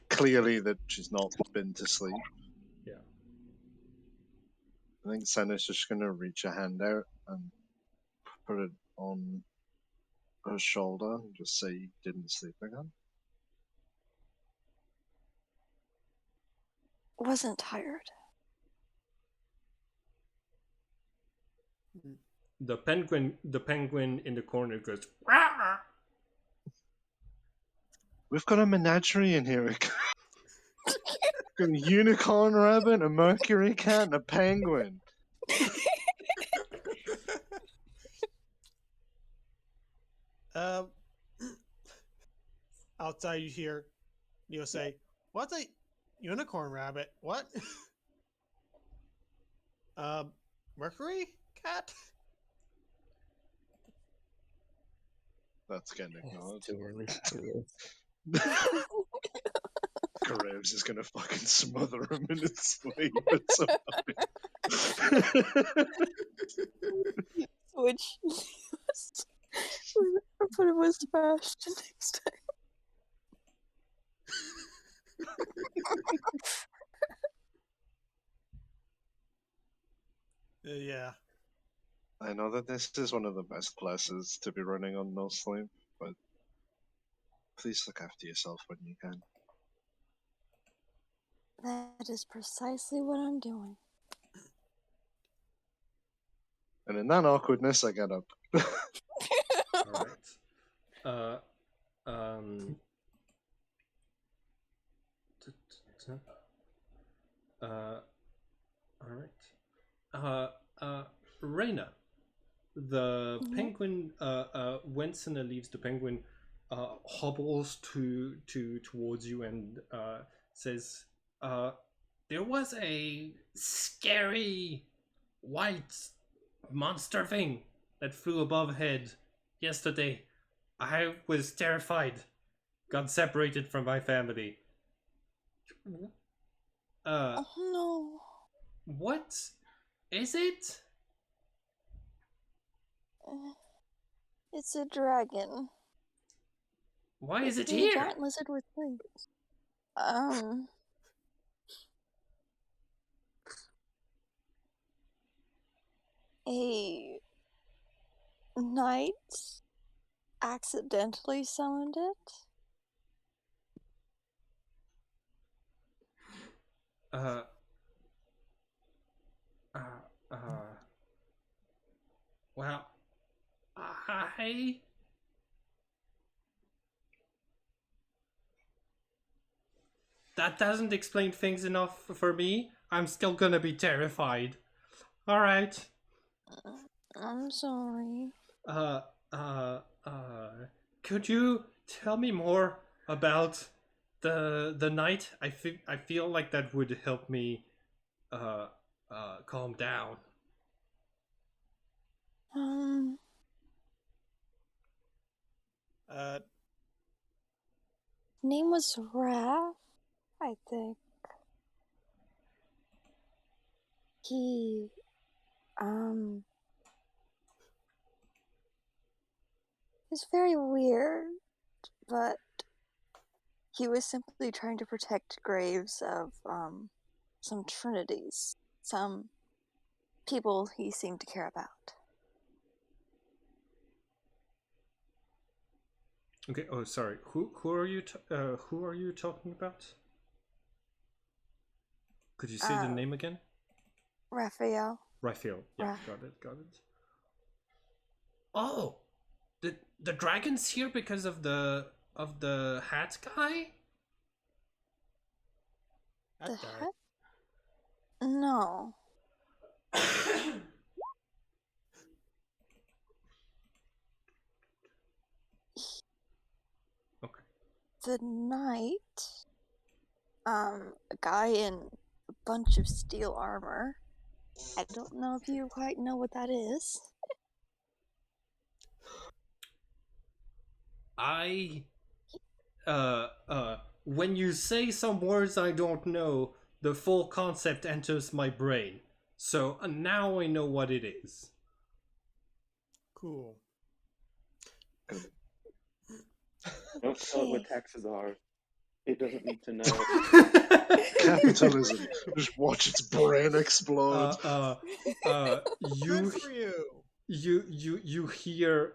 clearly that she's not been to sleep. Yeah. I think Senna's just gonna reach a hand out and put it on her shoulder and just say you didn't sleep again. Wasn't tired. The penguin in the corner goes, "Rah!" We've got a menagerie in here. We've got a unicorn rabbit, a mercury cat, and a penguin. Outside you hear Neo say, "What's a unicorn rabbit? What?" Mercury cat? That's getting acknowledged. Too early to do this. Graves is gonna fucking smother him in his sleep. It's so Which but it was Sebastian next time. Yeah. I know that this is one of the best classes to be running on No Sleep, but please look after yourself when you can. That is precisely what I'm doing. And in that awkwardness, I get up. All right. Um. All right. Reina, the penguin. Wenson leaves the penguin. Hobbles towards you and says, "There was a scary white monster thing that flew above head yesterday. I was terrified. Got separated from my family. Oh no. What is it? It's a dragon. Why is it A here? giant lizard with wings. A knight accidentally summoned it. Well, I... That doesn't explain things enough for me. I'm still gonna be terrified. Alright. I'm sorry. Could you tell me more about the night? I feel like that would help me calm down. Name was Raph, I think. He, it's very weird, but he was simply trying to protect graves of, some trinities, some people he seemed to care about. Okay. Oh, sorry. Who are you who are you talking about? Could you say the name again? Raphael. Raphael. Yeah, Ra- got it. Oh, the dragon's here because of the hat guy. The heck? No. Okay. The knight, a guy in a bunch of steel armor. I don't know if you quite know what that is. When you say some words I don't know, the full concept enters my brain. So now I know what it is. Cool. Don't tell it what taxes are. It doesn't need to know. Capitalism. Just watch its brain explode. You Good for you. you hear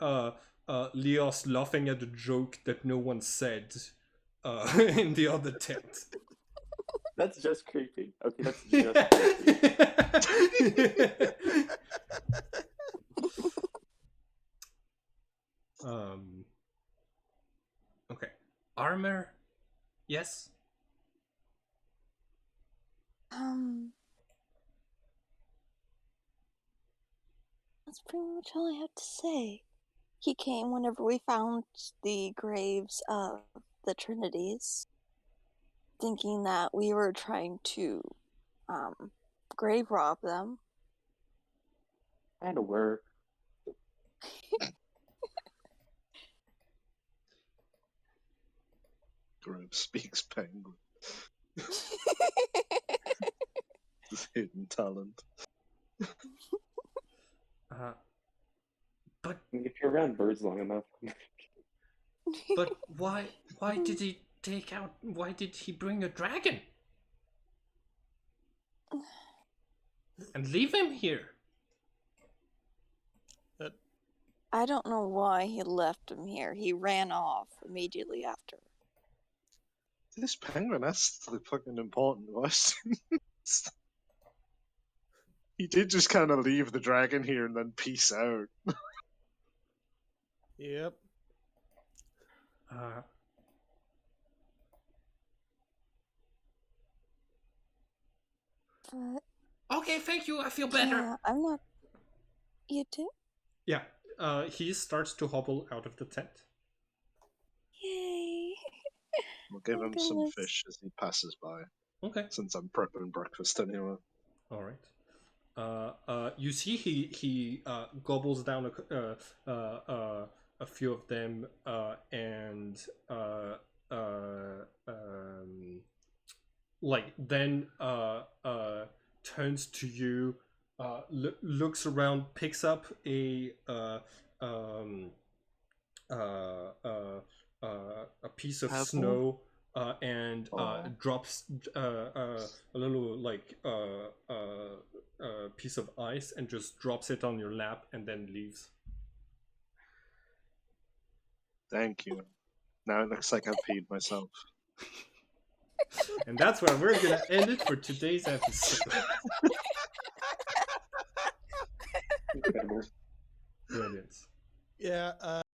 Leos laughing at a joke that no one said in the other tent. That's just creepy. Okay, that's just creepy. Okay. Armor? Yes? That's pretty much all I have to say. He came whenever we found the graves of the Trinities, thinking that we were trying to, grave rob them. Kind of were. Grove speaks penguin. This hidden talent. But if you're around birds long enough. But why did he take out? Why did he bring a dragon and leave him here? I don't know why he left him here. He ran off immediately after. This penguin asks the fucking important question. He did just kind of leave the dragon here and then peace out. Yep. But Okay, thank you. I feel better. yeah, I'm not. You too? Yeah. He starts to hobble out of the tent. Yay! We'll give Oh, him some goodness. fish as he passes by, Okay. since I'm prepping breakfast anyway. All right. You see, he gobbles down a few of them, and like then turns to you, looks around, picks up a piece of Pebble? snow, and Oh. drops a little like piece of ice and just drops it on your lap and then leaves. Thank you. Now it looks like I peed myself. And that's where we're gonna end it for today's episode.